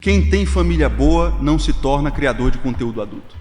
Quem tem família boa não se torna criador de conteúdo adulto.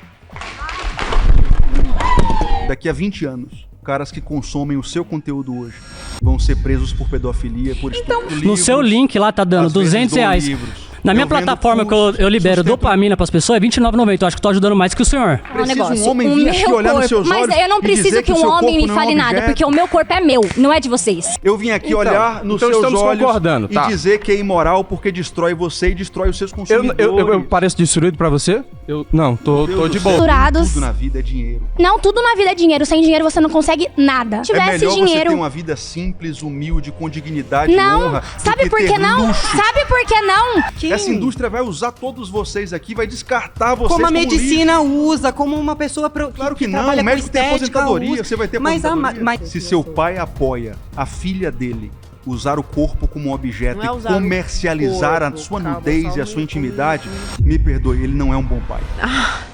Daqui a 20 anos, caras que consomem o seu conteúdo hoje vão ser presos por pedofilia, por estupro. Então, no seu link lá tá dando R$200. Na minha plataforma que eu libero dopamina pras pessoas é R$29,90. Eu acho que tô ajudando mais que o senhor. Um homem vir aqui olhar nos seus olhos. Mas eu não preciso que um homem me fale nada, porque o meu corpo é meu, não é de vocês. Eu vim aqui olhar nos seus olhos tá? E dizer que é imoral porque destrói você e destrói os seus consumidores. Eu pareço destruído pra você? Não, tô de boa. Tudo na vida é dinheiro. Não, tudo na vida é dinheiro. Sem dinheiro você não consegue nada. Se tivesse melhor dinheiro... você ter uma vida simples, humilde, com dignidade e não, honra. sabe por que não? Luxo. Sabe por que não? Essa indústria vai usar todos vocês aqui, vai descartar vocês como a medicina lixo. usa, como uma pessoa Claro que não, trabalha o médico com tem estética, aposentadoria, usa. você vai ter Mas aposentadoria. Se seu pai apoia a filha dele usar o corpo como objeto Não é e usar comercializar o a corpo, sua calma, nudez só e a sua intimidade, me perdoe, ele não é um bom pai.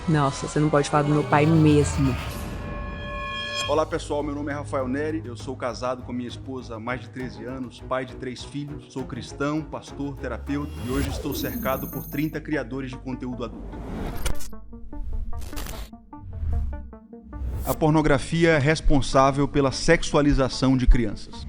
Nossa, você não pode falar do meu pai mesmo. Olá pessoal, meu nome é Rafael Neri, eu sou casado com minha esposa há mais de 13 anos, pai de 3 filhos, sou cristão, pastor, terapeuta e hoje estou cercado por 30 criadores de conteúdo adulto. A pornografia é responsável pela sexualização de crianças.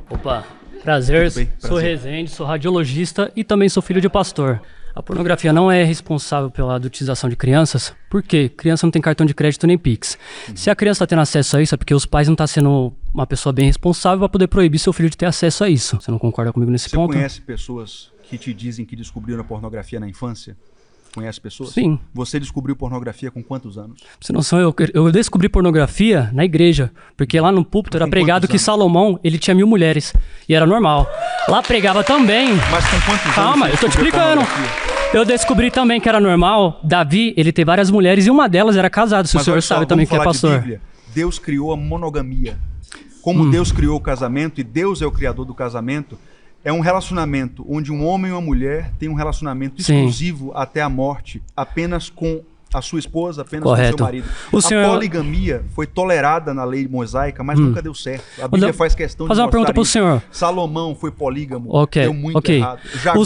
Opa, prazer, Bem, sou Rezende, sou radiologista e também sou filho de pastor. A pornografia não é responsável pela adultização de crianças, porque criança não tem cartão de crédito nem Pix. Se a criança está tendo acesso a isso, é porque os pais não estão sendo uma pessoa bem responsável para poder proibir seu filho de ter acesso a isso. Você não concorda comigo nesse ponto? Você conhece pessoas que te dizem que descobriram a pornografia na infância? Conhece pessoas? Sim. Você descobriu pornografia com quantos anos? Você não sabe, eu descobri pornografia na igreja, porque lá no púlpito era pregado que Salomão, ele tinha 1000 mulheres, e era normal. Lá pregava também... Mas com quantos anos? Calma, eu tô te explicando. Eu descobri também que era normal, Davi, ele tem várias mulheres e uma delas era casada, se o senhor sabe também que é pastor. Bíblia. Deus criou a monogamia. Como Deus criou o casamento e Deus é o criador do casamento, é um relacionamento onde um homem e uma mulher têm um relacionamento exclusivo até a morte, apenas com a sua esposa, apenas com o seu marido. A poligamia foi tolerada na lei mosaica, mas nunca deu certo. A Bíblia faz questão de fazer uma pergunta para o senhor. Salomão foi polígamo, ok, deu muito errado. O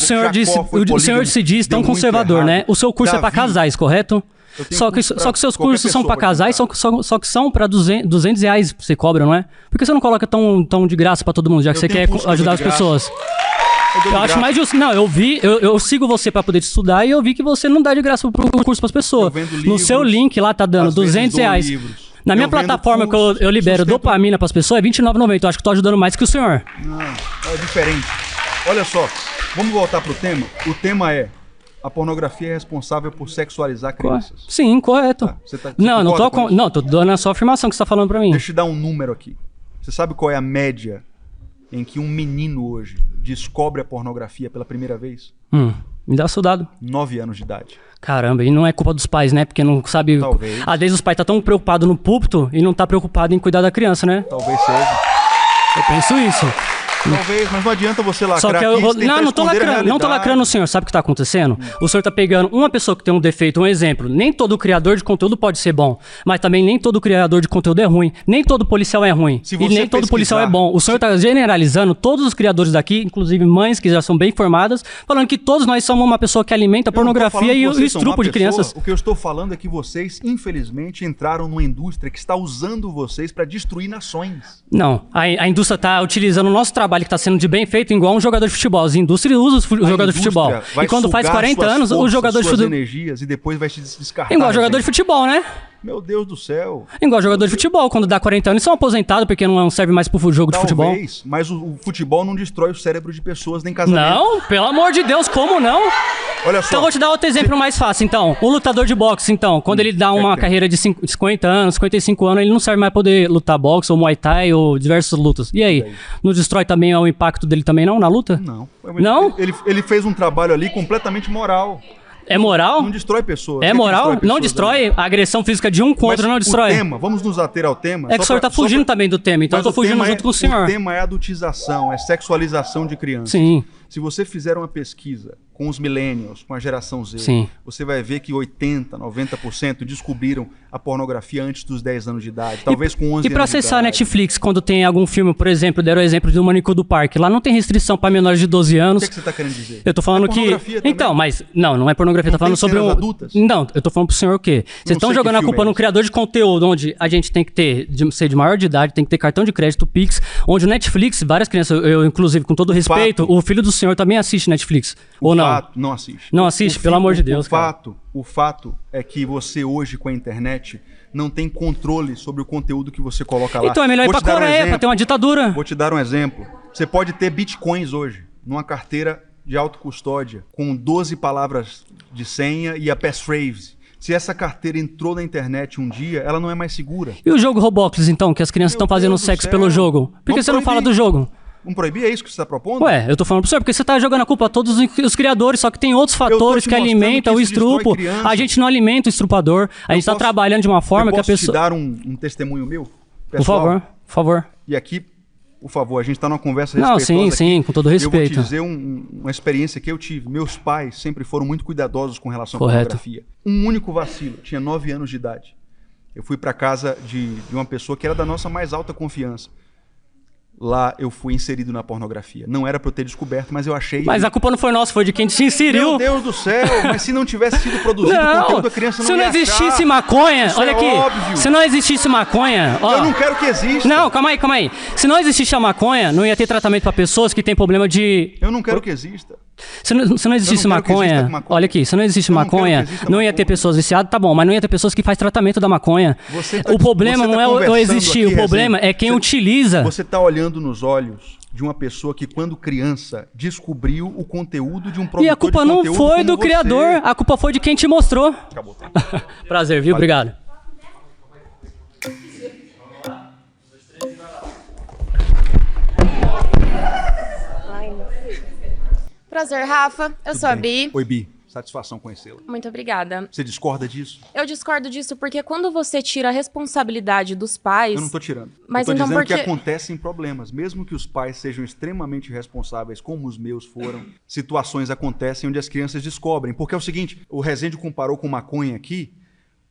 senhor se diz tão conservador, né? O seu curso é para casais, correto? Só que seus cursos são para casais, só que são para R$200 você cobra, não é? Por que você não coloca tão de graça para todo mundo, já que você quer ajudar as pessoas? Eu acho mais justo. Não, eu sigo você para poder te estudar e eu vi que você não dá de graça pro curso pras pessoas. No seu link lá tá dando R$200. Na minha plataforma que eu libero dopamina pras pessoas é R$29,90. Eu acho que tô ajudando mais que o senhor. Não, é diferente. Olha só, vamos voltar pro tema. O tema é: a pornografia é responsável por sexualizar crianças. Sim, correto. Não, tô dando a sua afirmação que você tá falando pra mim. Deixa eu te dar um número aqui. Você sabe qual é a média em que um menino hoje descobre a pornografia pela primeira vez? Me dá soldado. 9 anos de idade. Caramba, e não é culpa dos pais, né? Porque não sabe... Talvez. Às vezes os pais tá tão preocupados no púlpito e não tá preocupado em cuidar da criança, né? Talvez seja. Eu penso isso. Talvez, mas não adianta você lacrar. Só que não tô lacrando o senhor. Sabe o que tá acontecendo? O senhor tá pegando uma pessoa que tem um defeito, um exemplo. Nem todo criador de conteúdo pode ser bom, mas também nem todo criador de conteúdo é ruim. Nem todo policial é ruim. E nem todo policial é bom. O senhor tá generalizando todos os criadores daqui, inclusive mães que já são bem formadas, falando que todos nós somos uma pessoa que alimenta a pornografia e o estrupo de crianças. O que eu estou falando é que vocês, infelizmente, entraram numa indústria que está usando vocês para destruir nações. Não, a indústria tá utilizando o nosso trabalho que está sendo de bem feito igual um jogador de futebol. As indústrias usam os jogadores de futebol. E quando faz 40 anos, o jogador de futebol... energias e depois vai se descartar. Igual jogador de futebol, né? Meu Deus do céu. Igual jogador de futebol. Quando dá 40 anos, eles são aposentados porque não serve mais pro jogo de futebol. Talvez, mas o futebol não destrói o cérebro de pessoas nem casamento. Não, pelo amor de Deus, como não? Olha só. Então eu vou te dar outro exemplo mais fácil, então. O lutador de boxe, então, quando ele dá uma carreira de 50 anos, 55 anos, ele não serve mais pra poder lutar boxe ou Muay Thai ou diversas lutas. E aí? Não destrói também o impacto dele também não, na luta? Não. Não? Ele fez um trabalho ali completamente moral. É moral? Não destrói pessoas. É moral? Não destrói? A agressão física de um contra não destrói? O tema, vamos nos ater ao tema. É que o senhor tá fugindo também do tema, então eu tô fugindo junto com o senhor. O tema é adultização, é sexualização de crianças. Sim. Se você fizer uma pesquisa com os millennials, com a geração Z, Sim. você vai ver que 80%, 90% descobriram a pornografia antes dos 10 anos de idade, talvez com 11 anos de idade. E pra acessar a Netflix, quando tem algum filme, por exemplo, deram o exemplo do Maníaco do Parque, lá não tem restrição pra menores de 12 anos. O que você tá querendo dizer? Eu tô falando que... Então, mas... Não é pornografia, não tô falando sobre... adultas? Não, eu tô falando pro senhor o quê? Vocês estão jogando a culpa no criador de conteúdo, onde a gente tem que ser de maior de idade, tem que ter cartão de crédito, Pix, onde o Netflix, várias crianças, eu inclusive, com todo respeito, o filho do senhor também assiste Netflix, ou não? Não assiste. Não assiste, pelo amor de Deus, cara. O fato é que você hoje, com a internet, não tem controle sobre o conteúdo que você coloca lá. Então é melhor ir pra Coreia, pra ter uma ditadura. Vou te dar um exemplo. Você pode ter bitcoins hoje, numa carteira de autocustódia, com 12 palavras de senha e a passphrase. Se essa carteira entrou na internet um dia, ela não é mais segura. E o jogo Roblox, então, que as crianças estão fazendo sexo pelo jogo? Por que você não fala do jogo? Vamos proibir? É isso que você está propondo? Ué, eu tô falando pro senhor, porque você tá jogando a culpa a todos os criadores, só que tem outros fatores que alimentam o estrupo. A gente não alimenta o estrupador, a gente tá trabalhando de uma forma que a pessoa... Posso te dar um testemunho meu? Pessoal? Por favor. E aqui, por favor, a gente tá numa conversa respeitosa. Não, sim, com todo respeito. Eu vou te dizer uma experiência que eu tive. Meus pais sempre foram muito cuidadosos com relação à pornografia. Um único vacilo, tinha 9 anos de idade. Eu fui para casa de uma pessoa que era da nossa mais alta confiança. Lá eu fui inserido na pornografia. Não era pra eu ter descoberto, mas eu achei... Mas a culpa não foi nossa, foi de quem te inseriu. Meu Deus do céu, mas se não tivesse sido produzido conteúdo, a criança não ia achar. Se não existisse maconha, Isso olha é aqui. óbvio. Se não existisse maconha... Ó, eu não quero que exista. Não, calma aí. Se não existisse a maconha, não ia ter tratamento pra pessoas que têm problema de... Eu não quero que exista. Se não existisse maconha, olha aqui, se não existisse maconha, não ia ter pessoas viciadas, tá bom, mas não ia ter pessoas que fazem tratamento da maconha. O problema não é o existir, o problema é quem utiliza. Você tá olhando nos olhos de uma pessoa que, quando criança, descobriu o conteúdo de um produtor. E a culpa não foi do criador, a culpa foi de quem te mostrou. Acabou. Prazer, viu? Obrigado. Prazer, Rafa. Eu sou a Bi. Oi, Bi. Satisfação conhecê-la. Muito obrigada. Você discorda disso? Eu discordo disso porque quando você tira a responsabilidade dos pais... Eu não tô tirando. Mas eu tô então dizendo porque... que acontecem problemas. Mesmo que os pais sejam extremamente responsáveis, como os meus foram, situações acontecem onde as crianças descobrem. Porque é o seguinte, o Rezende comparou com maconha aqui,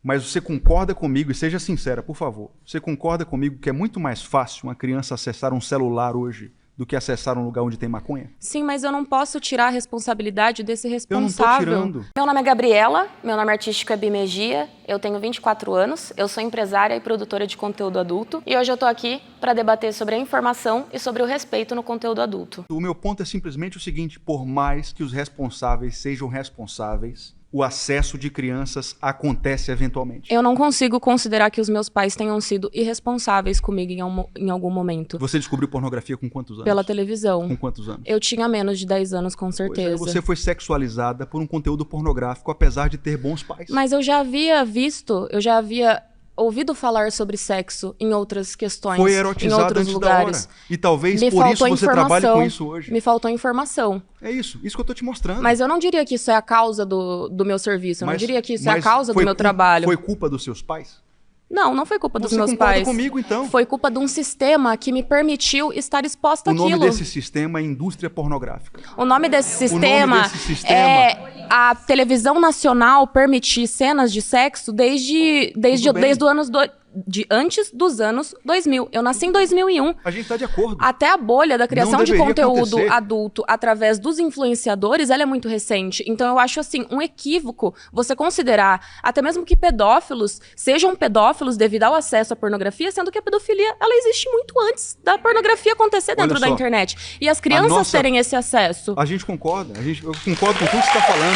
mas você concorda comigo, e seja sincera, por favor, você concorda comigo que é muito mais fácil uma criança acessar um celular hoje do que acessar um lugar onde tem maconha? Sim, mas eu não posso tirar a responsabilidade desse responsável. Eu não tô tirando. Meu nome é Gabriela, meu nome artístico é Bi Megia, eu tenho 24 anos, eu sou empresária e produtora de conteúdo adulto e hoje eu tô aqui para debater sobre a informação e sobre o respeito no conteúdo adulto. O meu ponto é simplesmente o seguinte, por mais que os responsáveis sejam responsáveis, o acesso de crianças acontece eventualmente. Eu não consigo considerar que os meus pais tenham sido irresponsáveis comigo em algum momento. Você descobriu pornografia com quantos anos? Pela televisão. Com quantos anos? Eu tinha menos de 10 anos, com certeza. Pois é, você foi sexualizada por um conteúdo pornográfico, apesar de ter bons pais. Mas eu já havia ouvido falar sobre sexo em outras questões, foi erotizado em outros antes lugares. Da hora. E talvez por isso você trabalhe com isso hoje. Me faltou informação. É isso que eu tô te mostrando. Mas eu não diria que isso é a causa do meu serviço, eu não diria que isso é a causa do meu trabalho. Foi culpa dos seus pais? Não foi culpa dos meus pais. Você concorda comigo, então? Foi culpa de um sistema que me permitiu estar exposta àquilo. O nome desse sistema é indústria pornográfica. O nome desse sistema é a televisão nacional permitir cenas de sexo desde o ano antes dos anos 2000. Eu nasci em 2001. A gente tá de acordo. Até a bolha da criação de conteúdo adulto através dos influenciadores, ela é muito recente. Então eu acho assim, um equívoco você considerar até mesmo que pedófilos sejam pedófilos devido ao acesso à pornografia, sendo que a pedofilia, ela existe muito antes da pornografia acontecer dentro da internet. E as crianças terem esse acesso. A gente concorda. Eu concordo com tudo que você está falando.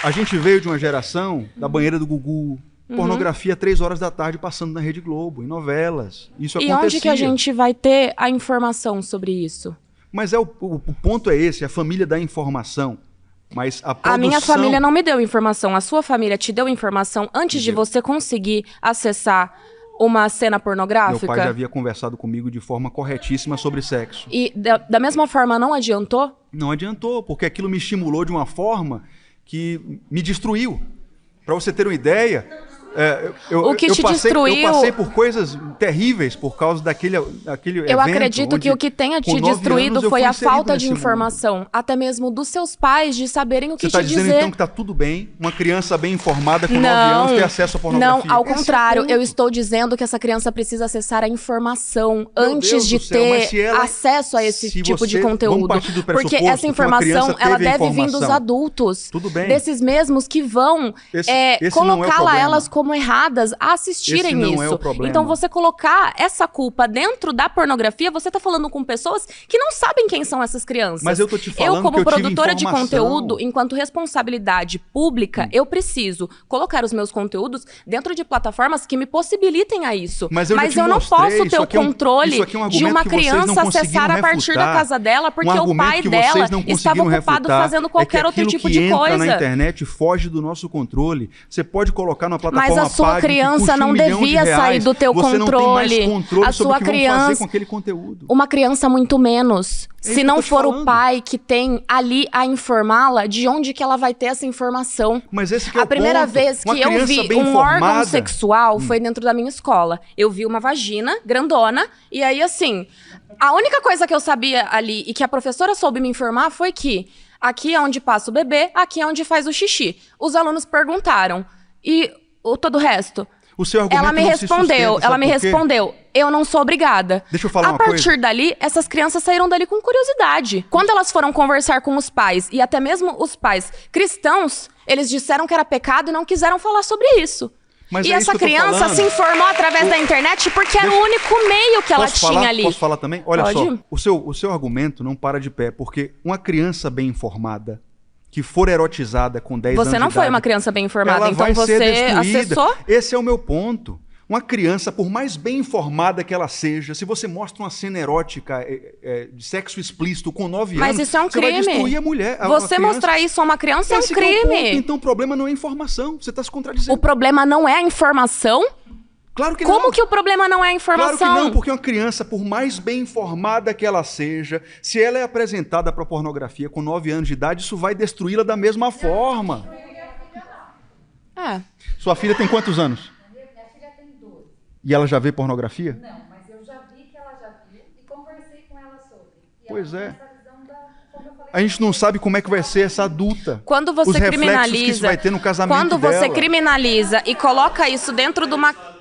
A gente veio de uma geração da banheira do Gugu, pornografia 3 horas da tarde passando na Rede Globo, em novelas. Isso acontecia. E onde que a gente vai ter a informação sobre isso? Mas o ponto é esse, a família dá informação. Mas a minha família não me deu informação, a sua família te deu informação antes de você conseguir acessar uma cena pornográfica? Meu pai já havia conversado comigo de forma corretíssima sobre sexo. E da mesma forma não adiantou? Não adiantou, porque aquilo me estimulou de uma forma que me destruiu. Para você ter uma ideia, O que te destruiu... Eu passei por coisas terríveis por causa daquele evento. Eu acredito que o que tenha te destruído foi a falta de informação. Até mesmo dos seus pais, de saberem o que te dizer. Você tá dizendo então que tá tudo bem, uma criança bem informada com 9 anos ter acesso à pornografia? Não, ao contrário. Eu estou dizendo que essa criança precisa acessar a informação antes de ter acesso a esse tipo de conteúdo. Porque essa informação, ela deve vir dos adultos. Tudo bem. Desses mesmos que vão colocá-la elas como erradas a assistirem isso. É o problema. Então, você colocar essa culpa dentro da pornografia, você tá falando com pessoas que não sabem quem são essas crianças. Mas eu tô te falando como produtora de conteúdo, enquanto responsabilidade pública, eu preciso colocar os meus conteúdos dentro de plataformas que me possibilitem a isso. Mas eu não posso ter o controle de uma criança acessar a partir da casa dela porque o pai dela estava ocupado fazendo qualquer outro tipo de coisa. Na internet foge do nosso controle. Você pode colocar numa plataforma Mas a sua criança não devia sair do teu controle. Você não tem mais controle a sobre sua o que criança, vão fazer com aquele conteúdo. Uma criança muito menos. Se não for o pai que tem ali a informá-la, de onde que ela vai ter essa informação? Mas esse que é o ponto. A primeira vez que eu vi um órgão sexual foi dentro da minha escola. Eu vi uma vagina grandona e aí assim, a única coisa que eu sabia ali e que a professora soube me informar foi que aqui é onde passa o bebê, aqui é onde faz o xixi. Os alunos perguntaram. E todo o resto? O seu argumento ela me respondeu, eu não sou obrigada. Deixa eu falar uma coisa. A partir dali, essas crianças saíram dali com curiosidade. Quando elas foram conversar com os pais, e até mesmo os pais cristãos, eles disseram que era pecado e não quiseram falar sobre isso. Mas e essa criança se informou através da internet porque era o único meio que ela tinha ali. Posso falar também? Olha só, o seu argumento não para de pé, porque uma criança bem informada, que for erotizada com 10 anos de idade... Você não foi uma criança bem informada, então vai você ser acessou? Esse é o meu ponto. Uma criança, por mais bem informada que ela seja, se você mostra uma cena erótica de sexo explícito com 9 anos... Mas isso é um crime. Você vai destruir a mulher. Você mostrar isso a uma criança é um crime. Então o problema não é a informação. Você está se contradizendo. O problema não é a informação? Claro que não. Como que o problema não é a informação? Claro que não, porque uma criança, por mais bem informada que ela seja, se ela é apresentada para pornografia com 9 anos de idade, isso vai destruí-la da mesma forma. Sua filha tem quantos anos? Minha filha tem 12. E ela já vê pornografia? Não, mas eu já vi que ela já viu e conversei com ela sobre. Pois é. A gente não sabe como é que vai ser essa adulta. Quando você criminaliza, que isso vai ter no casamento quando você dela. Criminaliza e coloca isso dentro de uma...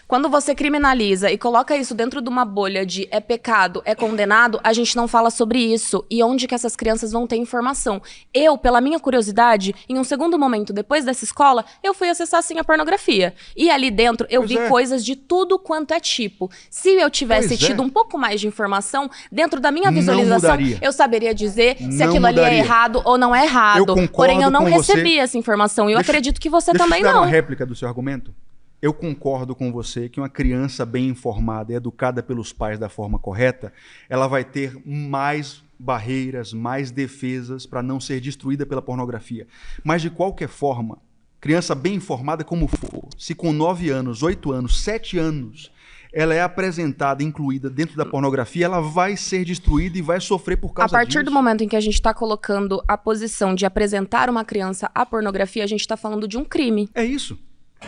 Quando você criminaliza e coloca isso dentro de uma bolha de é pecado, é condenado, a gente não fala sobre isso. E onde que essas crianças vão ter informação? Eu, pela minha curiosidade, em um segundo momento, depois dessa escola, eu fui acessar, sim, a pornografia. E ali dentro, eu vi coisas de tudo quanto é tipo. Se eu tivesse tido um pouco mais de informação, dentro da minha visualização, eu saberia dizer se aquilo ali é errado ou não é errado. Porém, eu não recebi essa informação. E eu acredito que você também não. Deixa eu dar uma réplica do seu argumento. Eu concordo com você que uma criança bem informada e educada pelos pais da forma correta, ela vai ter mais barreiras, mais defesas para não ser destruída pela pornografia. Mas, de qualquer forma, criança bem informada como for, se com 9 anos, 8 anos, 7 anos, ela é apresentada, incluída dentro da pornografia, ela vai ser destruída e vai sofrer por causa disso. A partir do momento em que a gente está colocando a posição de apresentar uma criança à pornografia, a gente está falando de um crime. É isso.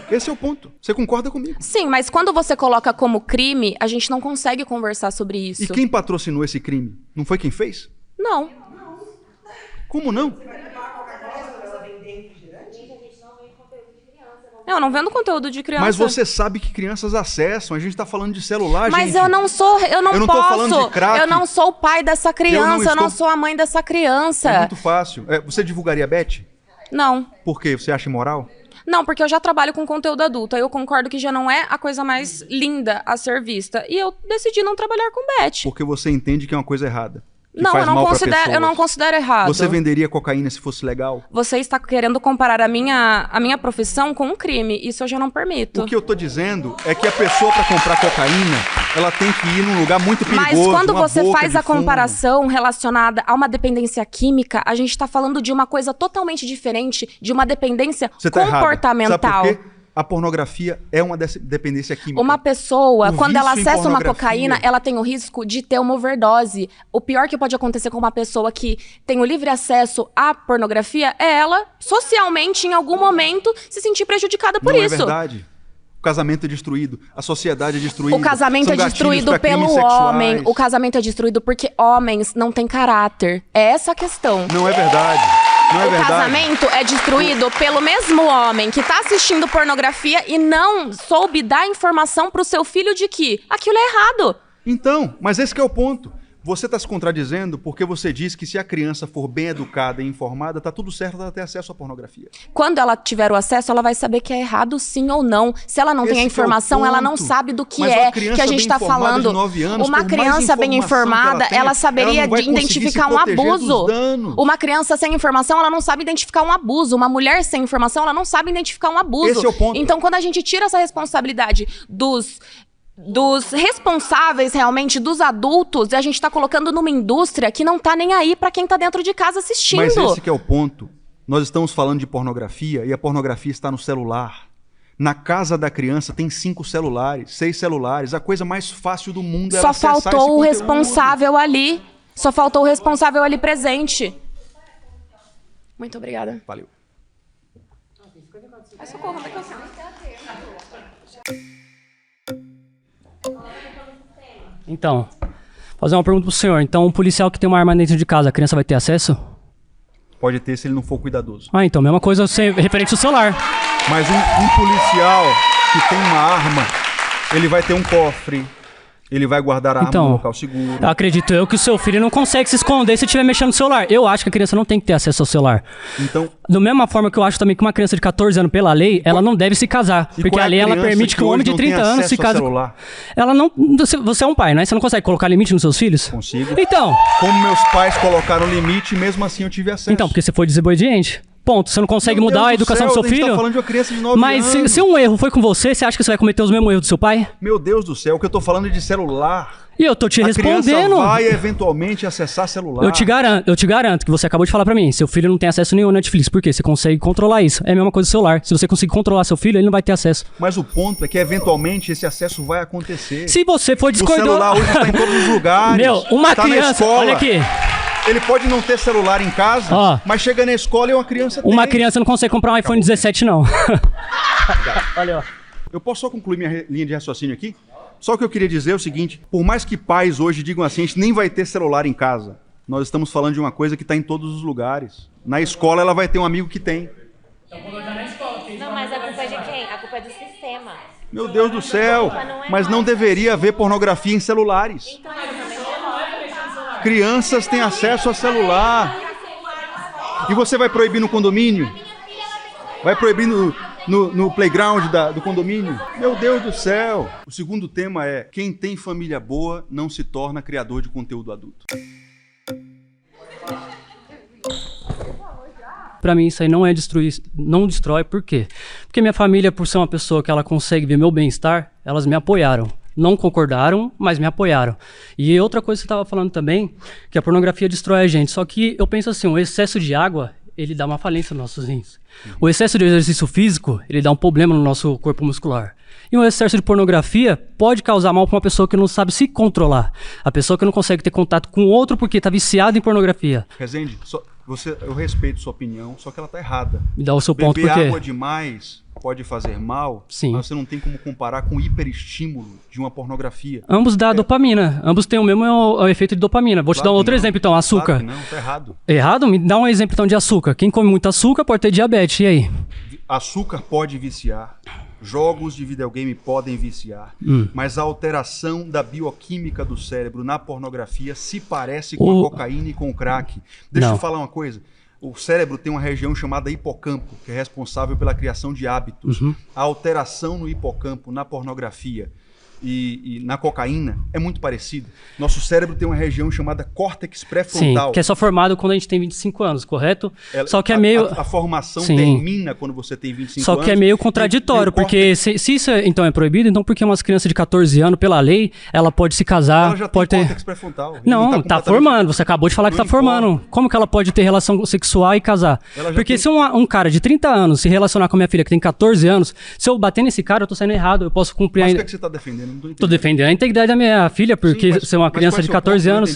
Esse é o ponto. Você concorda comigo? Sim, mas quando você coloca como crime, a gente não consegue conversar sobre isso. E quem patrocinou esse crime? Não foi quem fez? Não. Como não? Eu não vendo conteúdo de criança. Mas você sabe que crianças acessam. A gente tá falando de celular, mas gente. Eu não posso. Tô falando de crack. Eu não sou o pai dessa criança, eu não sou a mãe dessa criança. É muito fácil. Você divulgaria a Beth? Não. Por quê? Você acha imoral? Não, porque eu já trabalho com conteúdo adulto. Aí eu concordo que já não é a coisa mais linda a ser vista. E eu decidi não trabalhar com Beth. Porque você entende que é uma coisa errada. Não, eu não considero errado. Você venderia cocaína se fosse legal? Você está querendo comparar a minha profissão com um crime. Isso eu já não permito. O que eu tô dizendo é que a pessoa, para comprar cocaína, ela tem que ir num lugar muito perigoso. Mas quando você faz a comparação relacionada a uma dependência química, a gente está falando de uma coisa totalmente diferente, de uma dependência comportamental. Sabe por quê? A pornografia é uma dependência química. Uma pessoa, quando ela acessa uma pornografia... cocaína, ela tem o risco de ter uma overdose. O pior que pode acontecer com uma pessoa que tem o livre acesso à pornografia é ela, socialmente, em algum momento, se sentir prejudicada por isso. Não é verdade. O casamento é destruído, a sociedade é destruída. O casamento é destruído pelo homem. O casamento é destruído porque homens não têm caráter. É essa a questão. Não é verdade. Não é verdade. O casamento é destruído pelo mesmo homem que tá assistindo pornografia e não soube dar informação pro seu filho de que aquilo é errado. Então, mas esse que é o ponto. Você está se contradizendo porque você diz que se a criança for bem educada e informada, tá tudo certo ela ter acesso à pornografia. Quando ela tiver o acesso, ela vai saber que é errado sim ou não. Se ela não tem a informação, ela não sabe do que é que a gente está falando. Uma criança bem informada, ela saberia identificar um abuso. Uma criança sem informação, ela não sabe identificar um abuso. Uma mulher sem informação, ela não sabe identificar um abuso. Esse é o ponto. Então, quando a gente tira essa responsabilidade dos responsáveis realmente, dos adultos, e a gente tá colocando numa indústria que não tá nem aí pra quem tá dentro de casa assistindo. Mas esse que é o ponto. Nós estamos falando de pornografia e a pornografia está no celular. Na casa da criança tem 5 celulares, 6 celulares. A coisa mais fácil do mundo é ela acessar esse conteúdo. Só faltou o responsável ali. Só faltou o responsável ali presente. Muito obrigada. Valeu. Ai, socorro, onde é que eu saio? Então, fazer uma pergunta pro senhor. Então, um policial que tem uma arma dentro de casa, a criança vai ter acesso? Pode ter se ele não for cuidadoso. Ah, então, mesma coisa referente ao celular. Mas um policial que tem uma arma, ele vai ter um cofre, ele vai guardar a arma no local seguro. Acredito eu que o seu filho não consegue se esconder se estiver mexendo no celular. Eu acho que a criança não tem que ter acesso ao celular. Então, da mesma forma que eu acho também que uma criança de 14 anos, pela lei, ela não deve se casar. Porque a lei, ela permite que um homem de 30 anos se case. Ela não... Você é um pai, né? Você não consegue colocar limite nos seus filhos? Consigo. Então... Como meus pais colocaram limite, mesmo assim eu tive acesso. Então, porque você foi desobediente. Ponto. Você não consegue mudar a educação do seu filho? Tá falando de uma criança de 9 Mas anos. se um erro foi com você, você acha que você vai cometer os mesmos erros do seu pai? Meu Deus do céu, o que eu tô falando é de celular. E eu tô te respondendo. A criança vai eventualmente acessar celular. Eu te garanto que você acabou de falar pra mim. Seu filho não tem acesso nenhum ao Netflix. Por quê? Você consegue controlar isso. É a mesma coisa do celular. Se você conseguir controlar seu filho, ele não vai ter acesso. Mas o ponto é que eventualmente esse acesso vai acontecer. Se você for discordar... O celular hoje está em todos os lugares. Meu, uma criança... Na escola. Olha aqui. Ele pode não ter celular em casa, mas chega na escola e uma criança tem. Uma criança não consegue comprar um iPhone 17, não. Olha, ó. Eu posso só concluir minha linha de raciocínio aqui? Só o que eu queria dizer é o seguinte, por mais que pais hoje digam assim, a gente nem vai ter celular em casa, nós estamos falando de uma coisa que está em todos os lugares. Na escola ela vai ter um amigo que tem. Não, mas a culpa é de quem? A culpa é do sistema. Meu Deus do céu, mas não deveria haver pornografia em celulares. Crianças têm acesso a celular. E você vai proibir no condomínio? Vai proibir no playground do condomínio? Meu Deus do céu! O segundo tema é: quem tem família boa não se torna criador de conteúdo adulto. Pra mim isso aí não é destruir, não destrói. Por quê? Porque minha família, por ser uma pessoa que ela consegue ver meu bem-estar, elas me apoiaram. Não concordaram, mas me apoiaram. E outra coisa que você estava falando também, que a pornografia destrói a gente. Só que eu penso assim, o excesso de água, ele dá uma falência nos nossos rins. O excesso de exercício físico, ele dá um problema no nosso corpo muscular. E o excesso de pornografia pode causar mal para uma pessoa que não sabe se controlar. A pessoa que não consegue ter contato com o outro porque está viciada em pornografia. Rezende, eu respeito sua opinião, só que ela está errada. Me dá o seu ponto, por quê? Beber água demais pode fazer mal, sim, mas você não tem como comparar com o hiperestímulo de uma pornografia. Ambos dão dopamina, ambos têm o mesmo efeito de dopamina. Vou te dar um outro exemplo então, açúcar. Claro que não, tá errado. Errado? Me dá um exemplo então de açúcar. Quem come muito açúcar pode ter diabetes, e aí? Açúcar pode viciar, jogos de videogame podem viciar, mas a alteração da bioquímica do cérebro na pornografia se parece com a cocaína e com o crack. Deixa eu falar uma coisa. O cérebro tem uma região chamada hipocampo, que é responsável pela criação de hábitos. A alteração no hipocampo, na pornografia, e na cocaína é muito parecido. Nosso cérebro tem uma região chamada córtex pré-frontal. Sim, que é só formado quando a gente tem 25 anos, correto? Só que é meio... A formação termina quando você tem 25 anos. Só que é meio contraditório, porque se isso então é proibido, então por que umas crianças de 14 anos, pela lei, ela pode se casar, ela já pode tem ter... córtex pré-frontal. Não, tá formando, você acabou de falar que tá formando. Como que ela pode ter relação sexual e casar? Porque se um cara de 30 anos se relacionar com a minha filha que tem 14 anos, se eu bater nesse cara, eu tô saindo errado, eu posso cumprir ainda. Mas o que você tá defendendo? Tô defendendo a integridade da minha filha, porque se é uma criança de 14 anos,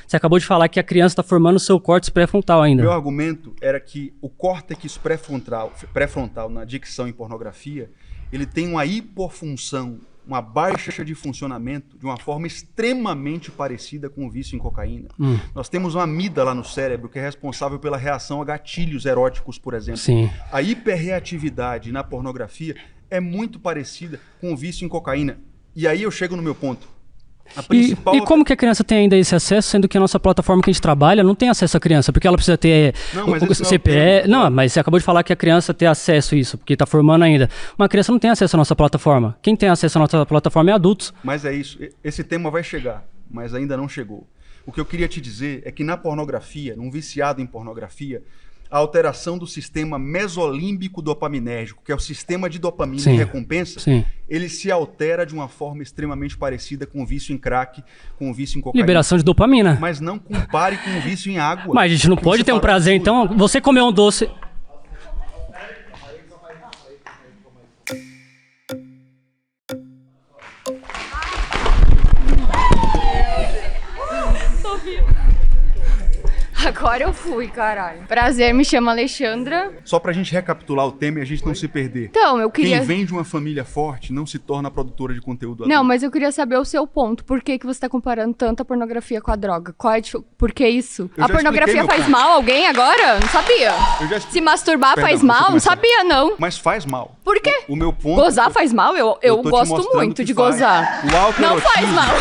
você acabou de falar que a criança tá formando o seu córtex pré-frontal ainda. Meu argumento era que o córtex pré-frontal na dicção em pornografia, ele tem uma hipofunção, uma baixa de funcionamento de uma forma extremamente parecida com o vício em cocaína. Nós temos uma amígdala no cérebro que é responsável pela reação a gatilhos eróticos, por exemplo. Sim. A hiperreatividade na pornografia é muito parecida com o vício em cocaína. E aí eu chego no meu ponto. E como que a criança tem ainda esse acesso, sendo que a nossa plataforma que a gente trabalha não tem acesso à criança? Porque ela precisa ter o CPE... Não, mas você acabou de falar que a criança tem acesso a isso, porque está formando ainda. Uma criança não tem acesso à nossa plataforma. Quem tem acesso à nossa plataforma é adultos. Mas é isso. Esse tema vai chegar, mas ainda não chegou. O que eu queria te dizer é que na pornografia, num viciado em pornografia, a alteração do sistema mesolímbico dopaminérgico, que é o sistema de dopamina e recompensa, ele se altera de uma forma extremamente parecida com o vício em crack, com o vício em cocaína. Liberação de dopamina. Mas não compare com o vício em água. Mas a gente não pode ter um prazer, então, você comer um doce... Agora eu fui, caralho. Prazer, me chamo Alexandra. Só pra gente recapitular o tema e a gente não se perder. Então, eu queria... Quem vem de uma família forte não se torna produtora de conteúdo adulto. Não, mas eu queria saber o seu ponto. Por que você tá comparando tanto a pornografia com a droga? Por que isso? A pornografia faz mal a alguém agora? Não sabia. Se masturbar faz mal? Não sabia, não. Mas faz mal. Por quê? O meu ponto... Gozar faz mal? Eu gosto muito de gozar. Não faz mal.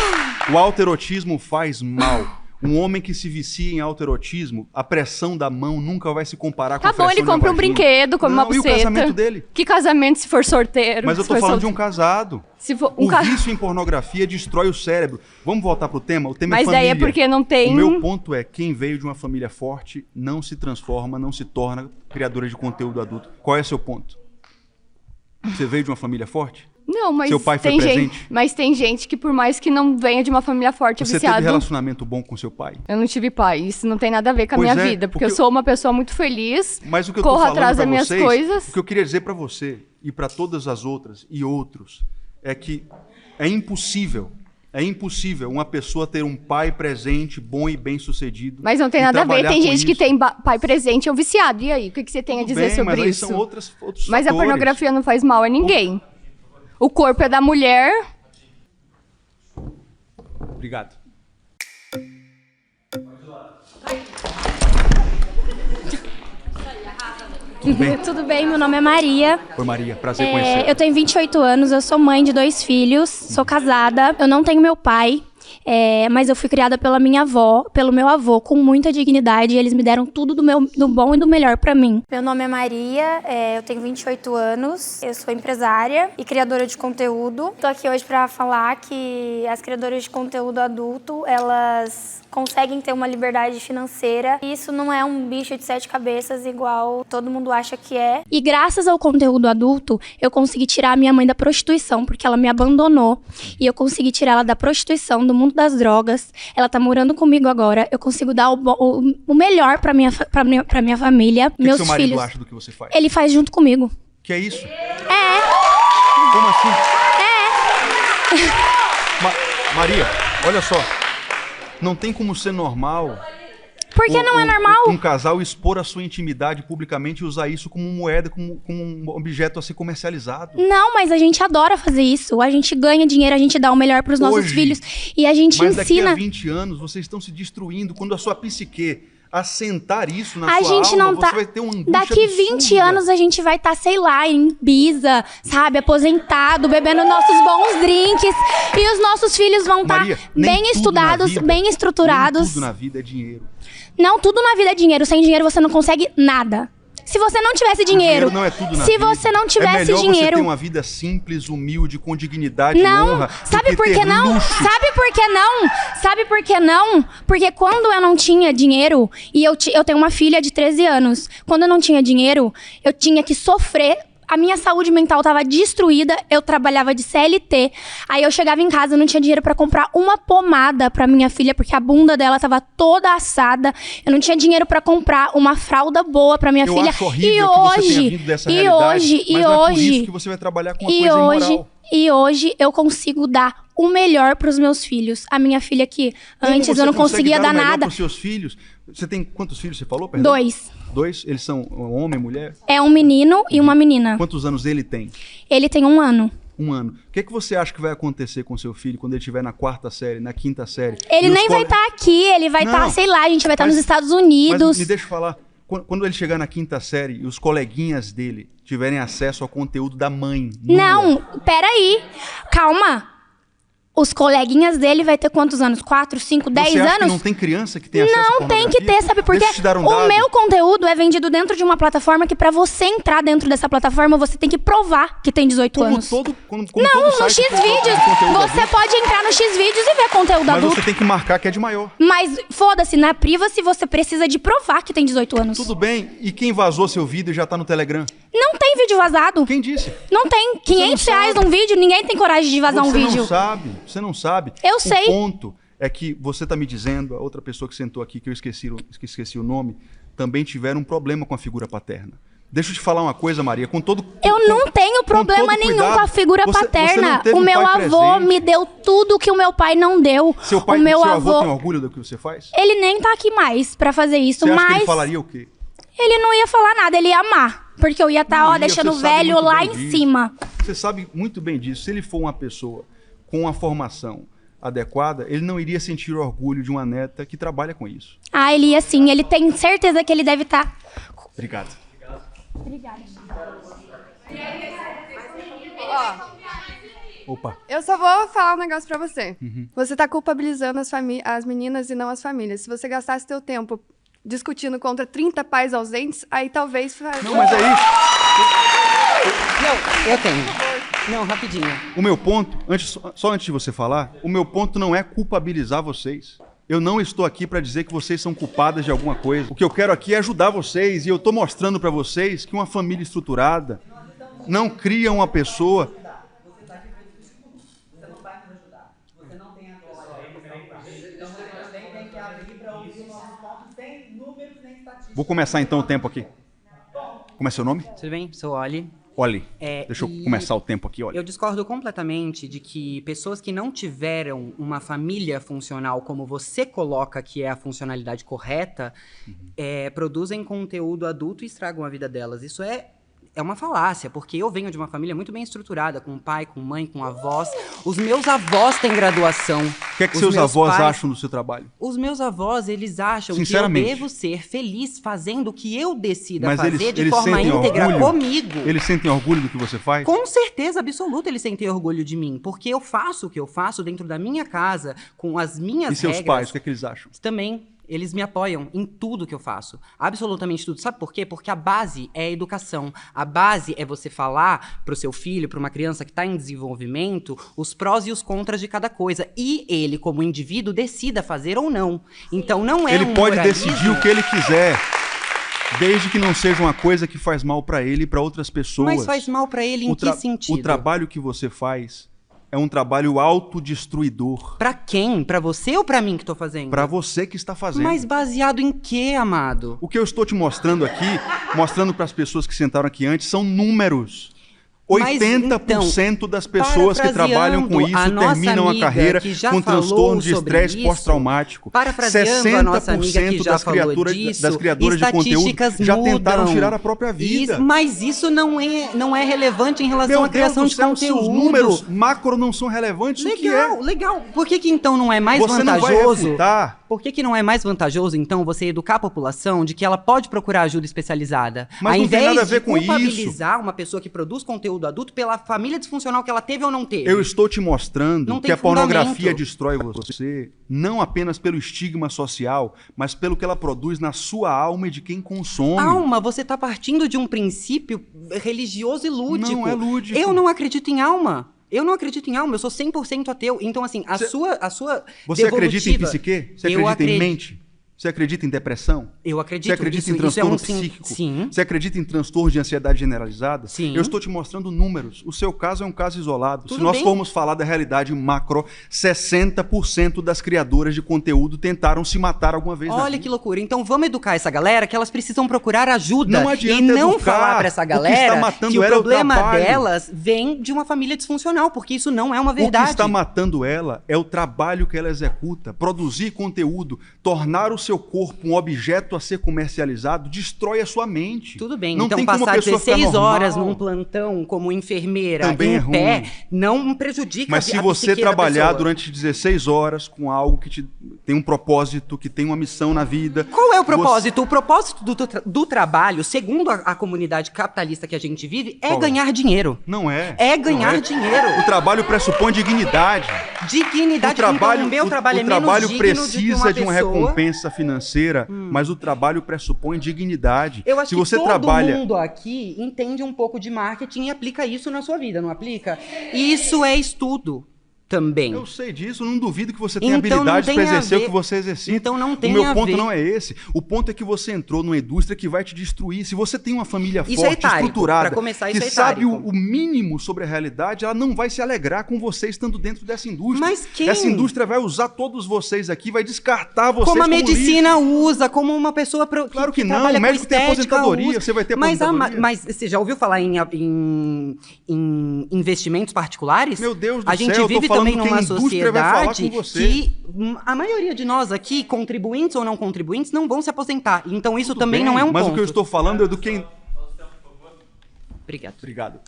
O autoerotismo faz mal. Um homem que se vicia em autoerotismo, a pressão da mão nunca vai se comparar com a pressão da vagina. Tá bom, ele compra um brinquedo, come uma buceta. E o casamento dele? Que casamento se for sorteiro? Mas eu tô falando de um casado. Se for o vício em pornografia destrói o cérebro. Vamos voltar pro tema? O tema é família. Mas daí é porque não tem... O meu ponto é, quem veio de uma família forte não se transforma, não se torna criadora de conteúdo adulto. Qual é o seu ponto? Você veio de uma família forte? Não, mas seu pai foi presente? Mas tem gente que, por mais que não venha de uma família forte, é viciado. Você teve relacionamento bom com seu pai? Eu não tive pai. Isso não tem nada a ver com a minha vida. Porque eu sou uma pessoa muito feliz. Mas o que eu corro atrás das minhas coisas. O que eu queria dizer pra você e pra todas as outras e outros é que é impossível uma pessoa ter um pai presente, bom e bem-sucedido. Mas não tem nada a ver. Tem gente que tem pai presente e é um viciado. E aí? O que você tem a dizer sobre mas isso? São outros mas a pornografia não faz mal a ninguém. O corpo é da mulher. Obrigado. Tudo bem? Tudo bem, meu nome é Maria. Oi, Maria, prazer conhecer. Eu tenho 28 anos, eu sou mãe de 2 filhos, sou casada, eu não tenho meu pai. Mas eu fui criada pela minha avó, pelo meu avô, com muita dignidade, e eles me deram tudo do bom e do melhor pra mim. Meu nome é Maria, eu tenho 28 anos, eu sou empresária e criadora de conteúdo. Tô aqui hoje pra falar que as criadoras de conteúdo adulto, elas conseguem ter uma liberdade financeira. E isso não é um bicho de 7 cabeças igual todo mundo acha que é. E graças ao conteúdo adulto, eu consegui tirar a minha mãe da prostituição, porque ela me abandonou. E eu consegui tirar ela da prostituição, do mundo das drogas. Ela tá morando comigo agora. Eu consigo dar o melhor pra minha família. O que seu marido acha do que você faz? Ele faz junto comigo. Que é isso? É. Como assim? É. Maria, olha só. Não tem como ser normal... Por que não é normal? Um casal expor a sua intimidade publicamente e usar isso como moeda, como um objeto a ser comercializado. Não, mas a gente adora fazer isso. A gente ganha dinheiro, a gente dá o melhor pros nossos filhos. E a gente ensina... Mas daqui a 20 anos, vocês estão se destruindo. Quando a sua psique assentar isso na sua gente alma, não tá... você vai ter uma angústia Daqui 20 absurda. anos a gente vai estar, sei lá, em Ibiza, sabe? Aposentado, bebendo nossos bons drinks. E os nossos filhos vão estar bem estudados, bem estruturados. Nem tudo na vida é dinheiro. Não, tudo na vida é dinheiro. Sem dinheiro você não consegue nada. Se você não tivesse dinheiro, não é tudo na se vida. você não tivesse dinheiro, dinheiro, você ter uma vida simples, humilde, com dignidade, não, honra. Sabe por que não? Luxo. Sabe por que não? Sabe por que não? Porque quando eu não tinha dinheiro, e eu tenho uma filha de 13 anos, quando eu não tinha dinheiro, eu tinha que sofrer. A minha saúde mental estava destruída, eu trabalhava de CLT. Aí eu chegava em casa, eu não tinha dinheiro para comprar uma pomada para minha filha, porque a bunda dela estava toda assada. Eu não tinha dinheiro para comprar uma fralda boa para minha filha. Acho horrível que você tenha vindo dessa realidade, mas não é por isso que você vai trabalhar com uma coisa imoral. E hoje eu consigo dar o melhor para os meus filhos. A minha filha que antes eu não conseguia dar nada. Para os seus filhos? Você tem quantos filhos você falou? Perdão? 2. 2? Eles são homem, mulher? É um menino e uma menina. Quantos anos ele tem? Ele tem 1 ano. 1 ano. O que você acha que vai acontecer com seu filho quando ele estiver na 4ª série, na 5ª série? Ele nem vai estar aqui, ele vai estar, sei lá, a gente vai estar nos Estados Unidos. Mas me deixa eu falar. Quando ele chegar na 5ª série e os coleguinhas dele tiverem acesso ao conteúdo da mãe. Não, peraí. Calma. Os coleguinhas dele vai ter quantos anos? 4, 5, 10 Você acha anos? Que não tem criança que tem acesso à pornografia? Não tem que ter, sabe por quê? O meu conteúdo é vendido dentro de uma plataforma que pra você entrar dentro dessa plataforma, você tem que provar que tem 18 anos. Como não, todo no site Xvideos. Você pode entrar no Xvideos e ver conteúdo adulto. Mas você tem que marcar que é de maior. Mas foda-se, na privacy você precisa de provar que tem 18 anos. Tudo bem. E quem vazou seu vídeo já tá no Telegram? Não tem vídeo vazado. Quem disse? Não tem. R$500 num vídeo, ninguém tem coragem de vazar um vídeo. Você não sabe. Eu sei. O ponto é que você tá me dizendo, a outra pessoa que sentou aqui, que eu esqueci o nome, também tiveram um problema com a figura paterna. Deixa eu te falar uma coisa, Maria, Eu não tenho problema nenhum com a figura paterna. O meu avô me deu tudo que o meu pai não deu. Seu avô tem orgulho do que você faz? Ele nem tá aqui mais pra fazer isso, você mas... acha que ele falaria o quê? Ele não ia falar nada, ele ia amar. Porque eu ia estar, deixando o velho lá em cima. Você sabe muito bem disso. Se ele for uma pessoa com uma formação adequada, ele não iria sentir orgulho de uma neta que trabalha com isso. Ah, ele ia sim. Ele tem certeza que ele deve estar... Obrigado. Obrigada. Opa. Eu só vou falar um negócio pra você. Você tá culpabilizando as meninas e não as famílias. Se você gastasse seu tempo discutindo contra 30 pais ausentes, aí talvez... Não, mas é isso. Não, eu tenho. Não, rapidinho. O meu ponto, só antes de você falar, o meu ponto não é culpabilizar vocês. Eu não estou aqui para dizer que vocês são culpadas de alguma coisa. O que eu quero aqui é ajudar vocês, e eu estou mostrando para vocês que uma família estruturada não cria uma pessoa... Vou começar então o tempo aqui. Como é seu nome? Tudo bem? Sou Oli. Oli. Deixa eu começar o tempo aqui, Oli. Eu discordo completamente de que pessoas que não tiveram uma família funcional como você coloca que é a funcionalidade correta, produzem conteúdo adulto e estragam a vida delas. Isso é uma falácia, porque eu venho de uma família muito bem estruturada, com pai, com mãe, com avós. Os meus avós têm graduação. O que é que seus avós acham do seu trabalho? Os meus avós, eles acham que eu devo ser feliz fazendo o que eu decida fazer de forma íntegra comigo. Eles sentem orgulho do que você faz? Com certeza absoluta eles sentem orgulho de mim, porque eu faço o que eu faço dentro da minha casa, com as minhas regras. E seus pais, o que é que eles acham? Também. Eles me apoiam em tudo que eu faço. Absolutamente tudo. Sabe por quê? Porque a base é a educação. A base é você falar pro seu filho, pra uma criança que tá em desenvolvimento, os prós e os contras de cada coisa. E ele, como indivíduo, decida fazer ou não. Então não é ele pode decidir o que ele quiser. Desde que não seja uma coisa que faz mal pra ele e pra outras pessoas. Mas faz mal pra ele em que sentido? O trabalho que você faz... é um trabalho autodestruidor. Pra quem? Pra você ou pra mim que tô fazendo? Pra você que está fazendo. Mas baseado em quê, amado? O que eu estou te mostrando aqui, mostrando para as pessoas que sentaram aqui antes, são números. 80% das pessoas que trabalham com isso terminam a carreira com transtorno de estresse pós-traumático. 60% das criadoras de conteúdo já tentaram tirar a própria vida. Mas isso não é relevante em relação à criação de conteúdo. Os números macro não são relevantes. Legal. Por que então não é mais vantajoso? Você não vai refutar Por que não é mais vantajoso, então, você educar a população de que ela pode procurar ajuda especializada? Mas não tem nada a ver com isso. Culpabilizar uma pessoa que produz conteúdo adulto pela família disfuncional que ela teve ou não teve. Eu estou te mostrando que a pornografia destrói você, não apenas pelo estigma social, mas pelo que ela produz na sua alma e de quem consome. Alma, você está partindo de um princípio religioso e lúdico. Não é lúdico. Eu não acredito em alma. Eu não acredito em alma, eu sou 100% ateu. Então, assim, a sua Você acredita em psique? Você acredita em mente? Você acredita em depressão? Eu acredito. Você acredita em transtorno psíquico? Sim. Você acredita em transtorno de ansiedade generalizada? Sim. Eu estou te mostrando números. O seu caso é um caso isolado. Tudo Se nós bem. formos falar da realidade macro, 60% das criadoras de conteúdo tentaram se matar alguma vez. Olha que loucura. Então vamos educar essa galera que elas precisam procurar ajuda. Não adianta e não educar. falar pra essa galera O que está matando que o ela problema é o trabalho. delas vem de uma família disfuncional, porque isso não é uma verdade. O que está matando ela é o trabalho que ela executa. Produzir conteúdo, tornar o seu corpo um objeto a ser comercializado, destrói a sua mente. Tudo bem, não então tem como passar a pessoa 16 horas normal. num plantão como enfermeira Também em pé ruim. não prejudica Mas se a você psique da trabalhar pessoa. durante 16 horas com algo que tem um propósito, que tem uma missão na vida... Qual é o propósito? O propósito do trabalho, segundo a comunidade capitalista que a gente vive, é ganhar dinheiro. Não é. É ganhar dinheiro. O trabalho pressupõe dignidade. Dignidade. O trabalho, então, o meu trabalho o é trabalho menos precisa de uma pessoa... recompensa financeira, mas o trabalho pressupõe dignidade. Eu acho se você que todo trabalha... mundo aqui entende um pouco de marketing e aplica isso na sua vida, não aplica? Isso é estudo também. Eu sei disso, não duvido que você tenha Então, habilidade não para tem a exercer ver. o que você exercita. Então não tem O meu a ponto ver. não é esse. O ponto é que você entrou numa indústria que vai te destruir. Se você tem uma família Isso é forte, etárico. estruturada, Pra começar, que isso é sabe etárico. o mínimo sobre a realidade, ela não vai se alegrar com você estando dentro dessa indústria. Mas quem? Essa indústria vai usar todos vocês aqui, vai descartar vocês Como a lixo. medicina usa, como uma pessoa Claro que não, trabalha o médico com tem estética aposentadoria, usa. você vai ter mas, aposentadoria. mas você já ouviu falar em investimentos particulares? Meu Deus do a gente céu, eu tô vive falando também que a numa indústria vai falar sociedade com você. que a maioria de nós aqui, contribuintes ou não contribuintes, não vão se aposentar. Então isso Tudo também bem, não é um mas ponto. o que eu estou falando é do que... Obrigado. Obrigado.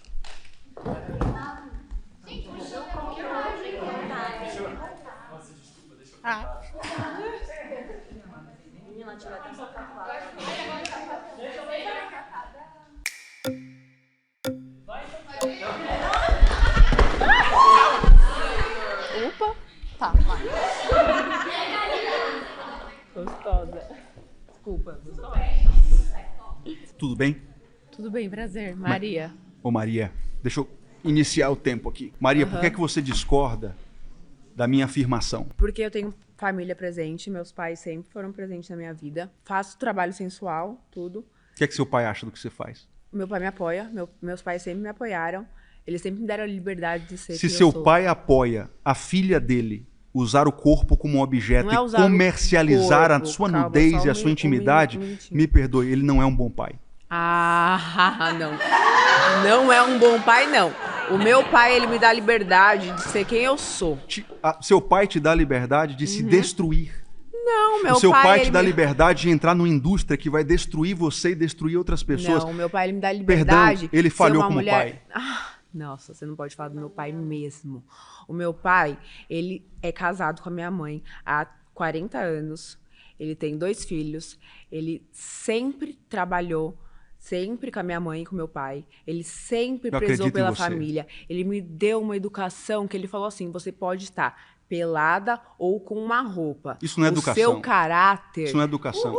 Opa, tá, vai. Gostosa. Desculpa, gostosa. Tudo bem? Tudo bem, prazer. Maria. Ô Maria, deixa eu iniciar o tempo aqui. Maria, por que é que você discorda da minha afirmação? Porque eu tenho família presente, meus pais sempre foram presentes na minha vida. Faço trabalho sensual, tudo. O que é que seu pai acha do que você faz? Meu pai me apoia, meus pais sempre me apoiaram. Eles sempre me deram a liberdade de ser Se quem seu eu sou. pai apoia a filha dele usar o corpo como um objeto Não é e usar o comercializar corpo, a sua calma, nudez só e a sua um intimidade, minutinho. me perdoe, ele não é um bom pai. Ah, não. Não é um bom pai, não. O meu pai, ele me dá a liberdade de ser quem eu sou. Seu pai te dá a liberdade de se destruir. Não, meu O seu pai te ele dá a me- liberdade de entrar numa indústria que vai destruir você e destruir outras pessoas. Não, meu pai, ele me dá a Perdão, liberdade ele de ser falhou uma como mulher... pai. Nossa, você não pode falar do meu pai mesmo. O meu pai, ele é casado com a minha mãe há 40 anos. Ele tem 2 filhos. Ele sempre trabalhou, sempre com a minha mãe e com o meu pai. Ele sempre Eu prezou acredito em pela você. família. Ele me deu uma educação que ele falou assim, você pode estar pelada ou com uma roupa. Isso não é o educação. seu caráter... Isso não é educação.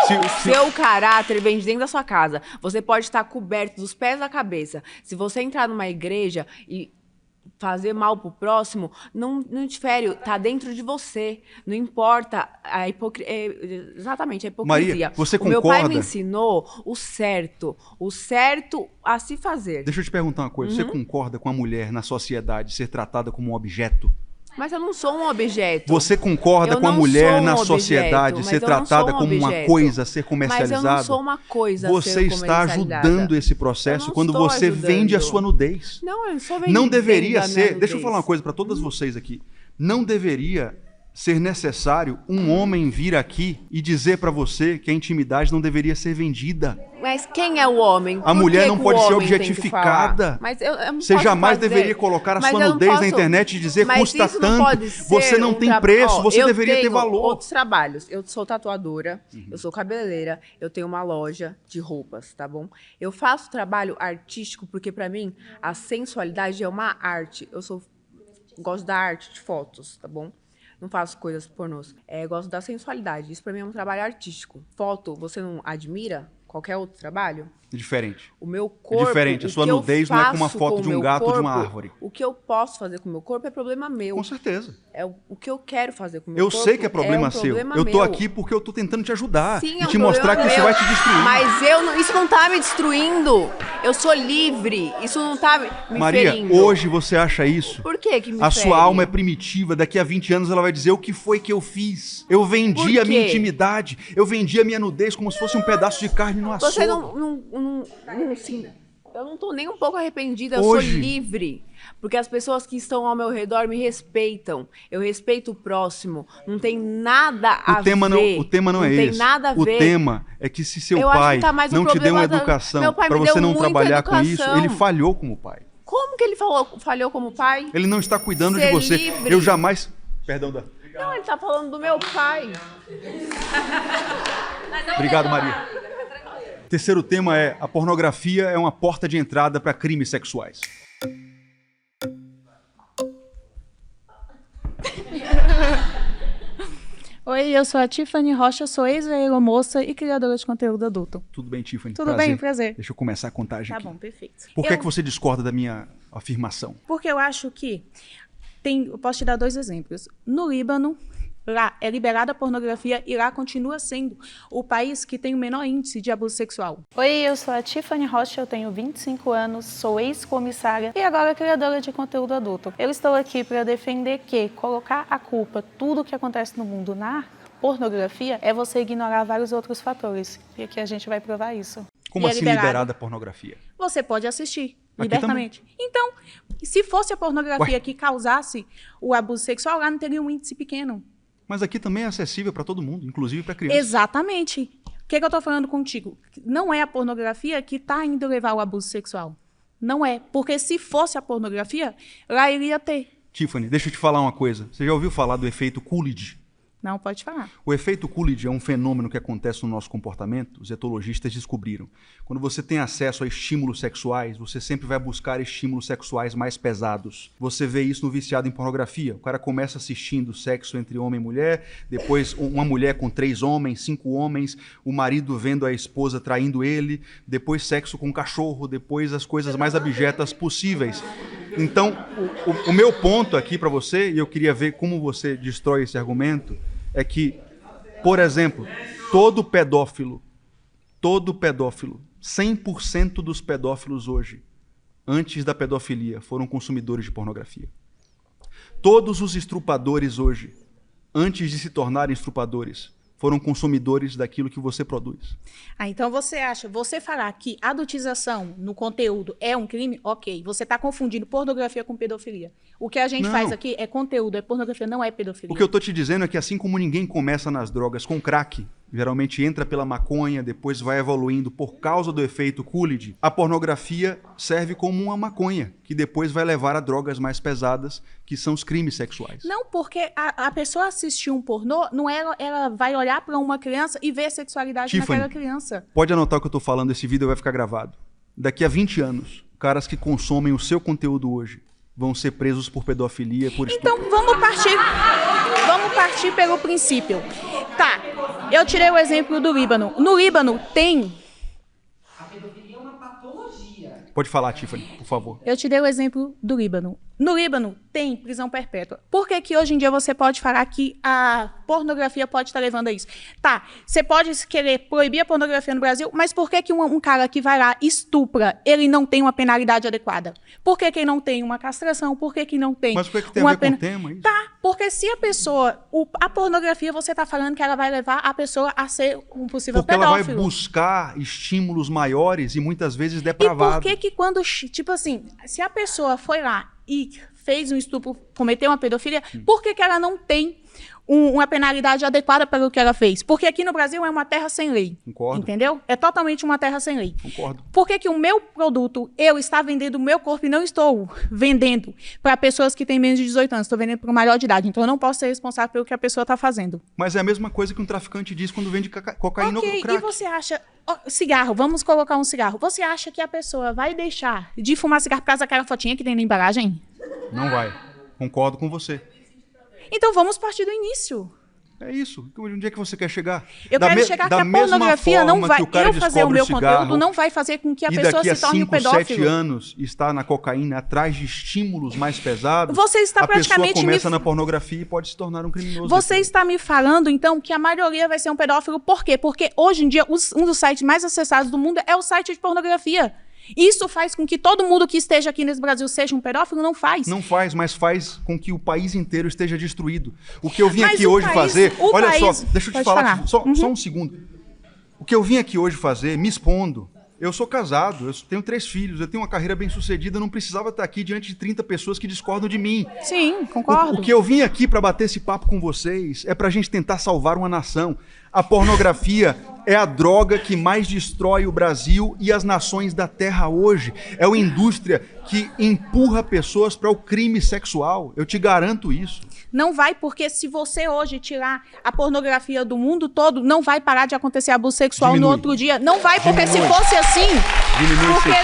O seu caráter vem de dentro da sua casa. Você pode estar coberto dos pés à cabeça. Se você entrar numa igreja e fazer mal pro próximo, não te fere, tá dentro de você. Não importa a hipocrisia. Exatamente, a hipocrisia. Maria, você O meu pai concorda? me ensinou o certo a se fazer. Deixa eu te perguntar uma coisa. Você Uhum. concorda com a mulher na sociedade ser tratada como um objeto? Mas eu não sou um objeto. Você concorda Eu com a não mulher sou um na objeto, sociedade mas ser eu não tratada sou um como uma objeto. coisa a ser comercializada? Mas eu não sou uma coisa a Você ser está comercializada. ajudando esse Eu processo não quando estou você vende a ajudando. sua nudez. Não, eu não sou vendendo Não deveria a minha ser. Deixa eu nudez. falar uma coisa para todas vocês aqui. Não deveria ser necessário um homem vir aqui e dizer para você que a intimidade não deveria ser vendida. Mas quem é o homem? A mulher não pode ser objetificada. Mas eu não você jamais deveria colocar a sua nudez na internet e dizer custa tanto, você não tem preço, você deveria ter valor. Outros trabalhos. Eu sou tatuadora, eu sou cabeleireira, eu tenho uma loja de roupas, tá bom? Eu faço trabalho artístico porque para mim a sensualidade é uma arte. Gosto da arte de fotos, tá bom? Não faço coisas pornôs. Gosto da sensualidade. Isso pra mim é um trabalho artístico. Foto, você não admira qualquer outro trabalho? Diferente. O meu corpo... É diferente. A sua nudez não é com uma foto de um gato ou de uma árvore. O que eu posso fazer com o meu corpo é problema meu. Com certeza. O que eu quero fazer com o meu corpo Eu sei que é problema seu. Eu tô aqui porque eu tô tentando te ajudar. Sim, e te mostrar que isso vai te destruir. Mas isso não tá me destruindo. Eu sou livre. Isso não tá me Maria, ferindo. hoje você acha isso? Por que me A fere? sua alma é primitiva. Daqui a 20 anos ela vai dizer o que foi que eu fiz. Eu vendi a minha intimidade. Eu vendi a minha nudez como se fosse um pedaço de carne no açougue. Você assim, eu não tô nem um pouco arrependida, eu sou livre. Porque as pessoas que estão ao meu redor me respeitam. Eu respeito o próximo. Não tem nada a ver. O tema não é esse. Não tem nada a ver. O tema é que se seu pai não te deu uma educação para você não trabalhar com isso, ele falhou como pai. Como que ele falhou como pai? Ele não está cuidando de você. Livre. Eu jamais... Perdão, Dan. Não, ele tá falando do meu pai. Obrigado, Maria. Terceiro tema é: a pornografia é uma porta de entrada para crimes sexuais. Oi, eu sou a Tiffany Rocha, sou ex-aeromoça e criadora de conteúdo adulto. Tudo bem, Tiffany? Tudo bem, prazer. Deixa eu começar a contagem aqui. Tá bom, perfeito. Por que você discorda da minha afirmação? Porque eu acho que eu posso te dar 2 exemplos. No Líbano, lá é liberada a pornografia e lá continua sendo o país que tem o menor índice de abuso sexual. Oi, eu sou a Tiffany Rocha, eu tenho 25 anos, sou ex-comissária e agora criadora de conteúdo adulto. Eu estou aqui para defender que colocar a culpa, tudo que acontece no mundo na pornografia, é você ignorar vários outros fatores. E aqui a gente vai provar isso. Como assim liberada a pornografia? Você pode assistir libertamente. Então, se fosse a pornografia que causasse o abuso sexual, lá não teria um índice pequeno. Mas aqui também é acessível para todo mundo, inclusive para crianças. Exatamente. O que eu estou falando contigo? Não é a pornografia que está indo levar ao abuso sexual. Não é. Porque se fosse a pornografia, lá iria ter. Tiffany, deixa eu te falar uma coisa. Você já ouviu falar do efeito Coolidge? Não, pode falar. O efeito Coolidge é um fenômeno que acontece no nosso comportamento. Os etologistas descobriram. Quando você tem acesso a estímulos sexuais, você sempre vai buscar estímulos sexuais mais pesados. Você vê isso no viciado em pornografia. O cara começa assistindo sexo entre homem e mulher, depois uma mulher com 3 homens, 5 homens, o marido vendo a esposa traindo ele, depois sexo com um cachorro, depois as coisas mais abjetas possíveis. Então, o meu ponto aqui para você, e eu queria ver como você destrói esse argumento, é que, por exemplo, todo pedófilo, 100% dos pedófilos hoje, antes da pedofilia, foram consumidores de pornografia. Todos os estrupadores hoje, antes de se tornarem estrupadores, foram consumidores daquilo que você produz. Então você falar que adultização no conteúdo é um crime, ok. Você está confundindo pornografia com pedofilia. O que a gente faz aqui é conteúdo, é pornografia, não é pedofilia. O que eu estou te dizendo é que assim como ninguém começa nas drogas com crack, geralmente entra pela maconha, depois vai evoluindo por causa do efeito Coolidge, a pornografia serve como uma maconha, que depois vai levar a drogas mais pesadas, que são os crimes sexuais. Não, porque a pessoa assistir um pornô, não é, ela vai olhar para uma criança e ver a sexualidade Tiffany, naquela criança. Pode anotar o que eu estou falando, esse vídeo vai ficar gravado. Daqui a 20 anos, caras que consomem o seu conteúdo hoje vão ser presos por pedofilia, por estupro. Então vamos partir pelo princípio. Tá, eu tirei o exemplo do Líbano. No Líbano tem... A pedofilia é uma patologia. Pode falar, Tiffany, por favor. Eu te dei o exemplo do Líbano. No Líbano tem prisão perpétua. Por que que hoje em dia você pode falar que a pornografia pode estar levando a isso? Tá, você pode querer proibir a pornografia no Brasil, mas por que que um cara que vai lá estupra, ele não tem uma penalidade adequada? Por que que ele não tem uma castração? Por que que não tem Mas por que tem a ver com o tema? Isso? Tá, porque se a pessoa... a pornografia, você está falando que ela vai levar a pessoa a ser um possível pedófilo. Porque ela vai buscar estímulos maiores e muitas vezes depravados. E por que que quando... Tipo assim, se a pessoa foi lá e fez um estupro, cometeu uma pedofilia, por que que ela não tem uma penalidade adequada pelo que ela fez. Porque aqui no Brasil é uma terra sem lei. Concordo. Entendeu? É totalmente uma terra sem lei. Concordo. Por que o meu produto, eu está vendendo o meu corpo e não estou vendendo para pessoas que têm menos de 18 anos, estou vendendo para um maior de idade. Então eu não posso ser responsável pelo que a pessoa está fazendo. Mas é a mesma coisa que um traficante diz quando vende cocaína ou crack. E você acha... cigarro, vamos colocar um cigarro. Você acha que a pessoa vai deixar de fumar cigarro por causa daquela fotinha que tem na embalagem? Não vai. Concordo com você. Então vamos partir do início. É isso. Onde é que você quer chegar? Eu quero chegar que a pornografia não vai... Eu fazer o meu conteúdo não vai fazer com que a pessoa se torne um pedófilo. E daqui a 5, 7 anos está na cocaína atrás de estímulos mais pesados, você está a pessoa começa na pornografia e pode se tornar um criminoso. Você está me falando, então, que a maioria vai ser um pedófilo. Por quê? Porque hoje em dia um dos sites mais acessados do mundo é o site de pornografia. Isso faz com que todo mundo que esteja aqui nesse Brasil seja um pedófilo? Não faz. Não faz, mas faz com que o país inteiro esteja destruído. O que eu vim aqui hoje fazer... Olha só, deixa eu te falar, só um segundo. O que eu vim aqui hoje fazer, me expondo... Eu sou casado, eu tenho 3 filhos, eu tenho uma carreira bem-sucedida, eu não precisava estar aqui diante de 30 pessoas que discordam de mim. Sim, concordo. O que eu vim aqui para bater esse papo com vocês é para a gente tentar salvar uma nação. A pornografia é a droga que mais destrói o Brasil e as nações da Terra hoje. É uma indústria que empurra pessoas para o crime sexual. Eu te garanto isso. Não vai, porque se você hoje tirar a pornografia do mundo todo, não vai parar de acontecer abuso sexual no outro dia. Não vai, porque se fosse assim...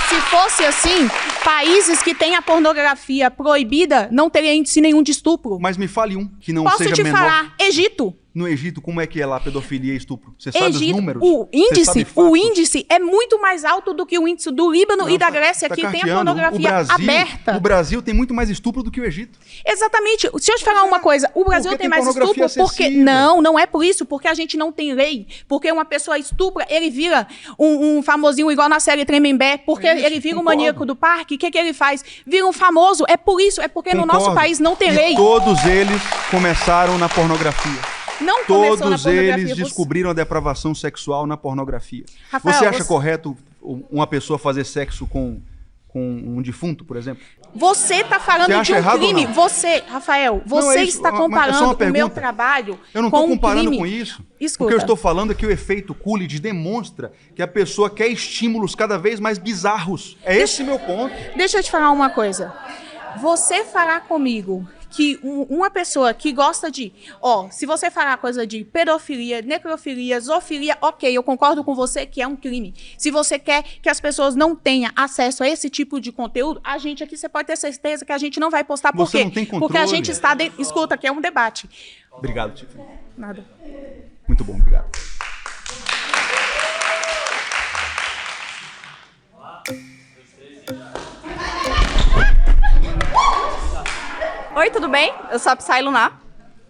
se fosse assim, países que têm a pornografia proibida não teriam índice nenhum de estupro. Mas me fale um que não seja menor. Posso te falar, Egito. No Egito, como é que é lá pedofilia e estupro? Você sabe os números? O índice é muito mais alto do que o índice do Líbano e da Grécia, que tem a pornografia aberta. O Brasil tem muito mais estupro do que o Egito. Exatamente. Se eu te falar uma coisa, o Brasil tem mais estupro porque... Não é por isso, porque a gente não tem lei. Porque uma pessoa estupra, ele vira um famosinho igual na série Tremembé, porque ele vira um maníaco do parque. O que ele faz? Vira um famoso. É por isso, é porque no nosso país não tem lei. E todos eles começaram na pornografia. Não Todos eles descobriram a depravação sexual na pornografia. Rafael, você acha correto uma pessoa fazer sexo com um defunto, por exemplo? Você está falando de um crime. Você, Rafael, está comparando o meu trabalho com um crime. Eu não estou comparando com isso. Escuta. O que eu estou falando é que o efeito Coolidge demonstra que a pessoa quer estímulos cada vez mais bizarros. Esse meu ponto. Deixa eu te falar uma coisa. Você falar comigo que uma pessoa que gosta de... se você falar coisa de pedofilia, necrofilia, zoofilia, ok, eu concordo com você que é um crime. Se você quer que as pessoas não tenham acesso a esse tipo de conteúdo, a gente aqui, você pode ter certeza que a gente não vai postar. Por quê? Não tem controle. Porque a gente está... Escuta, que é um debate. Obrigado, Tiffany. Nada. Muito bom, obrigado. Oi, tudo bem? Eu sou a Psy Lunar.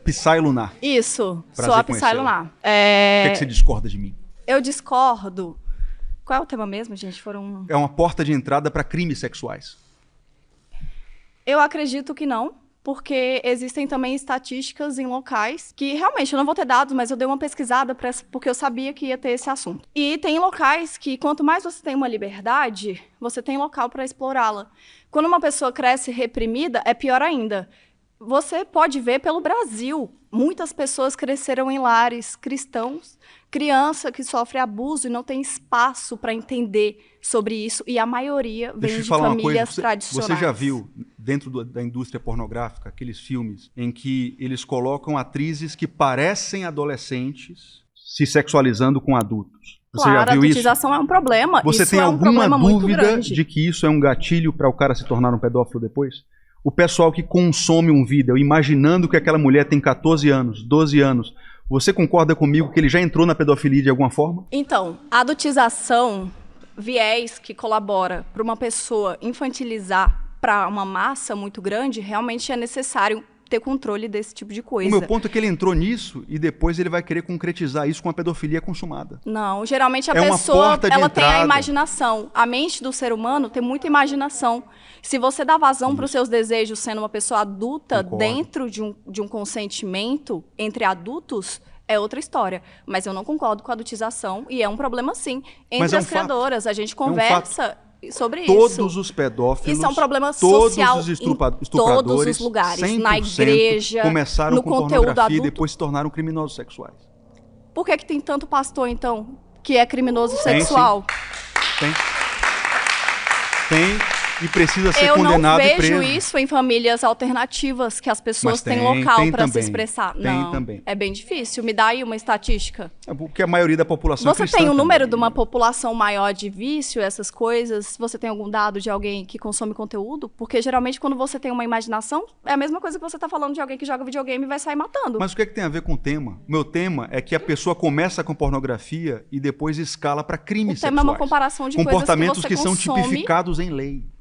Psy Lunar. Isso, prazer sou a Psy Lunar. O que é que você discorda de mim? Eu discordo. Qual é o tema mesmo, gente? É uma porta de entrada para crimes sexuais. Eu acredito que não, porque existem também estatísticas em locais que realmente eu não vou ter dados, mas eu dei uma pesquisada porque eu sabia que ia ter esse assunto. E tem locais que quanto mais você tem uma liberdade, você tem local para explorá-la. Quando uma pessoa cresce reprimida, é pior ainda. Você pode ver pelo Brasil, muitas pessoas cresceram em lares cristãos, criança que sofre abuso e não tem espaço para entender sobre isso, e a maioria vem de famílias tradicionais. Você já viu, dentro da indústria pornográfica, aqueles filmes em que eles colocam atrizes que parecem adolescentes se sexualizando com adultos? Você claro, já viu a adultização isso? É um problema. Você isso tem é alguma dúvida de que isso é um gatilho para o cara se tornar um pedófilo depois? O pessoal que consome um vídeo imaginando que aquela mulher tem 14 anos, 12 anos, você concorda comigo que ele já entrou na pedofilia de alguma forma? Então, a adultização, viés que colabora para uma pessoa infantilizar para uma massa muito grande, realmente é necessário ter controle desse tipo de coisa. O meu ponto é que ele entrou nisso e depois ele vai querer concretizar isso com a pedofilia consumada. Não, geralmente a pessoa ela tem a imaginação. A mente do ser humano tem muita imaginação. Se você dá vazão para os seus desejos sendo uma pessoa adulta dentro de um consentimento entre adultos, é outra história. Mas eu não concordo com a adultização e é um problema sim. Entre as criadoras, a gente conversa... sobre todos os pedófilos, isso é um problema todos social os em estupradores, todos os lugares, na igreja, começaram no com conteúdo pornografia adulto. e depois se tornaram criminosos sexuais. Por que tem tanto pastor, então, que é criminoso sexual? Tem e precisa ser condenado e preso. Eu não vejo isso em famílias alternativas, que as pessoas têm local para se expressar. Tem também. É bem difícil. Me dá aí uma estatística. É porque a maioria da população é cristã Você tem um número também. de uma população maior de vício, essas coisas? Você tem algum dado de alguém que consome conteúdo? Porque geralmente quando você tem uma imaginação, é a mesma coisa que você está falando de alguém que joga videogame e vai sair matando. Mas o que tem a ver com o tema? Meu tema é que a pessoa começa com pornografia e depois escala para crimes sexuais. O tema é uma comparação de comportamentos coisas que você são consome. tipificados em lei.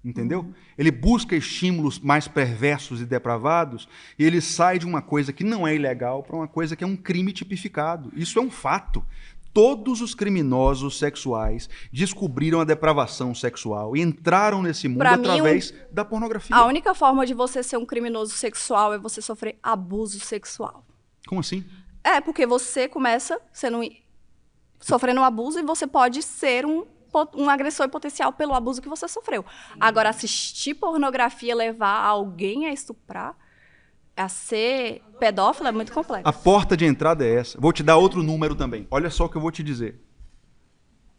Entendeu? Ele busca estímulos mais perversos e depravados e ele sai de uma coisa que não é ilegal para uma coisa que é um crime tipificado. Isso é um fato. Todos os criminosos sexuais descobriram a depravação sexual e entraram nesse mundo através da pornografia. A única forma de você ser um criminoso sexual é você sofrer abuso sexual. Como assim? É, porque você começa sofrendo um abuso e você pode ser um agressor potencial pelo abuso que você sofreu. Agora, assistir pornografia, levar alguém a estuprar, a ser pedófilo, é muito complexo. A porta de entrada é essa. Vou te dar outro número também. Olha só o que eu vou te dizer.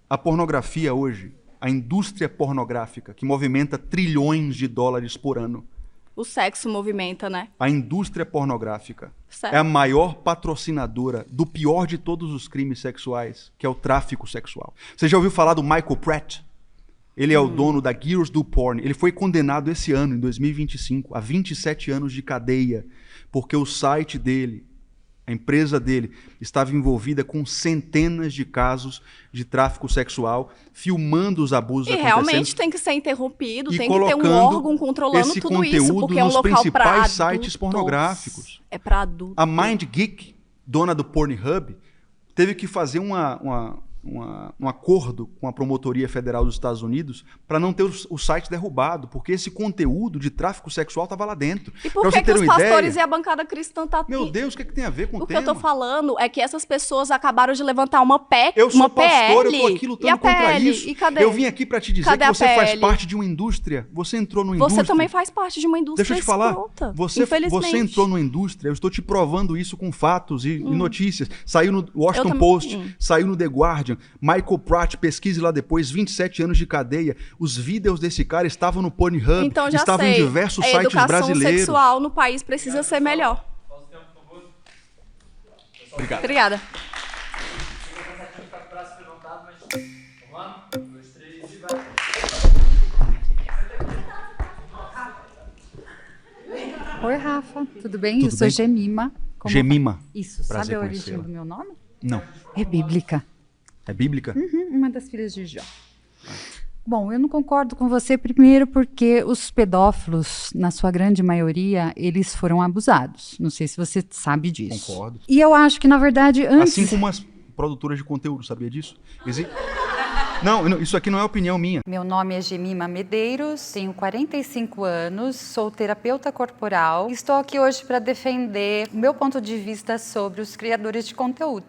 A pornografia hoje, a indústria pornográfica, que movimenta trilhões de dólares por ano. O sexo movimenta, né? A indústria pornográfica certo. É a maior patrocinadora do pior de todos os crimes sexuais, que é o tráfico sexual. Você já ouviu falar do Michael Pratt? Ele é o dono da Gears do Porn. Ele foi condenado esse ano, em 2025, a 27 anos de cadeia, porque o site dele, a empresa dele, estava envolvida com centenas de casos de tráfico sexual, filmando os abusos acontecendo. E realmente tem que ser interrompido, tem que ter um órgão controlando tudo isso, porque é um local para adultos. Nos principais sites pornográficos. É para adultos. A MindGeek, dona do Pornhub, teve que fazer um acordo com a Promotoria Federal dos Estados Unidos para não ter o site derrubado, porque esse conteúdo de tráfico sexual estava lá dentro. E por que os pastores e a bancada cristã tá aqui? Meu Deus, o que tem a ver com o tema? O que eu tô falando é que essas pessoas acabaram de levantar uma PEC, eu sou uma pastor, PL, eu tô aqui lutando contra isso. E cadê? Eu vim aqui para te dizer que você faz parte de uma indústria. Você entrou numa indústria. Você também faz parte de uma indústria. Deixa eu te falar. Escrota, você entrou numa indústria, eu estou te provando isso com fatos e notícias. Saiu no Washington Post, saiu no The Guardian, Michael Pratt, pesquise lá depois, 27 anos de cadeia. Os vídeos desse cara estavam no Pornhub, então, estavam em diversos sites brasileiros. A educação sexual no país precisa ser melhor. Obrigado. Obrigada. Oi, Rafa. Tudo bem? Eu sou Gemima. Gemima. Isso. Sabe a origem do meu nome? Não. É bíblica. É bíblica? Uma das filhas de Jó. Bom, eu não concordo com você, primeiro porque os pedófilos, na sua grande maioria, eles foram abusados. Não sei se você sabe disso. Concordo. E eu acho que, na verdade, antes... Assim como as produtoras de conteúdo, sabia disso? Não, isso aqui não é opinião minha. Meu nome é Gemima Medeiros, tenho 45 anos, sou terapeuta corporal. Estou aqui hoje para defender o meu ponto de vista sobre os criadores de conteúdo.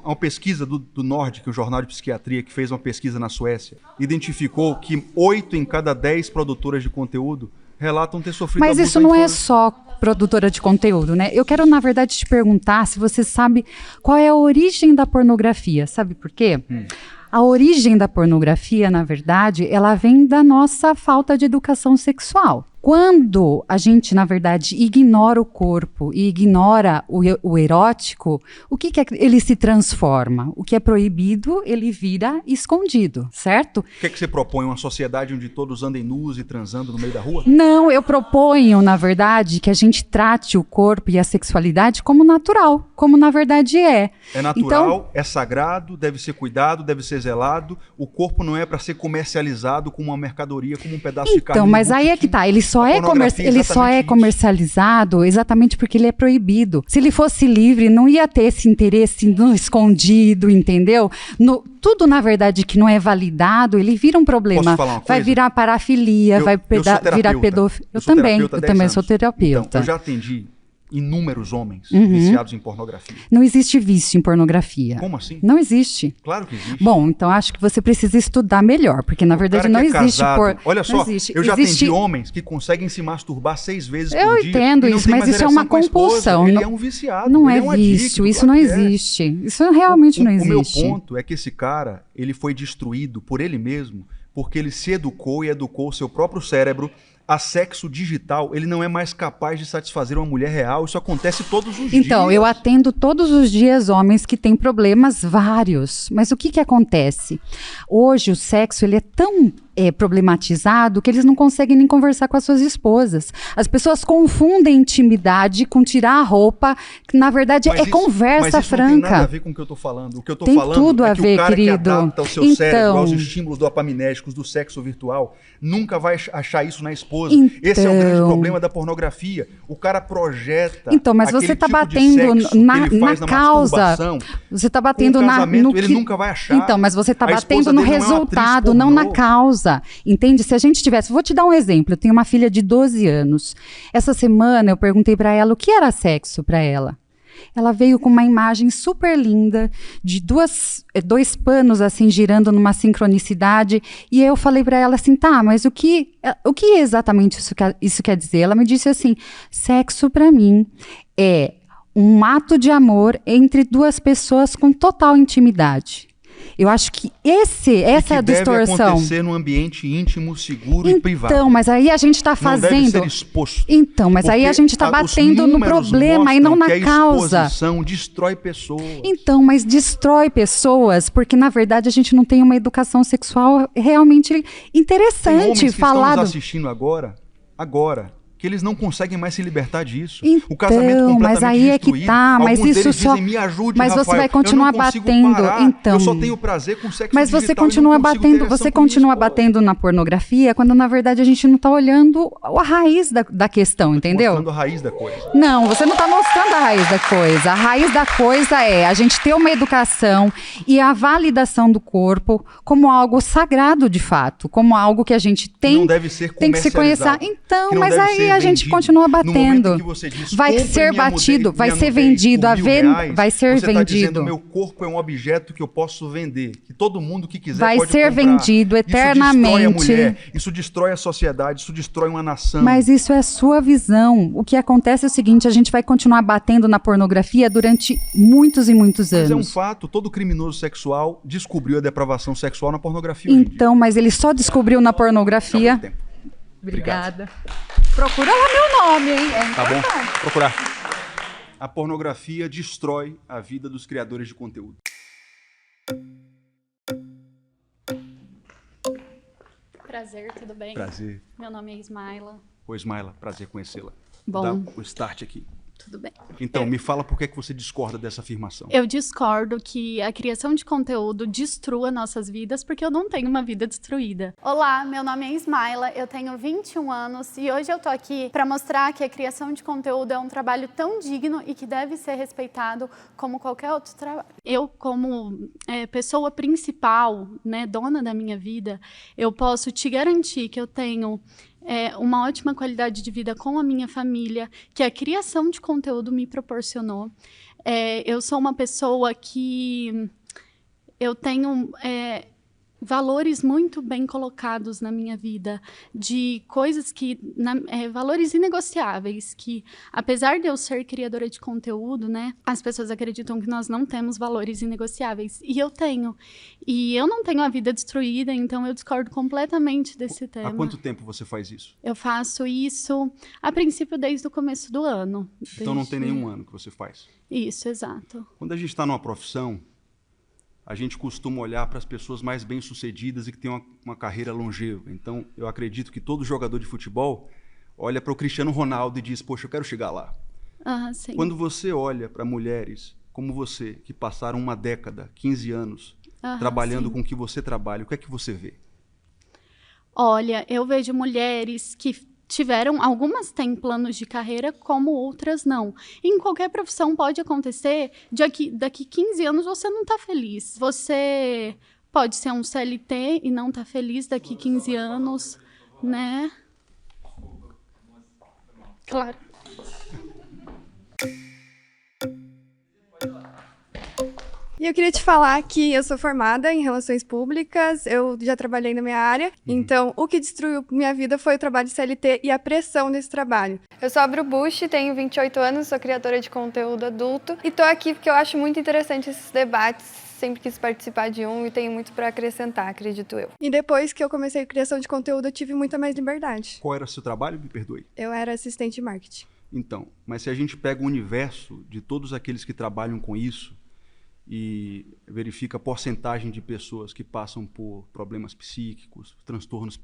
Uma pesquisa do Nord, que é o Jornal de Psiquiatria, que fez uma pesquisa na Suécia, identificou que 8 em cada 10 produtoras de conteúdo relatam ter sofrido abuso. Mas isso não é só produtora de conteúdo, né? Eu quero, na verdade, te perguntar se você sabe qual é a origem da pornografia. Sabe por quê? A origem da pornografia, na verdade, ela vem da nossa falta de educação sexual. Quando a gente, na verdade, ignora o corpo e ignora o erótico, o que é que ele se transforma? O que é proibido, ele vira escondido, certo? O que é que você propõe? Uma sociedade onde todos andem nus e transando no meio da rua? Não, eu proponho, na verdade, que a gente trate o corpo e a sexualidade como natural, como na verdade é. É natural, é sagrado, deve ser cuidado, deve ser zelado. O corpo não é para ser comercializado como uma mercadoria, como um pedaço de carne. Então, mas aí é que tá, ele só é comercializado exatamente porque ele é proibido. Se ele fosse livre, não ia ter esse interesse no escondido, entendeu? Tudo, na verdade, que não é validado, ele vira um problema. Posso falar uma coisa? Vai virar parafilia, vai virar pedofilia. Eu também sou terapeuta. Então, eu já atendi inúmeros homens viciados em pornografia. Não existe vício em pornografia. Como assim? Não existe. Claro que existe. Bom, então acho que você precisa estudar melhor, porque na verdade não existe Olha só, eu já atendi homens que conseguem se masturbar 6 vezes por dia. Eu entendo isso, mas isso é uma compulsão. Ele é um viciado. Não é vício, isso não existe. Isso realmente não existe. O meu ponto é que esse cara, ele foi destruído por ele mesmo, porque ele se educou e educou seu próprio cérebro a sexo digital. Ele não é mais capaz de satisfazer uma mulher real. Isso acontece todos os dias. Então, eu atendo todos os dias homens que têm problemas vários. Mas o que acontece? Hoje o sexo ele é tão problematizado que eles não conseguem nem conversar com as suas esposas. As pessoas confundem intimidade com tirar a roupa, que na verdade conversa franca. Não tem nada a ver com o que eu tô falando. O que eu tô tem falando tudo é a que ver, o cara querido. que adapta o seu cérebro aos estímulos dopaminérgicos do sexo virtual nunca vai achar isso na esposa. Esse é o grande problema da pornografia. O cara projeta. Então, mas você está batendo na causa. Você está batendo no que ele nunca vai achar. Então, mas você está batendo no resultado, não na causa. Entende? Se a gente tivesse... Vou te dar um exemplo. Eu tenho uma filha de 12 anos. Essa semana eu perguntei para ela o que era sexo para ela. Ela veio com uma imagem super linda de dois panos assim girando numa sincronicidade e eu falei para ela assim, tá, mas o que exatamente isso quer dizer? Ela me disse assim, sexo para mim é um ato de amor entre duas pessoas com total intimidade. Eu acho que essa é a distorção. Deve acontecer num ambiente íntimo, seguro e privado. Então, mas aí a gente está fazendo... Não deve ser exposto. Então, mas aí a gente está batendo no problema e não na causa. A exposição destrói pessoas. Então, mas destrói pessoas porque, na verdade, a gente não tem uma educação sexual realmente interessante. Tem homens que estão nos assistindo agora, que eles não conseguem mais se libertar disso. Então, o casamento completamente mas aí é que tá, mas isso só... Dizem, me ajude, mas Rafael, você vai continuar batendo, parar, então. Eu só tenho prazer com sexo mas digital. Você continua batendo na pornografia, quando na verdade a gente não está olhando a raiz da questão, entendeu? Mostrando a raiz da coisa. Não, você não está mostrando a raiz da coisa. A raiz da coisa é a gente ter uma educação e a validação do corpo como algo sagrado de fato, como algo que a gente tem, não deve ser tem que se conhecer. Então, mas aí a gente continua batendo. Vai ser batido, vai ser vendido, vai ser vendido. Você está dizendo, meu corpo é um objeto que eu posso vender, que todo mundo que quiser vai pode ser comprar. Vendido eternamente. Isso destrói a mulher, isso destrói a sociedade, isso destrói uma nação. Mas isso é a sua visão. O que acontece é o seguinte, a gente vai continuar batendo na pornografia durante muitos e muitos anos. Mas é um fato, todo criminoso sexual descobriu a depravação sexual na pornografia. Então, mas ele só descobriu na pornografia. Obrigada. Procura lá meu nome, hein? Tá bom, procurar. A pornografia destrói a vida dos criadores de conteúdo. Prazer, tudo bem? Prazer. Meu nome é Ismaila. Oi, Ismaila, prazer conhecê-la. Bom. Dá o start aqui. Tudo bem. Então, me fala por que você discorda dessa afirmação. Eu discordo que a criação de conteúdo destrua nossas vidas, porque eu não tenho uma vida destruída. Olá, meu nome é Ismaila, eu tenho 21 anos e hoje eu tô aqui para mostrar que a criação de conteúdo é um trabalho tão digno e que deve ser respeitado como qualquer outro trabalho. Eu, como pessoa principal, né, dona da minha vida, eu posso te garantir que eu tenho uma ótima qualidade de vida com a minha família, que a criação de conteúdo me proporcionou. Eu sou uma pessoa que eu tenho valores muito bem colocados na minha vida, de coisas que... valores inegociáveis, que apesar de eu ser criadora de conteúdo, né, as pessoas acreditam que nós não temos valores inegociáveis. E eu tenho. E eu não tenho a vida destruída, então eu discordo completamente desse tema. Há quanto tempo você faz isso? Eu faço isso, a princípio, desde o começo do ano. Então não tem nenhum ano que você faz? Isso, exato. Quando a gente está numa profissão, a gente costuma olhar para as pessoas mais bem-sucedidas e que têm uma carreira longeva. Então, eu acredito que todo jogador de futebol olha para o Cristiano Ronaldo e diz, poxa, eu quero chegar lá. Sim. Quando você olha para mulheres como você, que passaram uma década, 15 anos, trabalhando com o que você trabalha, o que é que você vê? Olha, eu vejo mulheres que algumas têm planos de carreira, como outras não. Em qualquer profissão pode acontecer, daqui 15 anos você não está feliz. Você pode ser um CLT e não estar feliz daqui 15 anos, né? Claro. E eu queria te falar que eu sou formada em Relações Públicas, eu já trabalhei na minha área, então o que destruiu minha vida foi o trabalho de CLT e a pressão desse trabalho. Eu sou a Bru Bush, tenho 28 anos, sou criadora de conteúdo adulto e tô aqui porque eu acho muito interessante esses debates. Sempre quis participar de um e tenho muito para acrescentar, acredito eu. E depois que eu comecei a criação de conteúdo, eu tive muita mais liberdade. Qual era o seu trabalho? Me perdoe. Eu era assistente de marketing. Então, mas se a gente pega o universo de todos aqueles que trabalham com isso e verifica a porcentagem de pessoas que passam por problemas psíquicos, transtornos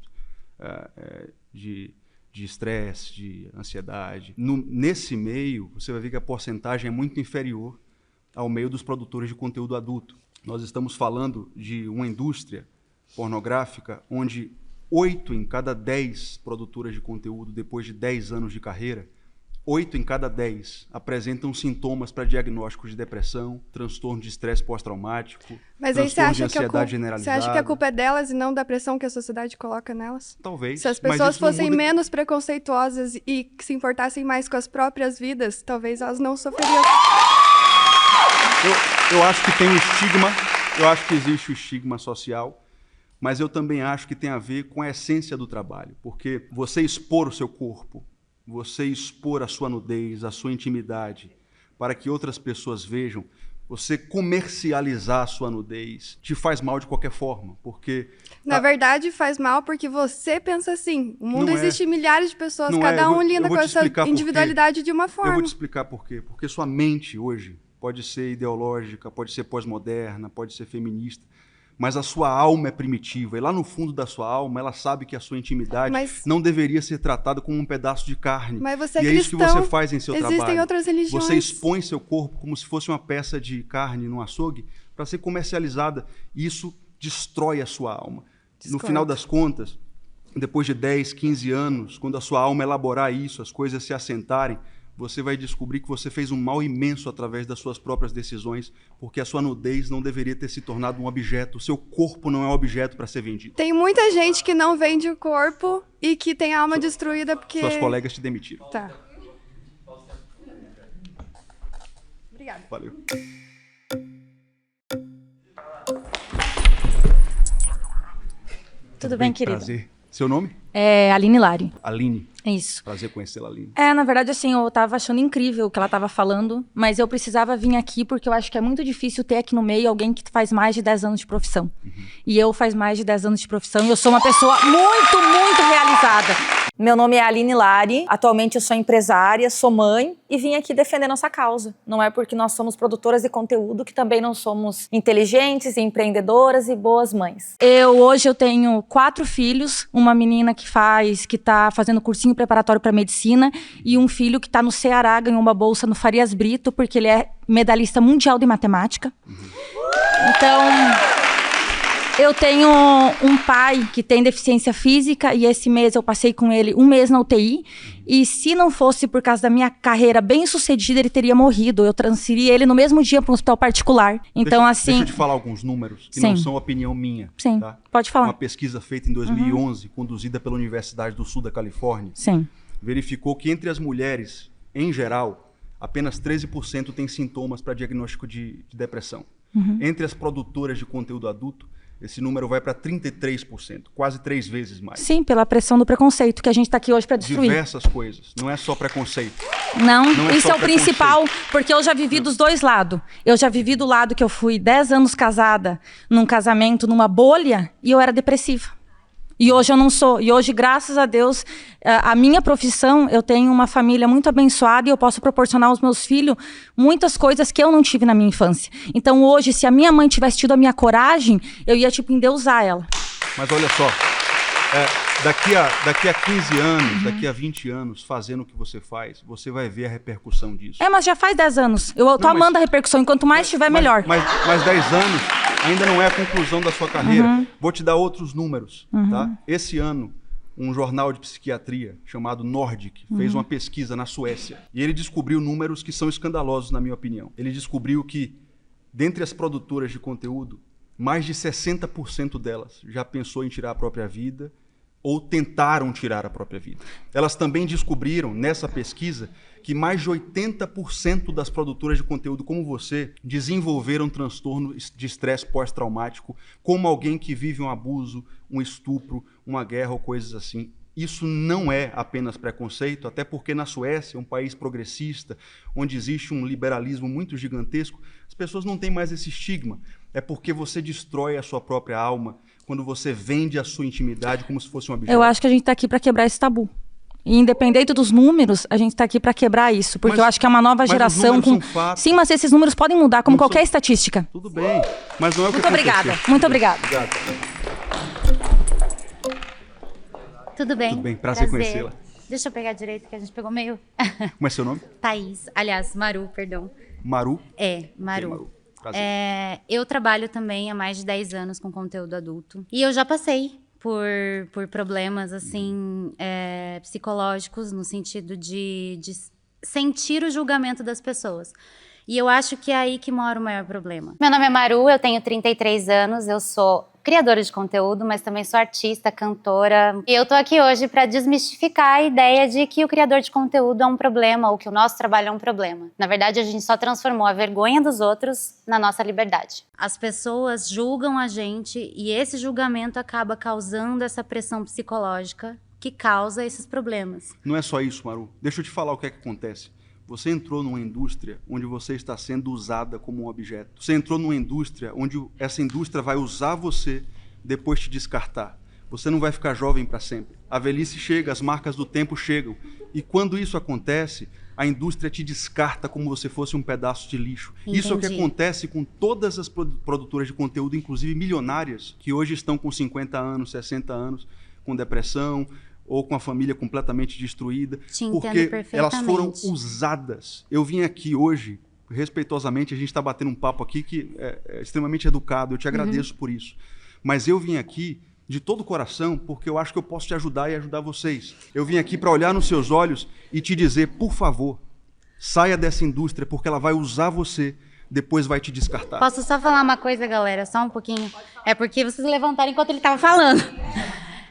de estresse, de ansiedade, nesse meio você vai ver que a porcentagem é muito inferior ao meio dos produtores de conteúdo adulto. Nós estamos falando de uma indústria pornográfica onde 8 em cada 10 produtoras de conteúdo, depois de 10 anos de carreira, 8 em cada 10 apresentam sintomas para diagnóstico de depressão, transtorno de estresse pós-traumático, transtorno de ansiedade generalizada. Você acha que a culpa é delas e não da pressão que a sociedade coloca nelas? Talvez. Se as pessoas fossem menos preconceituosas e se importassem mais com as próprias vidas, talvez elas não sofreriam. Eu acho que tem um estigma, eu acho que existe o estigma social, mas eu também acho que tem a ver com a essência do trabalho, porque você expor o seu corpo, você expor a sua nudez, a sua intimidade, para que outras pessoas vejam, você comercializar a sua nudez, te faz mal de qualquer forma, porque... Na verdade, faz mal porque você pensa assim. O mundo existe milhares de pessoas, cada um lida com essa individualidade de uma forma. Eu vou te explicar por quê. Porque sua mente hoje pode ser ideológica, pode ser pós-moderna, pode ser feminista, mas a sua alma é primitiva. E lá no fundo da sua alma, ela sabe que a sua intimidade não deveria ser tratada como um pedaço de carne. Mas você é cristão, isso que você faz em seu trabalho. Existem outras religiões. Você expõe seu corpo como se fosse uma peça de carne num açougue para ser comercializada. E isso destrói a sua alma. No final das contas, depois de 10, 15 anos, quando a sua alma elaborar isso, as coisas se assentarem, você vai descobrir que você fez um mal imenso através das suas próprias decisões, porque a sua nudez não deveria ter se tornado um objeto. O seu corpo não é um objeto para ser vendido. Tem muita gente que não vende o corpo e que tem a alma destruída porque... Suas colegas te demitiram. Tá. Obrigada. Valeu. Tudo bem, querido? Prazer. Seu nome? É Aline Lari. Aline. Isso. Prazer conhecê-la, Aline. Na verdade, assim, eu tava achando incrível o que ela tava falando, mas eu precisava vir aqui porque eu acho que é muito difícil ter aqui no meio alguém que faz mais de 10 anos de profissão. E eu faz mais de 10 anos de profissão e eu sou uma pessoa muito, muito realizada. Meu nome é Aline Lari, atualmente eu sou empresária, sou mãe e vim aqui defender nossa causa. Não é porque nós somos produtoras de conteúdo que também não somos inteligentes, empreendedoras e boas mães. Hoje eu tenho 4 filhos, uma menina que tá fazendo cursinho preparatório para medicina e um filho que tá no Ceará, ganhou uma bolsa no Farias Brito porque ele é medalhista mundial de matemática. Então... eu tenho um pai que tem deficiência física e esse mês eu passei com ele um mês na UTI e se não fosse por causa da minha carreira bem sucedida, ele teria morrido. Eu transferi ele no mesmo dia para um hospital particular. Então, deixa eu te falar alguns números que não são opinião minha. Sim, tá? Pode falar. Uma pesquisa feita em 2011, conduzida pela Universidade do Sul da Califórnia, verificou que entre as mulheres, em geral, apenas 13% tem sintomas para diagnóstico de depressão. Entre as produtoras de conteúdo adulto, esse número vai para 33%, quase 3 vezes mais. Sim, pela pressão do preconceito que a gente está aqui hoje para destruir. Diversas coisas, não é só preconceito. Não isso é o principal, porque eu já vivi dos dois lados. Eu já vivi do lado que eu fui 10 anos casada, num casamento, numa bolha, e eu era depressiva. E hoje eu não sou. E hoje, graças a Deus, a minha profissão, eu tenho uma família muito abençoada e eu posso proporcionar aos meus filhos muitas coisas que eu não tive na minha infância. Então hoje, se a minha mãe tivesse tido a minha coragem, eu ia, endeusar ela. Mas olha só, daqui a 15 anos, daqui a 20 anos, fazendo o que você faz, você vai ver a repercussão disso. Mas já faz 10 anos. Eu tô amando a repercussão. Enquanto mais tiver, melhor. Mas 10 anos ainda não é a conclusão da sua carreira. Vou te dar outros números. Tá? Esse ano, um jornal de psiquiatria chamado Nordic fez uma pesquisa na Suécia. E ele descobriu números que são escandalosos, na minha opinião. Ele descobriu que, dentre as produtoras de conteúdo, mais de 60% delas já pensou em tirar a própria vida ou tentaram tirar a própria vida. Elas também descobriram, nessa pesquisa, que mais de 80% das produtoras de conteúdo como você desenvolveram transtorno de estresse pós-traumático, como alguém que vive um abuso, um estupro, uma guerra ou coisas assim. Isso não é apenas preconceito, até porque na Suécia, um país progressista, onde existe um liberalismo muito gigantesco, as pessoas não têm mais esse estigma. É porque você destrói a sua própria alma quando você vende a sua intimidade como se fosse um objeto. Eu acho que a gente está aqui para quebrar esse tabu. E independente dos números, a gente está aqui para quebrar isso, porque eu acho que é uma nova geração com... Sim, mas esses números podem mudar, como qualquer estatística. Tudo bem, mas não é o que Muito obrigada. Muito obrigada. Obrigado. Tudo bem? Tudo bem, prazer conhecê-la. Deixa eu pegar direito, que a gente pegou meio... Como é seu nome? Thaís. Aliás, Maru, perdão. Maru? É, Maru. Maru. Eu trabalho também há mais de 10 anos com conteúdo adulto. E eu já passei por problemas, assim, psicológicos, no sentido de sentir o julgamento das pessoas. E eu acho que é aí que mora o maior problema. Meu nome é Maru, eu tenho 33 anos, eu sou criadora de conteúdo, mas também sou artista, cantora. E eu tô aqui hoje para desmistificar a ideia de que o criador de conteúdo é um problema ou que o nosso trabalho é um problema. Na verdade, a gente só transformou a vergonha dos outros na nossa liberdade. As pessoas julgam a gente e esse julgamento acaba causando essa pressão psicológica que causa esses problemas. Não é só isso, Maru. Deixa eu te falar o que é que acontece. Você entrou numa indústria onde você está sendo usada como um objeto. Você entrou numa indústria onde essa indústria vai usar você, depois te descartar. Você não vai ficar jovem para sempre. A velhice chega, as marcas do tempo chegam. E quando isso acontece, a indústria te descarta como se fosse um pedaço de lixo. Entendi. Isso é o que acontece com todas as produtoras de conteúdo, inclusive milionárias, que hoje estão com 50 anos, 60 anos, com depressão, ou com a família completamente destruída, porque elas foram usadas. Eu vim aqui hoje, respeitosamente, a gente está batendo um papo aqui que é extremamente educado, eu te agradeço por isso. Mas eu vim aqui de todo o coração, porque eu acho que eu posso te ajudar e ajudar vocês. Eu vim aqui para olhar nos seus olhos e te dizer, por favor, saia dessa indústria, porque ela vai usar você, depois vai te descartar. Posso só falar uma coisa, galera? Só um pouquinho. É porque vocês levantaram enquanto ele estava falando.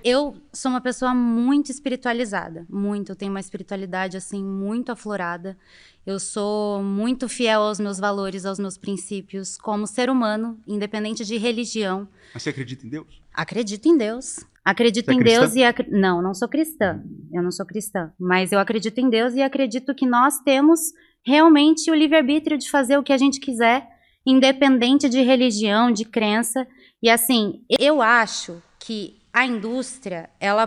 Eu sou uma pessoa muito espiritualizada, muito. Eu tenho uma espiritualidade, assim, muito aflorada. Eu sou muito fiel aos meus valores, aos meus princípios, como ser humano, independente de religião. Mas você acredita em Deus? Acredito em Deus. Acredito em Deus Não, não sou cristã. Eu não sou cristã. Mas eu acredito em Deus e acredito que nós temos realmente o livre-arbítrio de fazer o que a gente quiser, independente de religião, de crença. E, assim, eu acho que a indústria, ela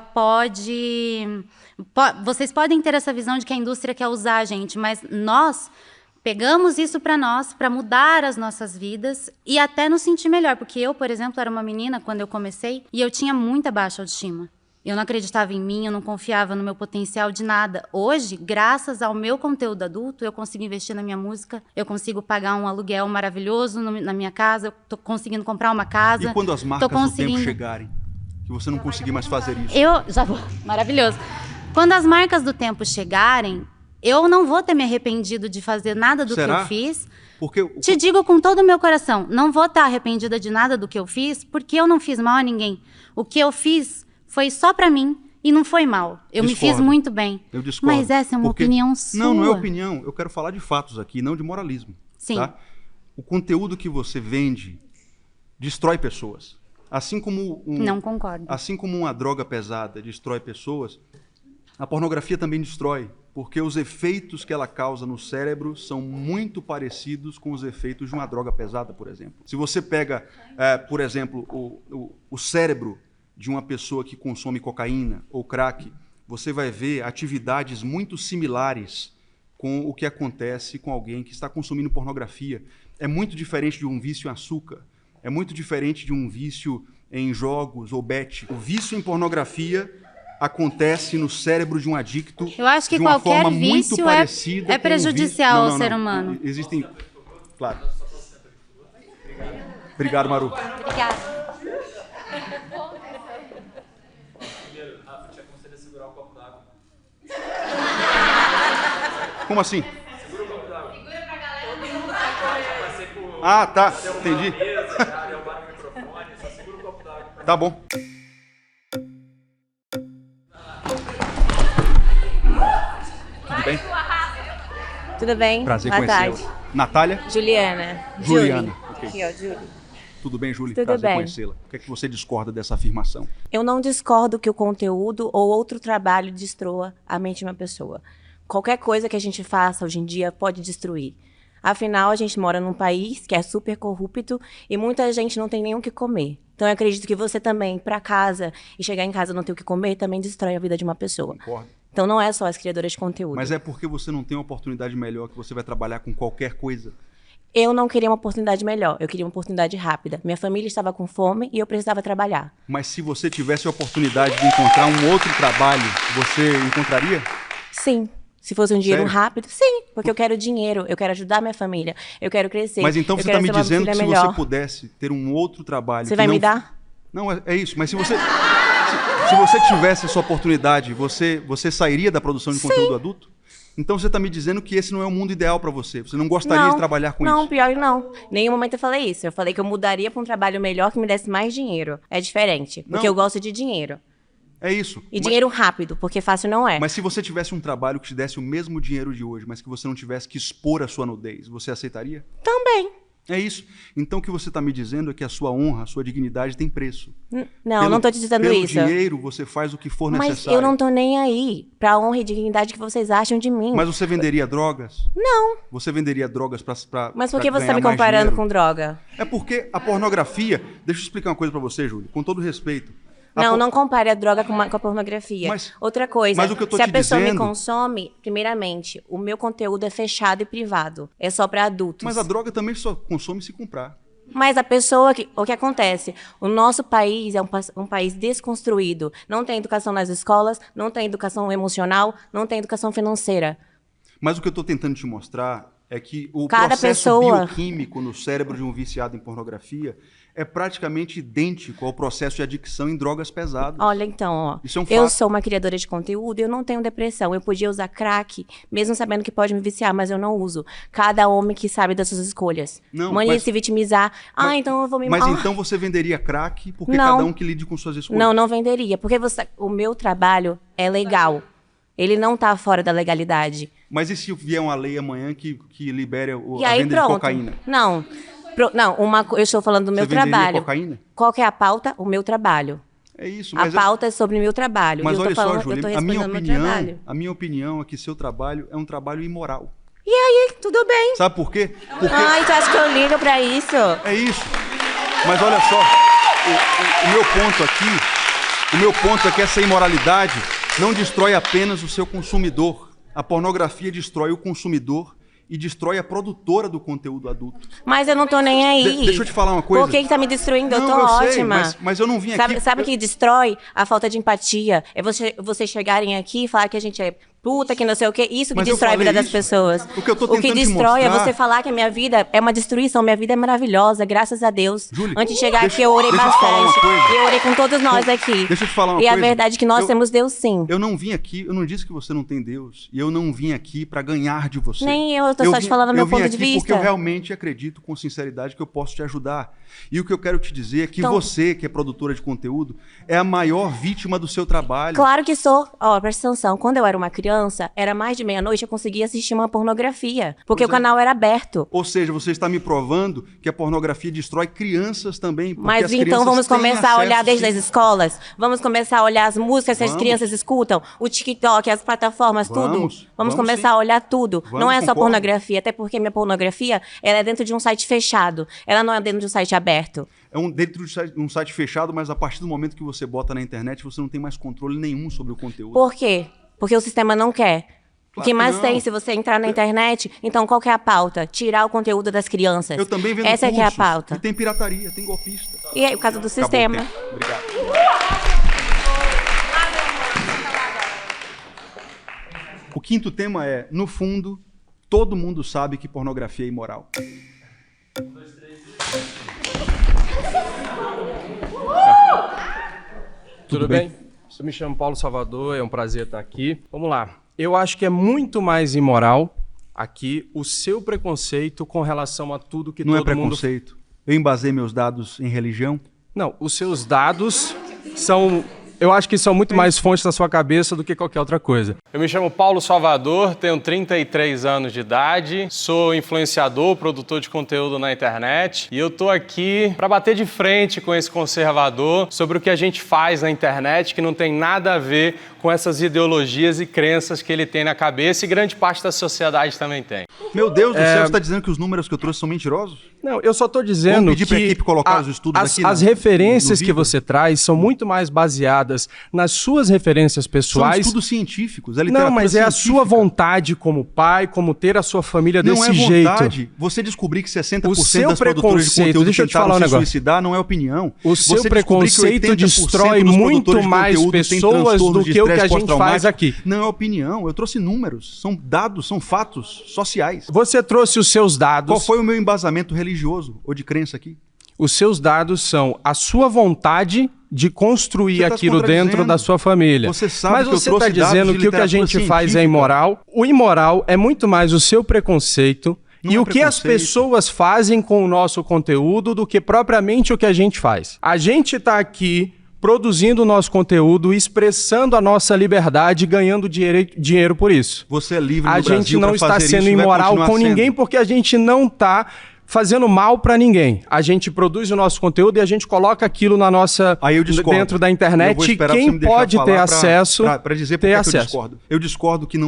vocês podem ter essa visão de que a indústria quer usar a gente, mas nós pegamos isso para nós, para mudar as nossas vidas e até nos sentir melhor. Porque eu, por exemplo, era uma menina quando eu comecei e eu tinha muita baixa autoestima. Eu não acreditava em mim, eu não confiava no meu potencial de nada. Hoje, graças ao meu conteúdo adulto, eu consigo investir na minha música, eu consigo pagar um aluguel maravilhoso na minha casa, eu tô conseguindo comprar uma casa. E quando as marcas do tempo chegarem? Que você não conseguir mais fazer isso. Eu já vou. Maravilhoso. Quando as marcas do tempo chegarem, eu não vou ter me arrependido de fazer nada do que eu fiz. Porque te digo com todo o meu coração, não vou estar arrependida de nada do que eu fiz, porque eu não fiz mal a ninguém. O que eu fiz foi só pra mim e não foi mal. Eu me fiz muito bem. Eu discordo. Mas essa é uma opinião sua. Não é opinião. Eu quero falar de fatos aqui, não de moralismo. Sim. Tá? O conteúdo que você vende destrói pessoas. Assim como não concordo. Assim como uma droga pesada destrói pessoas, a pornografia também destrói, porque os efeitos que ela causa no cérebro são muito parecidos com os efeitos de uma droga pesada, por exemplo. Se você pega, por exemplo, o cérebro de uma pessoa que consome cocaína ou crack, você vai ver atividades muito similares com o que acontece com alguém que está consumindo pornografia. É muito diferente de um vício em açúcar. É muito diferente de um vício em jogos ou bet. O vício em pornografia acontece no cérebro de um adicto. Eu acho que de uma qualquer forma vício muito parecida é prejudicial ao ser humano. Existem... Claro. Obrigado, Maru. Obrigada. Como assim? Ah, tá. Entendi. Tá bom. Tudo bem? Prazer Boa conhecê-la. tarde. Natália? Juliana. Juliana. Okay. Aqui, ó, Júlia. Tudo bem, Júlia? Tudo Prazer bem. conhecê-la. O que é que você discorda dessa afirmação? Eu não discordo que o conteúdo ou outro trabalho destrua a mente de uma pessoa. Qualquer coisa que a gente faça hoje em dia pode destruir. Afinal, a gente mora num país que é super corrupto e muita gente não tem nem o que comer. Então, eu acredito que você também ir para casa e chegar em casa e não ter o que comer também destrói a vida de uma pessoa. Concordo. Então, não é só as criadoras de conteúdo. Mas é porque você não tem uma oportunidade melhor que você vai trabalhar com qualquer coisa. Eu não queria uma oportunidade melhor, eu queria uma oportunidade rápida. Minha família estava com fome e eu precisava trabalhar. Mas se você tivesse a oportunidade de encontrar um outro trabalho, você encontraria? Sim. Se fosse um dinheiro Sério? rápido, sim. Porque eu quero dinheiro, eu quero ajudar minha família, eu quero crescer. Mas então você está me dizendo que se você pudesse ter um outro trabalho... Você vai me dar? Não, é isso. Mas se você... Se você tivesse essa oportunidade, você sairia da produção de conteúdo adulto? Então você está me dizendo que esse não é o mundo ideal para você. Você não gostaria de trabalhar com isso? Não, pior que não. Em nenhum momento eu falei isso. Eu falei que eu mudaria para um trabalho melhor que me desse mais dinheiro. É diferente. Porque eu gosto de dinheiro. É isso. E dinheiro rápido, porque fácil não é. Mas se você tivesse um trabalho que te desse o mesmo dinheiro de hoje, mas que você não tivesse que expor a sua nudez, você aceitaria? Também. É isso. Então o que você está me dizendo é que a sua honra, a sua dignidade tem preço. Não estou te dizendo isso. Pelo dinheiro você faz o que for necessário. Mas eu não estou nem aí para a honra e dignidade que vocês acham de mim. Mas você venderia drogas? Não. Você venderia drogas para Mas por que você está me comparando com droga? É porque a pornografia... Deixa eu explicar uma coisa para você, Júlia, com todo respeito. Não compare a droga com a pornografia. Outra coisa, mas o que eu tô se te a pessoa dizendo... me consome, primeiramente, o meu conteúdo é fechado e privado. É só para adultos. Mas a droga também só consome se comprar. Mas a pessoa, o que acontece? O nosso país é um país desconstruído. Não tem educação nas escolas, não tem educação emocional, não tem educação financeira. Mas o que eu estou tentando te mostrar é que o processo bioquímico no cérebro de um viciado em pornografia é praticamente idêntico ao processo de adicção em drogas pesadas. Olha, então, ó, isso é um eu fato. sou uma criadora de conteúdo e eu não tenho depressão. Eu podia usar crack, mesmo sabendo que pode me viciar, mas eu não uso. Cada homem que sabe das suas escolhas. Mania de se vitimizar. Então eu vou me... Mas então você venderia crack porque cada um que lide com suas escolhas? Não venderia. Porque o meu trabalho é legal. Ele não está fora da legalidade. Mas e se vier uma lei amanhã que libere a aí, venda de cocaína? Não, eu estou falando do meu trabalho. Cocaína? Qual que é a pauta? O meu trabalho. É isso. Mas a pauta é sobre o meu trabalho. Mas eu olha falando, só, Júlia, a minha opinião é que seu trabalho é um trabalho imoral. E aí, tudo bem. Sabe por quê? Porque... Ai, tu acha que eu ligo pra isso? É isso. Mas olha só, o meu ponto é que essa imoralidade não destrói apenas o seu consumidor. A pornografia destrói o consumidor e destrói a produtora do conteúdo adulto. Mas eu não tô nem aí. Deixa eu te falar uma coisa. Por que tá me destruindo? Eu tô ótima. Sei, mas eu não vim aqui... Sabe o que destrói a falta de empatia? É vocês chegarem aqui e falar que a gente é puta, que não sei o quê. Isso que destrói a vida das pessoas. O que eu tô tentando te destrói mostrar... é você falar que a minha vida é uma destruição. Minha vida é maravilhosa, graças a Deus. Júlia, antes de chegar aqui, eu orei bastante. E eu orei com todos nós aqui. Deixa eu te falar uma coisa. E a verdade é que nós temos Deus, sim. Eu não vim aqui, eu não disse que você não tem Deus. E eu não vim aqui pra ganhar de você. Nem eu tô só te falando do meu ponto de vista. Porque eu realmente acredito com sinceridade que eu posso te ajudar. E o que eu quero te dizer é que você, que é produtora de conteúdo, é a maior vítima do seu trabalho. Claro que sou. Ó, presta atenção. Quando eu era uma criança, era mais de meia-noite, eu conseguia assistir uma pornografia. Porque o canal era aberto. Ou seja, você está me provando que a pornografia destrói crianças também. Mas então vamos começar a olhar desde as escolas? Vamos começar a olhar as músicas que as crianças escutam? O TikTok, as plataformas, tudo? Vamos começar a olhar tudo. Não é só pornografia, até porque minha pornografia ela é dentro de um site fechado. Ela não é dentro de um site aberto. É dentro de um site fechado, mas a partir do momento que você bota na internet, você não tem mais controle nenhum sobre o conteúdo. Por quê? Porque o sistema não quer. O que mais tem, se você entrar na internet, então qual que é a pauta? Tirar o conteúdo das crianças. Eu também vendo Essa que é a pauta. E tem pirataria, tem golpista. E aí, por causa do sistema. Obrigado. O quinto tema é, no fundo, todo mundo sabe que pornografia é imoral. 1, 2, 3. Tudo bem? Eu me chamo Paulo Salvador, é um prazer estar aqui. Vamos lá. Eu acho que é muito mais imoral aqui o seu preconceito com relação a tudo que todo mundo... Não é preconceito. Eu embasei meus dados em religião? Não, os seus dados são Eu acho que são muito mais fontes da sua cabeça do que qualquer outra coisa. Eu me chamo Paulo Salvador, tenho 33 anos de idade, sou influenciador, produtor de conteúdo na internet e eu tô aqui para bater de frente com esse conservador sobre o que a gente faz na internet que não tem nada a ver com essas ideologias e crenças que ele tem na cabeça e grande parte da sociedade também tem. Meu Deus do céu, você está dizendo que os números que eu trouxe são mentirosos? Não, eu só estou dizendo Vamos pedir que pra equipe colocar os estudos aqui as referências que você traz são muito mais baseadas nas suas referências pessoais. São estudos científicos, é literatura. Não, mas é a sua vontade como pai, como ter a sua família desse jeito. Não é vontade. Você descobrir que 60% das produtoras de conteúdo deixa eu te falar um negócio. Suicidar não é opinião. O seu preconceito destrói muito mais pessoas do que o que a gente faz aqui. Não é opinião, eu trouxe números, são dados, são fatos sociais. Você trouxe os seus dados. Qual foi o meu embasamento religioso ou de crença aqui? Os seus dados são a sua vontade de construir aquilo dentro da sua família. Você sabe Mas você está dizendo que o que a gente faz é imoral. O imoral é muito mais o seu preconceito e o que as pessoas fazem com o nosso conteúdo do que propriamente o que a gente faz. A gente está aqui produzindo o nosso conteúdo, expressando a nossa liberdade e ganhando dinheiro por isso. Você é livre no Brasil. A gente não está sendo imoral com ninguém porque a gente não está fazendo mal para ninguém. A gente produz o nosso conteúdo e a gente coloca aquilo na nossa dentro da internet e quem pode ter acesso para dizer por que eu discordo. Eu discordo que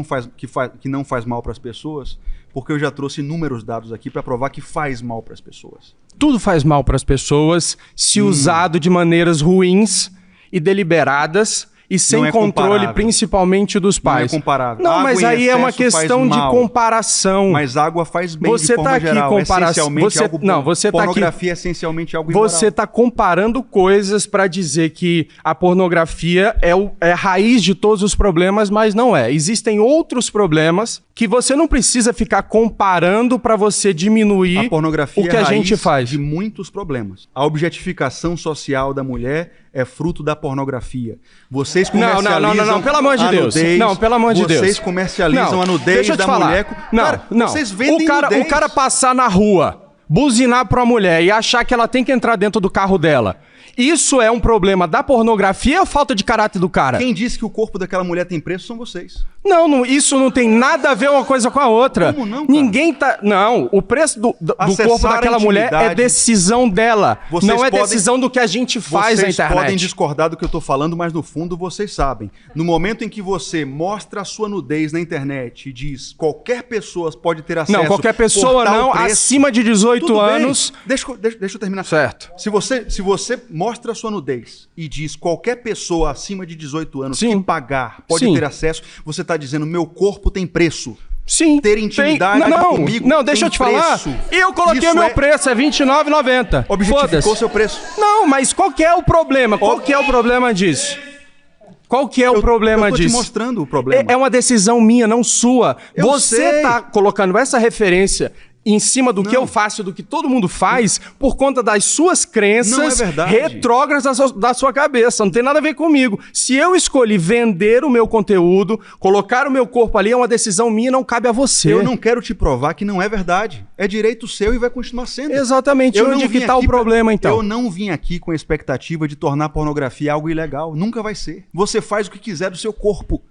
não faz mal para as pessoas, porque eu já trouxe inúmeros dados aqui para provar que faz mal para as pessoas. Tudo faz mal para as pessoas se usado de maneiras ruins e deliberadas e sem controle, principalmente dos pais. Não é comparável. Não, mas aí é uma questão de comparação. Mas água faz bem de forma geral. Essencialmente algo bom. Pornografia é essencialmente algo imoral. Você está comparando coisas para dizer que a pornografia é a raiz de todos os problemas, mas não é. Existem outros problemas que você não precisa ficar comparando para você diminuir o que a gente faz. De muitos problemas. A objetificação social da mulher é fruto da pornografia. Vocês comercializam não, pelo amor de Deus. Nudez, não, pelo amor de Deus. Vocês comercializam a nudez da mulher. Não. Vocês vendem o cara passar na rua, buzinar pra uma mulher e achar que ela tem que entrar dentro do carro dela. Isso é um problema da pornografia ou falta de caráter do cara? Quem disse que o corpo daquela mulher tem preço são vocês. Não, isso não tem nada a ver uma coisa com a outra. Como não, cara? Ninguém tá... Não, o preço do corpo daquela mulher é decisão dela. Não é decisão do que a gente faz na internet. Vocês podem discordar do que eu tô falando, mas no fundo vocês sabem. No momento em que você mostra a sua nudez na internet e diz qualquer pessoa pode ter acesso... Não, qualquer pessoa não, acima de 18 anos... Deixa eu terminar. Certo. Se você mostra a sua nudez e diz qualquer pessoa acima de 18 anos que pagar pode ter acesso, você está dizendo meu corpo tem preço. Sim. Ter intimidade comigo não, deixa eu te falar. Eu coloquei o meu preço, é R$29,90. Objetificou seu preço. Não, mas qual que é o problema? Qual que é o problema disso? Qual que é o problema disso? Eu tô te mostrando o problema. É uma decisão minha, não sua. Você tá colocando essa referência em cima do que eu faço, do que todo mundo faz, por conta das suas crenças retrógradas da sua cabeça. Não tem nada a ver comigo. Se eu escolhi vender o meu conteúdo, colocar o meu corpo ali, é uma decisão minha, não cabe a você. Eu não quero te provar que não é verdade. É direito seu e vai continuar sendo. Exatamente. Onde que tá o problema, então? Eu não vim aqui com a expectativa de tornar a pornografia algo ilegal. Nunca vai ser. Você faz o que quiser do seu corpo.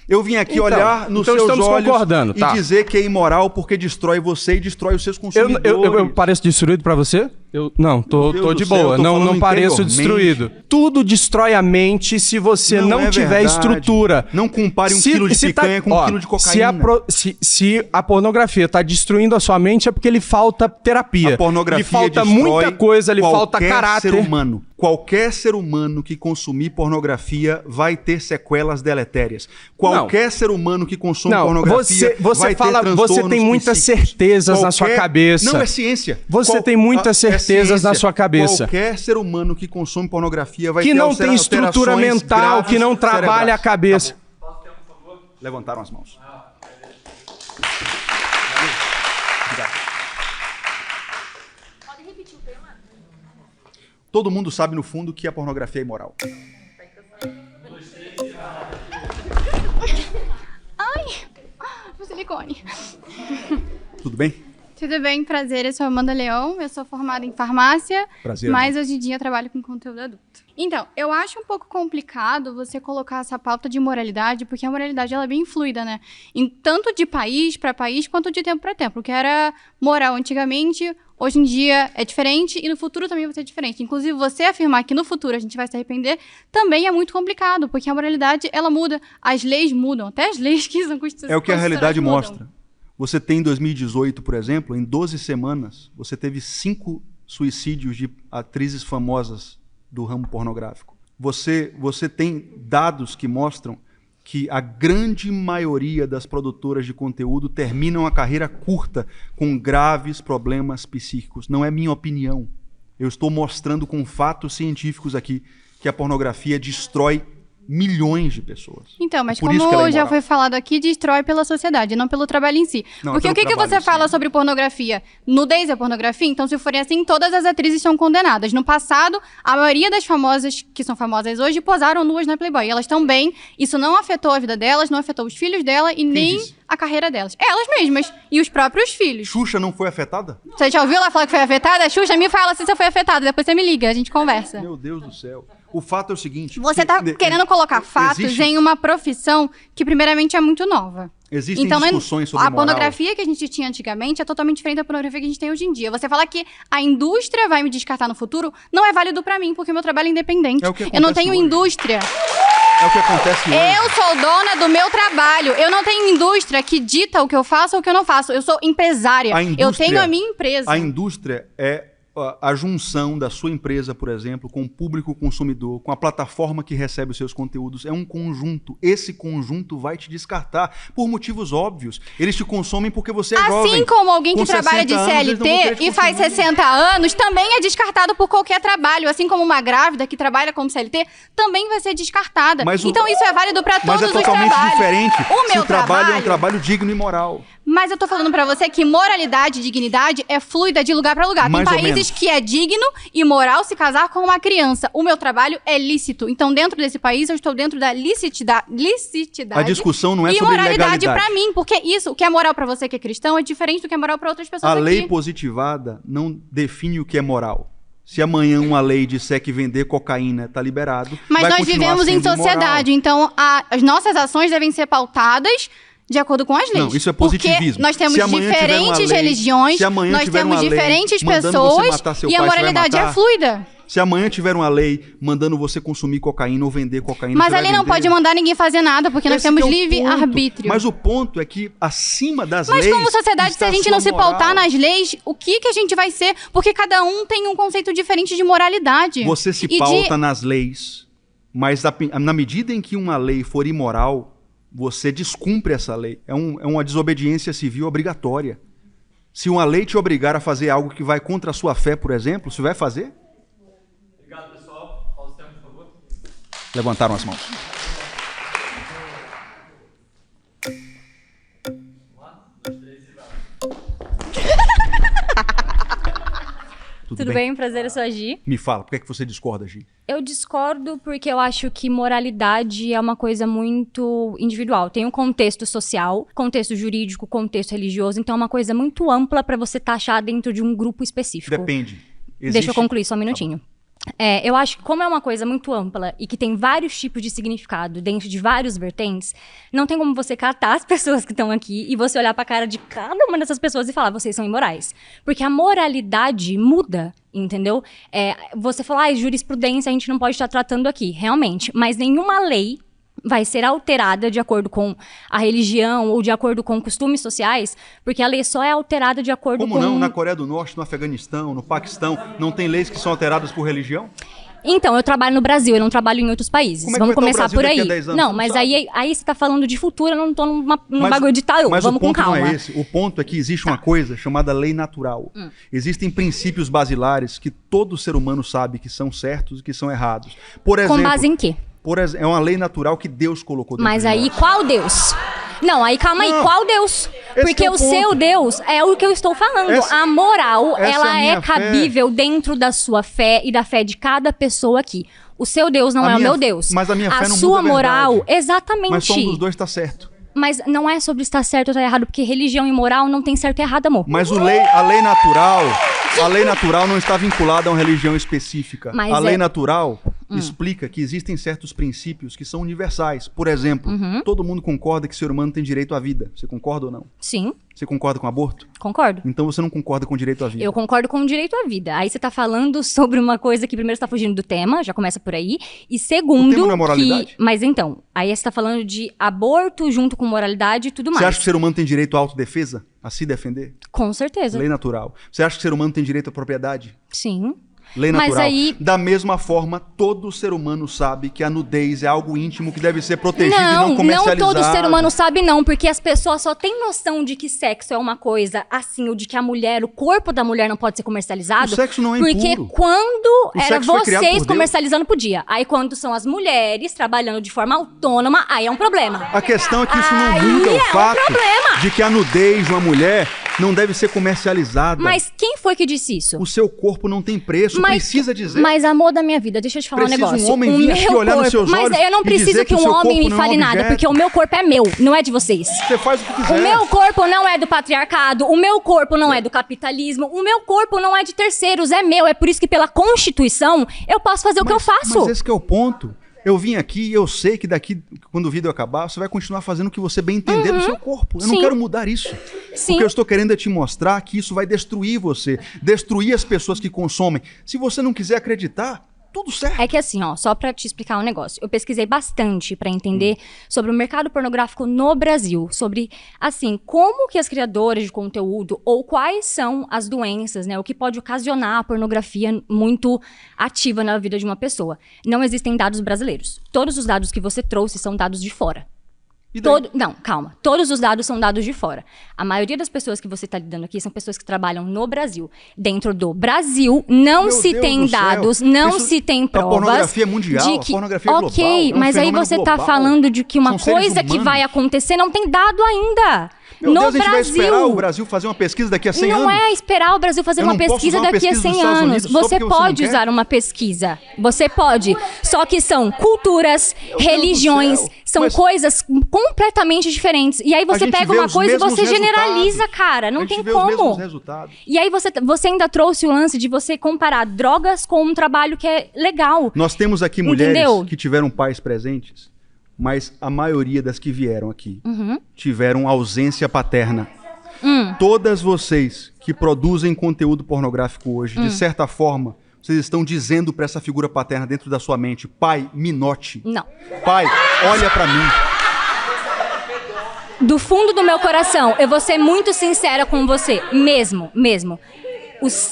Eu vim aqui olhar nos seus olhos e dizer que é imoral porque destrói você e destrói os seus consumidores. Eu pareço destruído pra você? Não, tô de boa. Não pareço destruído. Tudo destrói a mente se você não tiver estrutura. Não compare um quilo de picanha com um quilo de cocaína. Se a pornografia tá destruindo a sua mente é porque lhe falta terapia. A pornografia lhe falta muita coisa, lhe falta caráter. Qualquer ser humano que consumir pornografia vai ter sequelas deletérias. Qualquer ser humano que consome pornografia vai ter transtornos Você tem muitas certezas na sua cabeça. Não é ciência. Você tem muitas certezas na sua cabeça. Qualquer ser humano que consome pornografia vai ter que não tem estrutura mental, que não trabalha a cabeça. Posso ter um favor? Levantaram as mãos. Todo mundo sabe, no fundo, que a pornografia é imoral. Ai, silicone. Tudo bem? Tudo bem, prazer. Eu sou Amanda Leão, eu sou formada em farmácia, prazer, mas hoje em dia eu trabalho com conteúdo adulto. Então, eu acho um pouco complicado você colocar essa pauta de moralidade, porque a moralidade ela é bem fluida, né? Tanto de país para país, quanto de tempo para tempo. O que era moral antigamente, hoje em dia é diferente e no futuro também vai ser diferente. Inclusive, você afirmar que no futuro a gente vai se arrepender também é muito complicado, porque a moralidade, ela muda. As leis mudam, até as leis que são constitucionais. É o que a realidade mostra. Você tem em 2018, por exemplo, em 12 semanas, você teve 5 suicídios de atrizes famosas do ramo pornográfico. Você tem dados que mostram que a grande maioria das produtoras de conteúdo terminam a carreira curta com graves problemas psíquicos. Não é minha opinião. Eu estou mostrando com fatos científicos aqui que a pornografia destrói milhões de pessoas. Então, mas como já foi falado aqui, destrói pela sociedade, não pelo trabalho em si. Não, porque o que você fala sobre pornografia? Nudez é pornografia? Então, se forem assim, todas as atrizes são condenadas. No passado, a maioria das famosas, que são famosas hoje, posaram nuas na Playboy. E elas também, isso não afetou a vida delas, não afetou os filhos dela e nem a carreira delas. Elas mesmas. E os próprios filhos. Xuxa não foi afetada? Você já ouviu ela falar que foi afetada? Xuxa, me fala se você foi afetada. Depois você me liga, a gente conversa. Meu Deus do céu. O fato é o seguinte... Você está querendo colocar fatos em uma profissão que, primeiramente, é muito nova. Existem discussões sobre a pornografia que a gente tinha antigamente é totalmente diferente da pornografia que a gente tem hoje em dia. Você falar que a indústria vai me descartar no futuro não é válido pra mim, porque meu trabalho é independente. Eu não tenho indústria. É o que acontece hoje. Eu sou dona do meu trabalho. Eu não tenho indústria que dita o que eu faço ou o que eu não faço. Eu sou empresária. Eu tenho a minha empresa. A indústria é a junção da sua empresa, por exemplo, com o público consumidor, com a plataforma que recebe os seus conteúdos. É um conjunto. Esse conjunto vai te descartar por motivos óbvios. Eles te consomem porque você é jovem. Assim como alguém que trabalha de CLT e faz 60 anos também é descartado por qualquer trabalho. Assim como uma grávida que trabalha como CLT também vai ser descartada. Então isso é válido para todos os trabalhos. Mas é totalmente diferente se o trabalho é um trabalho digno e moral. Mas eu tô falando pra você que moralidade e dignidade é fluida de lugar pra lugar. Tem países que é digno e moral se casar com uma criança. O meu trabalho é lícito. Então, dentro desse país, eu estou dentro da licitidade. A discussão não é sobre legalidade. E moralidade pra mim. Porque isso, o que é moral pra você que é cristão, é diferente do que é moral pra outras pessoas aqui. A lei positivada não define o que é moral. Se amanhã uma lei disser que vender cocaína está liberado, mas nós vivemos em sociedade. Então, as nossas ações devem ser pautadas de acordo com as leis. Não, isso é positivismo. Porque nós temos diferentes religiões, nós temos diferentes pessoas e a moralidade é fluida. Se amanhã tiver uma lei mandando você consumir cocaína ou vender cocaína... Mas a lei não pode mandar ninguém fazer nada, porque nós temos livre-arbítrio. Mas o ponto é que acima das leis... Mas como sociedade, se a gente não se pautar nas leis, o que a gente vai ser? Porque cada um tem um conceito diferente de moralidade. Você se pauta nas leis, mas na medida em que uma lei for imoral, você descumpre essa lei. É uma desobediência civil obrigatória. Se uma lei te obrigar a fazer algo que vai contra a sua fé, por exemplo, você vai fazer? Obrigado, pessoal. Pausa o tempo, por favor. Levantaram as mãos. Tudo bem? Prazer, eu sou a Gi. Me fala, por que você discorda, Gi? Eu discordo porque eu acho que moralidade é uma coisa muito individual. Tem um contexto social, contexto jurídico, contexto religioso, então é uma coisa muito ampla para você taxar dentro de um grupo específico. Depende. Deixa eu concluir só um minutinho. Eu acho que como é uma coisa muito ampla e que tem vários tipos de significado dentro de vários vertentes, não tem como você catar as pessoas que estão aqui e você olhar pra cara de cada uma dessas pessoas e falar, vocês são imorais. Porque a moralidade muda, entendeu? Você fala, jurisprudência a gente não pode estar tratando aqui, realmente. Mas nenhuma lei vai ser alterada de acordo com a religião ou de acordo com costumes sociais, porque a lei só é alterada de acordo com... Como não? Na Coreia do Norte, no Afeganistão, no Paquistão, não tem leis que são alteradas por religião? Então, eu trabalho no Brasil, eu não trabalho em outros países. Vamos começar por aí. Não, mas aí você tá falando de futuro, eu não tô num bagulho de tarô. Vamos com calma. Mas o ponto não é esse. O ponto é que existe uma coisa chamada lei natural. Existem princípios basilares que todo ser humano sabe que são certos e que são errados. Por exemplo, com base em quê? É uma lei natural que Deus colocou dentro Mas aí, qual Deus? Não, aí calma aí, qual Deus? Porque o seu Deus é o que eu estou falando. A moral, ela é cabível dentro da sua fé e da fé de cada pessoa aqui. O seu Deus não é o meu Deus. Mas a minha fé não muda a sua moral, exatamente. Mas só um dos dois está certo. Mas não é sobre estar certo ou estar errado, porque religião e moral não tem certo e errado, amor. Mas a lei natural não está vinculada a uma religião específica. Mas a lei natural explica que existem certos princípios que são universais. Por exemplo, todo mundo concorda que o ser humano tem direito à vida. Você concorda ou não? Sim. Você concorda com o aborto? Concordo. Então você não concorda com o direito à vida. Eu concordo com o direito à vida. Aí você tá falando sobre uma coisa que primeiro está fugindo do tema, já começa por aí. E segundo, o tema não é moralidade? Mas então, aí você tá falando de aborto junto com moralidade e tudo mais. Você acha que o ser humano tem direito à autodefesa? A se defender? Com certeza. Lei natural. Você acha que o ser humano tem direito à propriedade? Sim. Lei natural. Mas aí... Da mesma forma, todo ser humano sabe que a nudez é algo íntimo que deve ser protegido e não comercializado. Não todo ser humano sabe não, porque as pessoas só têm noção de que sexo é uma coisa assim, ou de que o corpo da mulher não pode ser comercializado. O sexo não é porque impuro. Quando O era sexo foi criado por vocês Deus. comercializando, podia. Aí quando são as mulheres trabalhando de forma autônoma, aí é um problema. A questão é que isso não muda o fato de que a nudez de uma mulher não deve ser comercializada. Mas quem foi que disse isso? O seu corpo não tem preço, precisa dizer. Mas amor da minha vida, deixa eu te falar um negócio. Um homem vir aqui olhar nos seus olhos. Mas eu não preciso que um homem me fale nada, porque o meu corpo é meu, não é de vocês. Você faz o que quiser. O meu corpo não é do patriarcado, o meu corpo não é do capitalismo, o meu corpo não é de terceiros, é meu. É por isso que pela Constituição eu posso fazer o que eu faço. Mas esse que é o ponto. Eu vim aqui e eu sei que daqui, quando o vídeo acabar, você vai continuar fazendo o que você bem entender do seu corpo. Eu não quero mudar isso. Sim. O que eu estou querendo é te mostrar que isso vai destruir você, destruir as pessoas que consomem. Se você não quiser acreditar, tudo certo. É que assim, ó, só pra te explicar um negócio. Eu pesquisei bastante pra entender sobre o mercado pornográfico no Brasil. Sobre, assim, como que as criadoras de conteúdo ou quais são as doenças, né? O que pode ocasionar a pornografia muito ativa na vida de uma pessoa. Não existem dados brasileiros. Todos os dados que você trouxe são dados de fora. Não, calma. Todos os dados são dados de fora. A maioria das pessoas que você está lidando aqui são pessoas que trabalham no Brasil. Dentro do Brasil, não se tem dados, não se tem provas. A pornografia é mundial, de que, a pornografia é global. Ok, mas aí você está falando de que uma coisa que vai acontecer não tem dado ainda. Meu no Deus, a gente Brasil. vai esperar o Brasil fazer uma pesquisa daqui a 100 anos? Não é esperar o Brasil fazer uma pesquisa daqui a 100 anos. Você pode usar uma pesquisa. Você pode. Só que são culturas, religiões, são coisas completamente diferentes. E aí você pega uma coisa e você generaliza, cara. Não tem como. E aí você ainda trouxe o lance de você comparar drogas com um trabalho que é legal. Nós temos aqui mulheres que tiveram pais presentes, mas a maioria das que vieram aqui tiveram ausência paterna. Todas vocês que produzem conteúdo pornográfico hoje, de certa forma, vocês estão dizendo para essa figura paterna dentro da sua mente: pai, me note. Não. Pai, olha para mim. Do fundo do meu coração, eu vou ser muito sincera com você, mesmo.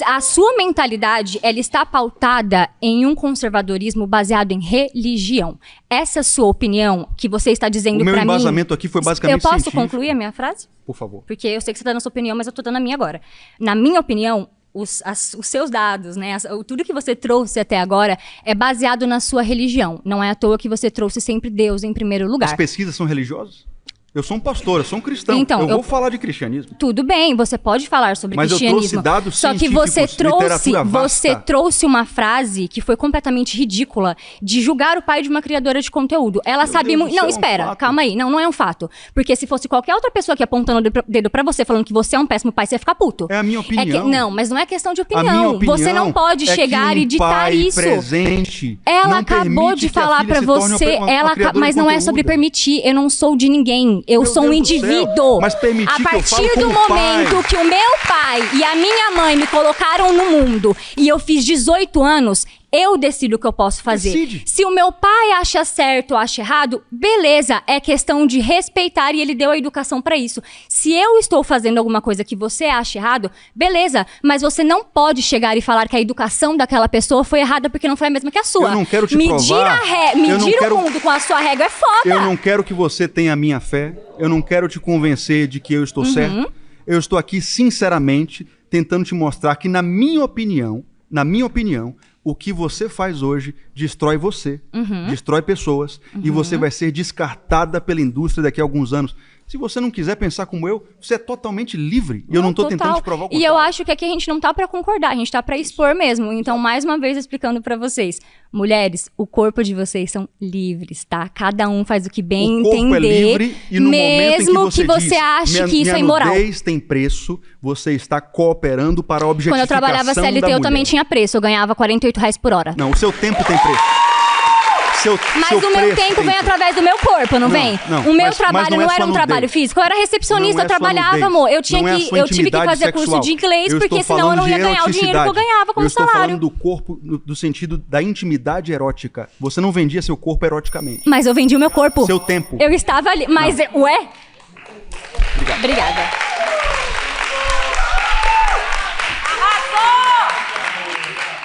A sua mentalidade, ela está pautada em um conservadorismo baseado em religião. Essa sua opinião que você está dizendo pra mim... O meu embasamento aqui foi basicamente científico. científico. Eu posso concluir a minha frase? Por favor. Porque eu sei que você está dando a sua opinião, mas eu estou dando a minha agora. Na minha opinião, os seus dados, né, tudo que você trouxe até agora é baseado na sua religião. Não é à toa que você trouxe sempre Deus em primeiro lugar. As pesquisas são religiosas? Eu sou um pastor, eu sou um cristão. Então, eu vou falar de cristianismo. Tudo bem, você pode falar sobre cristianismo. Mas eu trouxe dados Só que você trouxe uma frase que foi completamente ridícula de julgar o pai de uma criadora de conteúdo. Ela sabe muito... Não, espera, calma aí. Não é um fato. Porque se fosse qualquer outra pessoa aqui apontando o dedo pra você, falando que você é um péssimo pai, você ia ficar puto. É a minha opinião. Não, mas não é questão de opinião. Você não pode chegar e ditar isso. Presente ela acabou de falar pra você, mas não é sobre permitir. Eu não sou de ninguém. Eu sou um indivíduo. Mas permitir a partir do momento que o meu pai e a minha mãe me colocaram no mundo e eu fiz 18 anos, eu decido o que eu posso fazer. Decide. Se o meu pai acha certo ou acha errado, beleza, é questão de respeitar e ele deu a educação pra isso. Se eu estou fazendo alguma coisa que você acha errado, beleza, mas você não pode chegar e falar que a educação daquela pessoa foi errada porque não foi a mesma que a sua. Eu não quero te provar. Medir o mundo com a sua régua é foda. Eu não quero que você tenha a minha fé. Eu não quero te convencer de que eu estou certo. Eu estou aqui, sinceramente, tentando te mostrar que, na minha opinião, o que você faz hoje destrói você, destrói pessoas, e você vai ser descartada pela indústria daqui a alguns anos. Se você não quiser pensar como eu, você é totalmente livre. E eu não tô tentando te provar o contrário. E eu acho que aqui a gente não tá pra concordar, a gente tá pra expor mesmo. Então, mais uma vez, explicando pra vocês. Mulheres, o corpo de vocês são livres, tá? Cada um faz o que bem entender. O corpo é livre e no momento em que você acha que isso é imoral. Minha nudez tem preço, você está cooperando para a objetificação Quando eu trabalhava CLT, eu também tinha preço. Eu ganhava R$48 por hora. Não, o seu tempo tem preço. Mas o meu tempo vem através do meu corpo, não vem? O meu trabalho não era um trabalho físico. Eu era recepcionista, eu trabalhava, amor. Eu tive que fazer curso de inglês, porque senão eu não ia ganhar o dinheiro que eu ganhava como salário. Eu estou falando do corpo, do sentido da intimidade erótica. Você não vendia seu corpo eroticamente. Mas eu vendi o meu corpo. Seu tempo. Eu estava ali. Mas, ué? Obrigada.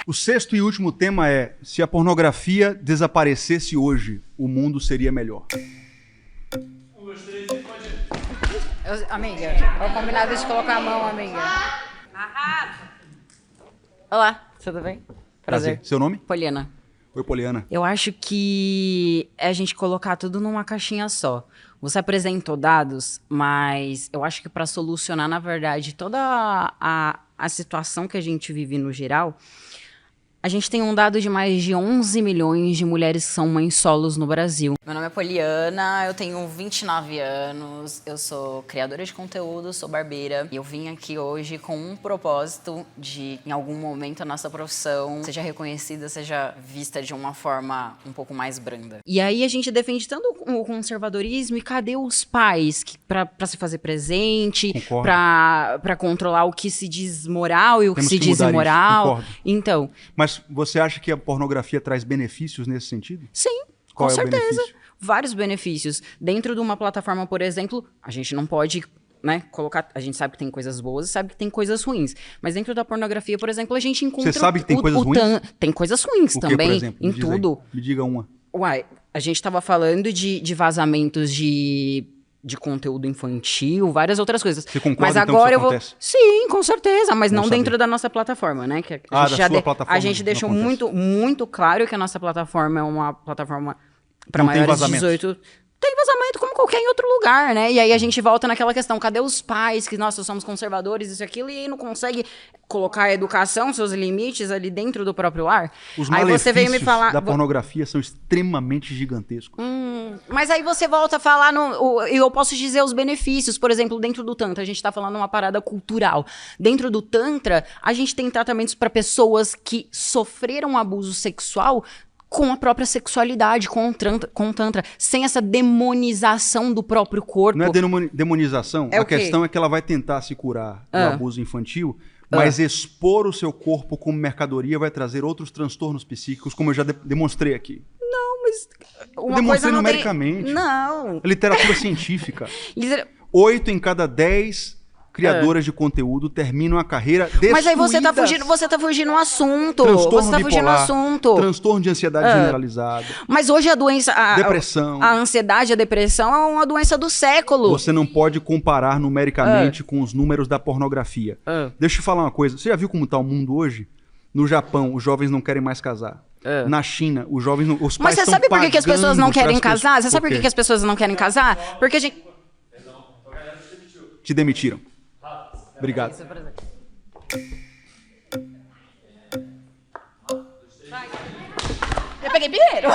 O sexto e último tema é: se a pornografia desaparecesse hoje, o mundo seria melhor. Amiga, vamos combinar de colocar a mão, amiga. Olá, tudo bem? Prazer. Seu nome? Poliana. Oi, Poliana. Eu acho que é a gente colocar tudo numa caixinha só. Você apresentou dados, mas eu acho que para solucionar, na verdade, toda a situação que a gente vive no geral, a gente tem um dado de mais de 11 milhões de mulheres que são mães solos no Brasil. Meu nome é Poliana, eu tenho 29 anos, eu sou criadora de conteúdo, sou barbeira. E eu vim aqui hoje com um propósito de, em algum momento, a nossa profissão seja reconhecida, seja vista de uma forma um pouco mais branda. E aí a gente defende tanto o conservadorismo, e cadê os pais para se fazer presente, para controlar o que se diz moral e o que se diz imoral? Então... Mas você acha que a pornografia traz benefícios nesse sentido? Sim, com certeza. Vários benefícios. Dentro de uma plataforma, por exemplo, a gente não pode, né, colocar... A gente sabe que tem coisas boas e sabe que tem coisas ruins. Mas dentro da pornografia, por exemplo, a gente encontra... Você sabe que tem coisas ruins? Tem coisas ruins também, por exemplo? Em tudo. Me diga uma. Uai, a gente estava falando de vazamentos de conteúdo infantil, várias outras coisas. Você concorda, mas agora então, Sim, com certeza, mas não dentro da nossa plataforma, né? Que a gente plataforma a gente deixou muito claro que a nossa plataforma é uma plataforma para maiores de 18. Tem vazamento como qualquer outro lugar, né? E aí a gente volta naquela questão, cadê os pais que nós somos conservadores, isso e aquilo, e aí não consegue colocar a educação, seus limites ali dentro do próprio lar? Os malefícios da pornografia são extremamente gigantescos. Mas aí você volta a falar, eu posso dizer os benefícios, por exemplo, dentro do Tantra, a gente tá falando uma parada cultural. Dentro do Tantra, a gente tem tratamentos para pessoas que sofreram abuso sexual com a própria sexualidade, com o Tantra, sem essa demonização do próprio corpo. Não é demonização, a questão é que ela vai tentar se curar do abuso infantil, mas expor o seu corpo como mercadoria vai trazer outros transtornos psíquicos, como eu já demonstrei aqui. Não, mas... Demonstrei numericamente. Não. Literatura científica. 8 em cada 10... criadoras de conteúdo terminam a carreira destruídas. Mas aí você tá fugindo do assunto. Transtorno bipolar, transtorno de ansiedade generalizada. Mas hoje a doença... depressão. A ansiedade, a depressão é uma doença do século. Você não pode comparar numericamente com os números da pornografia. Deixa eu te falar uma coisa. Você já viu como está o mundo hoje? No Japão, os jovens não querem mais casar. Na China, os jovens não... Os pais Mas você sabe por que as pessoas não querem casar? Você sabe por que as pessoas não querem casar? Porque a gente... Te demitiram. Obrigado. Eu peguei primeiro.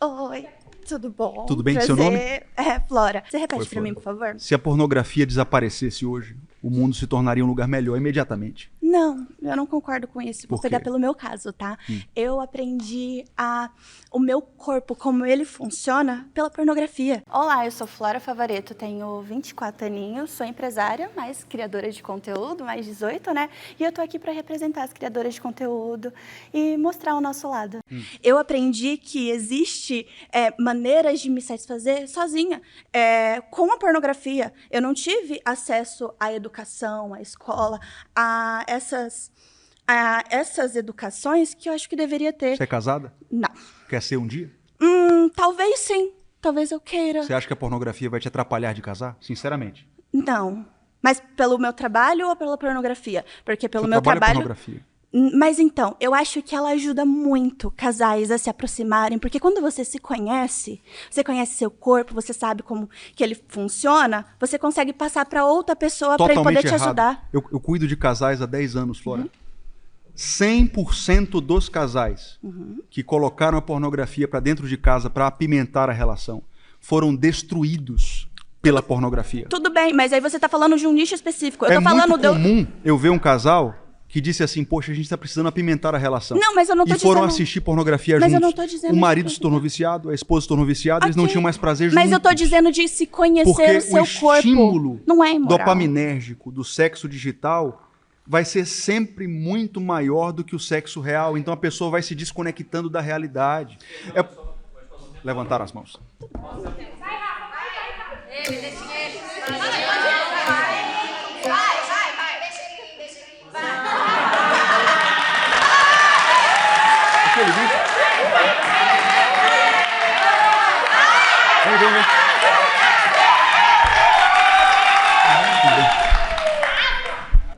Oi, tudo bom? Tudo bem? Seu nome? É Flora. Você repete pra mim, por favor? Se a pornografia desaparecesse hoje, o mundo se tornaria um lugar melhor imediatamente. Não, eu não concordo com isso. Vou pegar pelo meu caso, tá? Eu aprendi o meu corpo, como ele funciona, pela pornografia. Olá, eu sou Flora Favaretto, tenho 24 aninhos, sou empresária, mais criadora de conteúdo, mais 18, né? E eu tô aqui para representar as criadoras de conteúdo e mostrar o nosso lado. Eu aprendi que existe maneiras de me satisfazer sozinha, com a pornografia. Eu não tive acesso à educação, à escola, a essas educações que eu acho que deveria ter. Você é casada? Não. Quer ser um dia? Talvez sim. Talvez eu queira. Você acha que a pornografia vai te atrapalhar de casar? Sinceramente. Não. Mas pelo meu trabalho ou pela pornografia? Porque pelo meu trabalho... Pornografia. Mas então, eu acho que ela ajuda muito casais a se aproximarem, porque quando você se conhece, você conhece seu corpo, você sabe como que ele funciona, você consegue passar para outra pessoa para ele poder te ajudar. Eu cuido de casais há 10 anos, Flora. 100% dos casais que colocaram a pornografia para dentro de casa para apimentar a relação foram destruídos pela pornografia. Tudo bem, mas aí você está falando de um nicho específico. Eu tô falando muito comum eu ver um casal que disse assim, poxa, a gente está precisando apimentar a relação. Não, mas eu não tô dizendo... E foram assistir pornografia juntos. Eu não tô dizendo o marido se tornou viciado, a esposa se tornou viciada, eles não tinham mais prazer juntos. Mas eu tô dizendo de se conhecer o seu corpo. Porque o estímulo não é imoral. dopaminérgico do sexo digital vai ser sempre muito maior do que o sexo real. Então a pessoa vai se desconectando da realidade. Levantaram as mãos.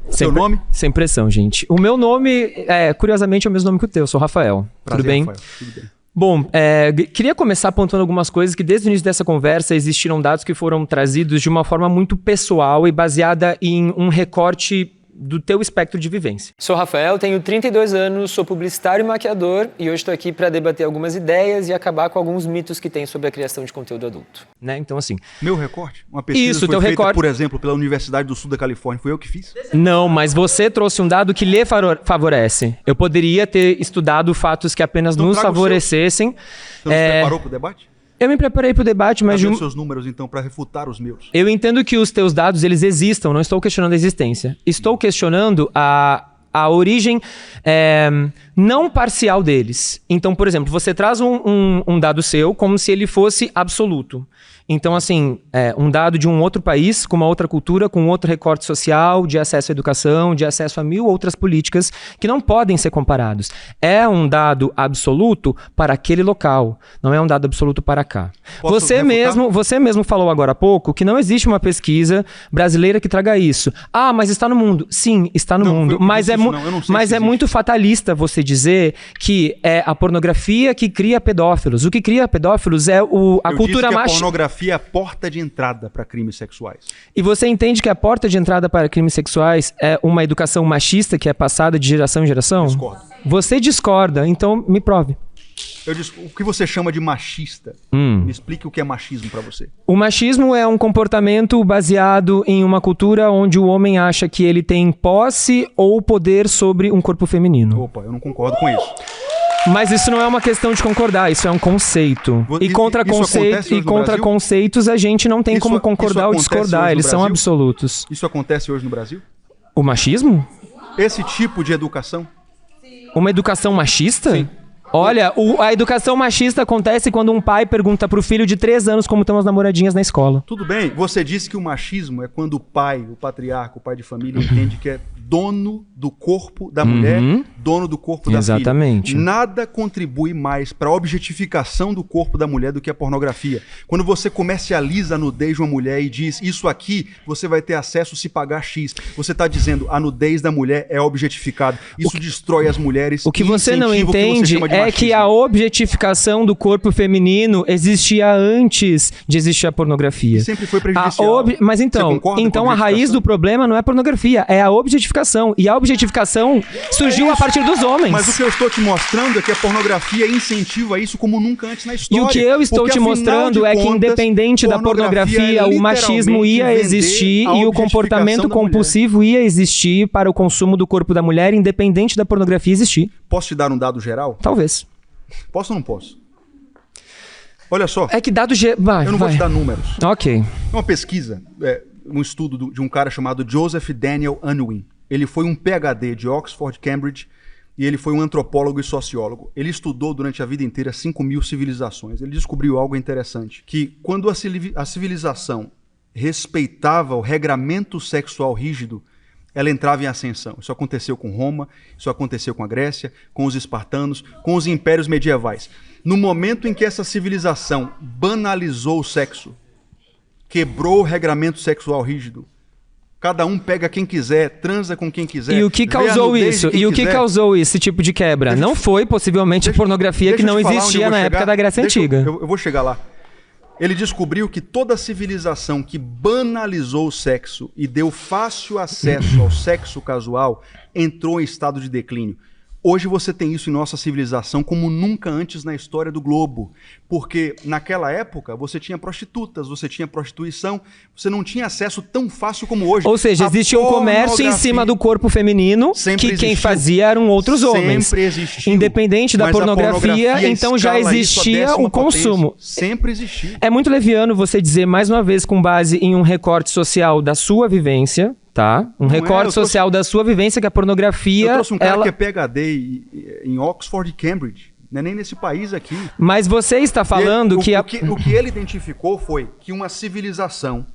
Seu nome? Sem pressão, gente. O meu nome, curiosamente, é o mesmo nome que o teu. Eu sou Rafael. Prazer, tudo bem? Rafael. Tudo bem. Bom, queria começar apontando algumas coisas que desde o início dessa conversa existiram dados que foram trazidos de uma forma muito pessoal e baseada em um recorte do teu espectro de vivência. Sou Rafael, tenho 32 anos, sou publicitário e maquiador e hoje estou aqui para debater algumas ideias e acabar com alguns mitos que tem sobre a criação de conteúdo adulto. Né? Então, assim... Meu recorte? Uma pesquisa foi feita, por exemplo, pela Universidade do Sul da Califórnia. Foi eu que fiz? Não, mas você trouxe um dado que lhe favorece. Eu poderia ter estudado fatos que apenas nos favorecessem. Você não se preparou para o debate? Eu me preparei para o debate, mas... Cadê os seus números, então, para refutar os meus? Eu entendo que os teus dados, eles existam, não estou questionando a existência. Estou questionando a origem não parcial deles. Então, por exemplo, você traz um dado seu como se ele fosse absoluto. Então, assim, um dado de um outro país, com uma outra cultura, com outro recorte social, de acesso à educação, de acesso a 1000 outras políticas que não podem ser comparados. É um dado absoluto para aquele local, não é um dado absoluto para cá. Você mesmo falou agora há pouco que não existe uma pesquisa brasileira que traga isso. Ah, mas está no mundo. Sim, está no mundo. Mas é muito fatalista você dizer que é a pornografia que cria pedófilos. O que cria pedófilos é a cultura machista. A pornografia é a porta de entrada para crimes sexuais. E você entende que a porta de entrada para crimes sexuais é uma educação machista que é passada de geração em geração? Discordo. Você discorda, então me prove. O que você chama de machista? Me explique o que é machismo para você. O machismo é um comportamento baseado em uma cultura onde o homem acha que ele tem posse ou poder sobre um corpo feminino. Opa, eu não concordo com isso. Mas isso não é uma questão de concordar, isso é um conceito. E contra conceitos a gente não tem como concordar ou discordar, eles são absolutos. Isso acontece hoje no Brasil? O machismo? Esse tipo de educação? Uma educação machista? Sim. Olha, a educação machista acontece quando um pai pergunta pro filho de 3 anos como estão as namoradinhas na escola. Tudo bem, você disse que o machismo é quando o pai, o patriarca, o pai de família entende que é dono do corpo da mulher, dono do corpo da filha. Exatamente. Nada contribui mais para a objetificação do corpo da mulher do que a pornografia. Quando você comercializa a nudez de uma mulher e diz, isso aqui você vai ter acesso se pagar X, você está dizendo, a nudez da mulher é objetificada. Isso destrói as mulheres. O que você não entende é que a objetificação do corpo feminino existia antes de existir a pornografia. E sempre foi prejudicial. Mas então a raiz do problema não é a pornografia, é a objetificação. E a objetificação surgiu a partir dos homens. Mas o que eu estou te mostrando é que a pornografia incentiva isso como nunca antes na história. E o que eu estou te mostrando é que, independente da pornografia, o machismo ia existir e o comportamento compulsivo ia existir para o consumo do corpo da mulher, independente da pornografia existir. Posso te dar um dado geral? Talvez. Posso ou não posso? Olha só. É que dado eu não vou te dar números. Ok. É uma pesquisa, um estudo de um cara chamado Joseph Daniel Unwin. Ele foi um PhD de Oxford, Cambridge, e ele foi um antropólogo e sociólogo. Ele estudou durante a vida inteira 5.000 civilizações. Ele descobriu algo interessante, que quando a civilização respeitava o regramento sexual rígido, ela entrava em ascensão. Isso aconteceu com Roma, isso aconteceu com a Grécia, com os espartanos, com os impérios medievais. No momento em que essa civilização banalizou o sexo, quebrou o regramento sexual rígido, Cada um pega quem quiser, transa com quem quiser. E o que causou isso? E o que causou esse tipo de quebra? Não foi possivelmente a pornografia que não existia na época da Grécia Antiga. Eu vou chegar lá. Ele descobriu que toda civilização que banalizou o sexo e deu fácil acesso ao sexo casual entrou em estado de declínio. Hoje você tem isso em nossa civilização como nunca antes na história do globo. Porque naquela época você tinha prostitutas, você tinha prostituição, você não tinha acesso tão fácil como hoje. Ou seja, existia um comércio em cima do corpo feminino que quem fazia eram outros homens. Sempre existiu. Independente da pornografia, então já existia o consumo. Sempre existiu. É muito leviano você dizer, mais uma vez, com base em um recorte social da sua vivência, tá? Um recorte social da sua vivência, que a pornografia... Eu trouxe um cara que é PhD em Oxford e Cambridge. Não é nem nesse país aqui. Mas você está falando o que ele identificou foi que uma civilização,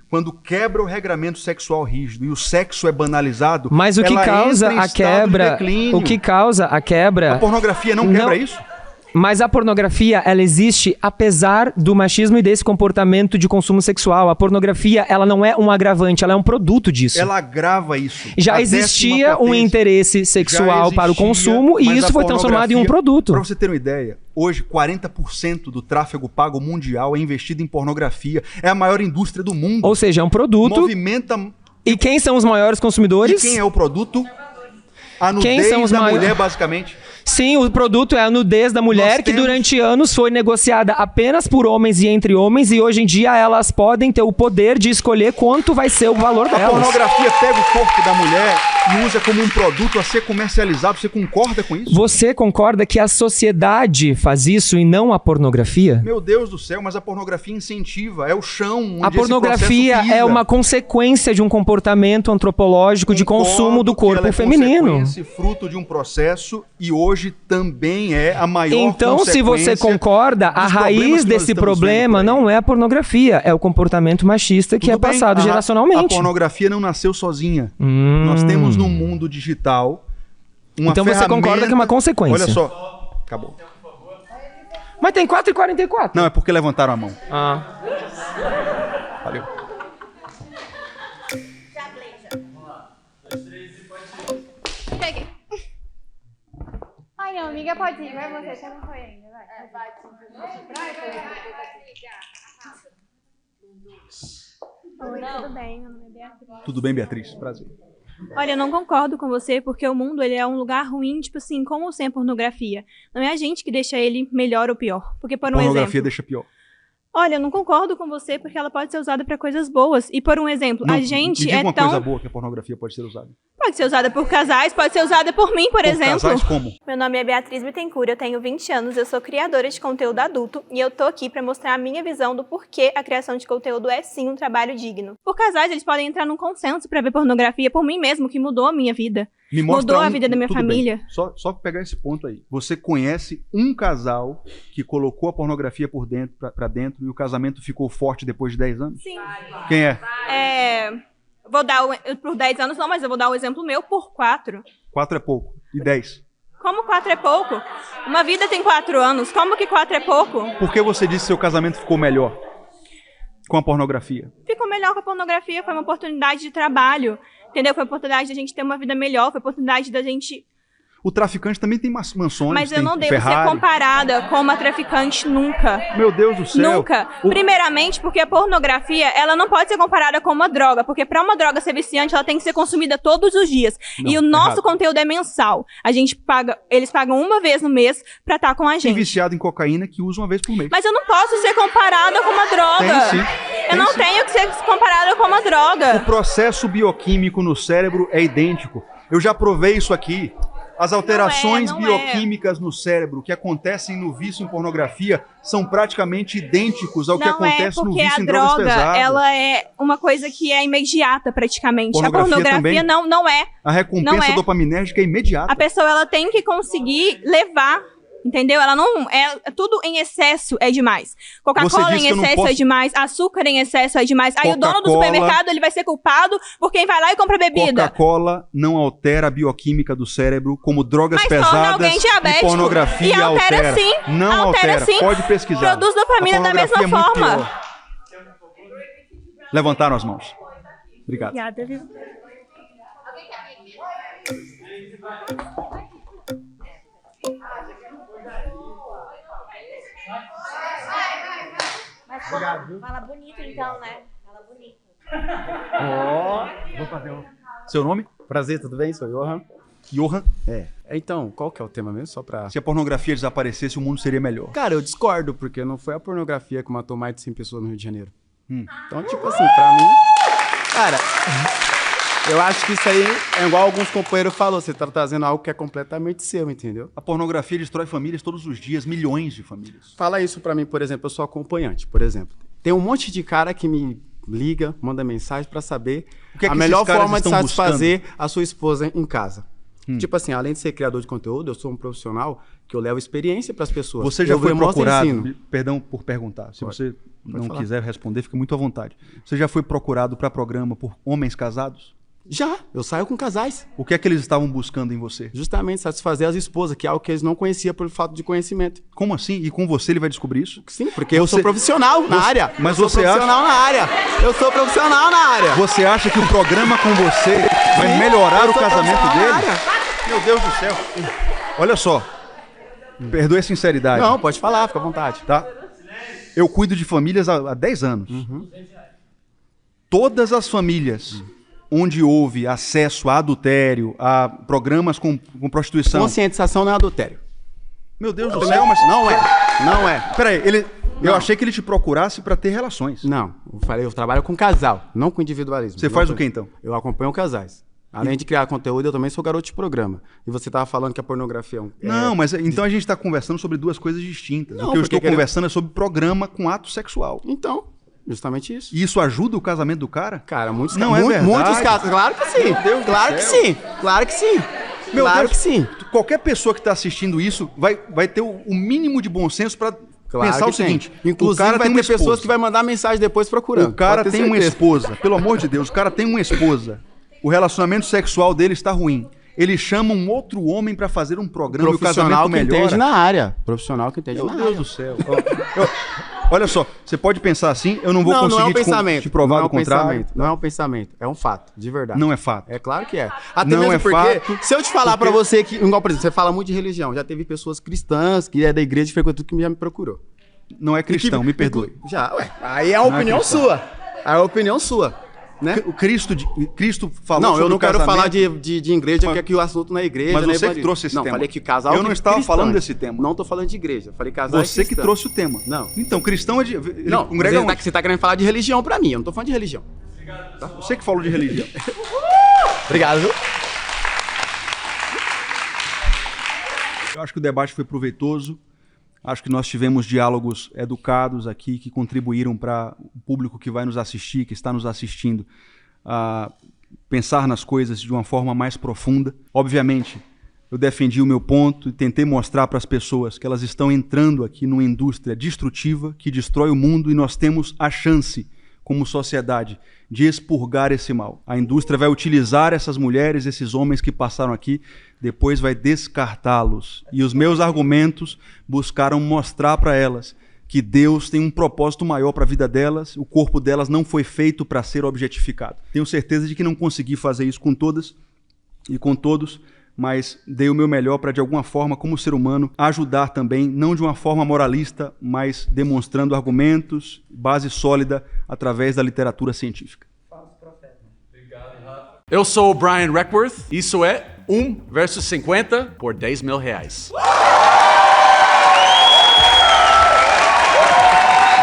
quando quebra o regramento sexual rígido e o sexo é banalizado, mas o que causa a quebra... O que causa a quebra... A pornografia não quebra isso? Mas a pornografia, ela existe apesar do machismo e desse comportamento de consumo sexual. A pornografia, ela não é um agravante, ela é um produto disso. Ela agrava isso. Já existia um interesse sexual para o consumo e isso foi transformado em um produto. Para você ter uma ideia, hoje 40% do tráfego pago mundial é investido em pornografia. É a maior indústria do mundo. Ou seja, é um produto. Movimenta... E quem são os maiores consumidores? E quem é o produto? A nudez da mulher, basicamente. Sim, o produto é a nudez da mulher, que durante anos foi negociada apenas por homens e entre homens, e hoje em dia elas podem ter o poder de escolher quanto vai ser o valor delas. A pornografia pega o corpo da mulher e usa como um produto a ser comercializado. Você concorda com isso? Você concorda que a sociedade faz isso e não a pornografia? Meu Deus do céu, mas a pornografia incentiva, é o chão onde a pornografia é uma consequência de um comportamento antropológico de consumo do corpo feminino. Esse fruto de um processo e hoje também é a maior Então, se você concorda, a raiz desse problema não é a pornografia, é o comportamento machista que é passado geracionalmente. A pornografia não nasceu sozinha. Nós temos no mundo digital uma Então você concorda que é uma consequência. Olha só, acabou. Mas tem 4h44. Não, é porque levantaram a mão. Valeu. Peguei. Ai, não, amiga, pode ir. Vai você não foi ainda. Vai. Oi, tudo bem? Meu nome é Beatriz. Tudo bem, Beatriz? Prazer. Olha, eu não concordo com você, porque o mundo ele é um lugar ruim, tipo assim, com ou sem a pornografia. Não é a gente que deixa ele melhor ou pior. Porque, por um exemplo... Pornografia deixa pior. Olha, eu não concordo com você, porque ela pode ser usada para coisas boas. E, por um exemplo, a gente me diga uma tão... coisa boa que a pornografia pode ser usada. Pode ser usada por casais, pode ser usada por mim, por exemplo. Casais como? Meu nome é Beatriz Bittencourt, eu tenho 20 anos, eu sou criadora de conteúdo adulto e eu tô aqui para mostrar a minha visão do porquê a criação de conteúdo é sim um trabalho digno. Por casais, eles podem entrar num consenso para ver pornografia por mim mesmo, que mudou a minha vida. Mudou a vida da minha família. Bem. Só pegar esse ponto aí. Você conhece um casal que colocou a pornografia pra dentro e o casamento ficou forte depois de 10 anos? Sim. Quem é? Vou dar por 10 anos não, mas eu vou dar o exemplo meu por 4. 4 é pouco. E 10? Como 4 é pouco? Uma vida tem 4 anos. Como que 4 é pouco? Por que você disse que seu casamento ficou melhor com a pornografia? Ficou melhor com a pornografia. Foi uma oportunidade de trabalho. Entendeu? Foi a oportunidade da gente ter uma vida melhor. Foi a oportunidade da gente... O traficante também tem mansões, mas eu não devo Ferrari. ser comparada com uma traficante nunca. Meu Deus do céu. Nunca. Primeiramente, porque a pornografia, ela não pode ser comparada com uma droga, porque para uma droga ser viciante, ela tem que ser consumida todos os dias. Não, e o nosso conteúdo é mensal. A gente paga, eles pagam uma vez no mês pra estar com a gente. Tem viciado em cocaína que usa uma vez por mês. Mas eu não posso ser comparada com uma droga. Tem sim. Eu não tenho que ser comparada com uma droga. O processo bioquímico no cérebro é idêntico. Eu já provei isso aqui. As alterações bioquímicas no cérebro que acontecem no vício em pornografia são praticamente idênticos ao que acontece no vício em drogas pesadas. Porque a droga, ela é uma coisa que é imediata praticamente. A pornografia não é. A recompensa dopaminérgica é imediata. A pessoa ela tem que conseguir levar, entendeu? Ela não é tudo em excesso é demais. Coca-Cola em excesso é demais, açúcar em excesso é demais. Aí o dono do supermercado ele vai ser culpado por quem vai lá e compra bebida. Coca-Cola não altera a bioquímica do cérebro como drogas pesadas alguém diabético. E pornografia e altera. Sim, não altera. Sim. Pode pesquisar. Produz dopamina da mesma forma. Levantaram as mãos. Obrigado. Obrigada, viu? Fala bonito então, né? Fala bonito. Vou fazer Seu nome? Prazer, tudo bem? Sou Johan. Johan? Então, qual que é o tema mesmo? Só pra... Se a pornografia desaparecesse, o mundo seria melhor. Cara, eu discordo, porque não foi a pornografia que matou mais de 100 pessoas no Rio de Janeiro. Então, tipo assim, pra mim... Cara, eu acho que isso aí é igual alguns companheiros falaram, você tá trazendo algo que é completamente seu, entendeu? A pornografia destrói famílias todos os dias, milhões de famílias. Fala isso pra mim, por exemplo, eu sou acompanhante, por exemplo. Tem um monte de cara que me liga, manda mensagem pra saber a melhor forma de satisfazer a sua esposa em casa. Tipo assim, além de ser criador de conteúdo, eu sou um profissional que eu levo experiência pras pessoas. Você já foi procurado, perdão por perguntar, se você não falar. quiser responder, fica muito à vontade. Você já foi procurado para programa por homens casados? Já, eu saio com casais. O que é que eles estavam buscando em você? Justamente satisfazer as esposas, que é algo que eles não conheciam pelo fato de conhecimento. Como assim? E com você ele vai descobrir isso? Sim, porque eu sou profissional na área. Mas eu sou profissional na área. Eu sou profissional na área. Você acha que o programa com você vai melhorar o casamento dele? Meu Deus do céu. Olha só. Perdoe a sinceridade. Não, pode falar, fica à vontade. Tá? Eu cuido de famílias há 10 anos. Todas as famílias onde houve acesso a adultério, a programas com prostituição... Conscientização não é adultério. Meu Deus do céu, mas... Não é. Peraí, eu achei que ele te procurasse para ter relações. Não, eu trabalho com casal, não com individualismo. Você faz o que então? Eu acompanho casais. Além de criar conteúdo, eu também sou garoto de programa. E você estava falando que a pornografia é um... Não, mas então a gente está conversando sobre duas coisas distintas. Não, o que eu estou conversando é sobre programa com ato sexual. Então, justamente isso. E isso ajuda o casamento do cara? Cara, muitos não é verdade. Muitos casos, claro que sim. Claro que sim. Claro que sim. Meu claro Deus, que sim. Qualquer pessoa que está assistindo isso vai ter o mínimo de bom senso para pensar o seguinte. Inclusive, o cara vai ter pessoas que vai mandar mensagem depois procurando. O cara tem uma esposa. Pelo amor de Deus, o cara tem uma esposa. O relacionamento sexual dele está ruim. Ele chama um outro homem para fazer um programa e o casamento melhora. Profissional que entende na área. Profissional que entende na área. Meu Deus do céu. Olha só, você pode pensar assim, eu não vou conseguir te provar do contrário. Não é um pensamento, é um fato, de verdade. Não é fato. É claro que é. Até não mesmo porque, se eu te falar pra você que, igual, por exemplo, você fala muito de religião, já teve pessoas cristãs que é da igreja e frequentou que já me procurou. Não é cristão, me perdoe. Já, aí é a opinião sua. Aí é a opinião sua. Né? O Cristo falou não, sobre eu não quero casamento. falar de igreja, porque aqui o assunto não é igreja. Mas você é que trouxe esse tema. Não, falei que casal. Eu não estava cristãos. falando desse tema. Não estou falando de igreja. Falei casal. Você que trouxe o tema. Não. Então, cristão é de. Não, você tá querendo falar de religião pra mim. Eu não tô falando de religião. Tá? Você que falou de religião. Obrigado, viu? Eu acho que o debate foi proveitoso. Acho que nós tivemos diálogos educados aqui que contribuíram para o público que vai nos assistir, que está nos assistindo, a pensar nas coisas de uma forma mais profunda. Obviamente, eu defendi o meu ponto e tentei mostrar para as pessoas que elas estão entrando aqui numa indústria destrutiva que destrói o mundo e nós temos a chance, como sociedade, de expurgar esse mal. A indústria vai utilizar essas mulheres, esses homens que passaram aqui, depois vai descartá-los. E os meus argumentos buscaram mostrar para elas que Deus tem um propósito maior para a vida delas, o corpo delas não foi feito para ser objetificado. Tenho certeza de que não consegui fazer isso com todas e com todos, mas dei o meu melhor para, de alguma forma, como ser humano, ajudar também, não de uma forma moralista, mas demonstrando argumentos, base sólida, através da literatura científica. Eu sou o Brian Reckworth, isso é 1 versus 50 por 10 mil reais.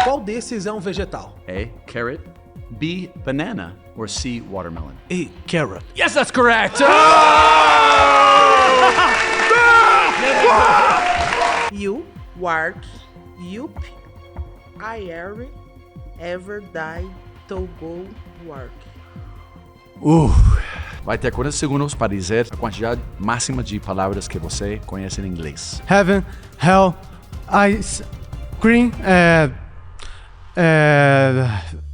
Qual desses é um vegetal? A. Carrot. B. Banana. Or C. Watermelon. A. Carrot. Yes, that's correct! You work, you I ever die to go work. Vai ter 40 segundos para dizer a quantidade máxima de palavras que você conhece em inglês. Heaven, hell, ice, cream,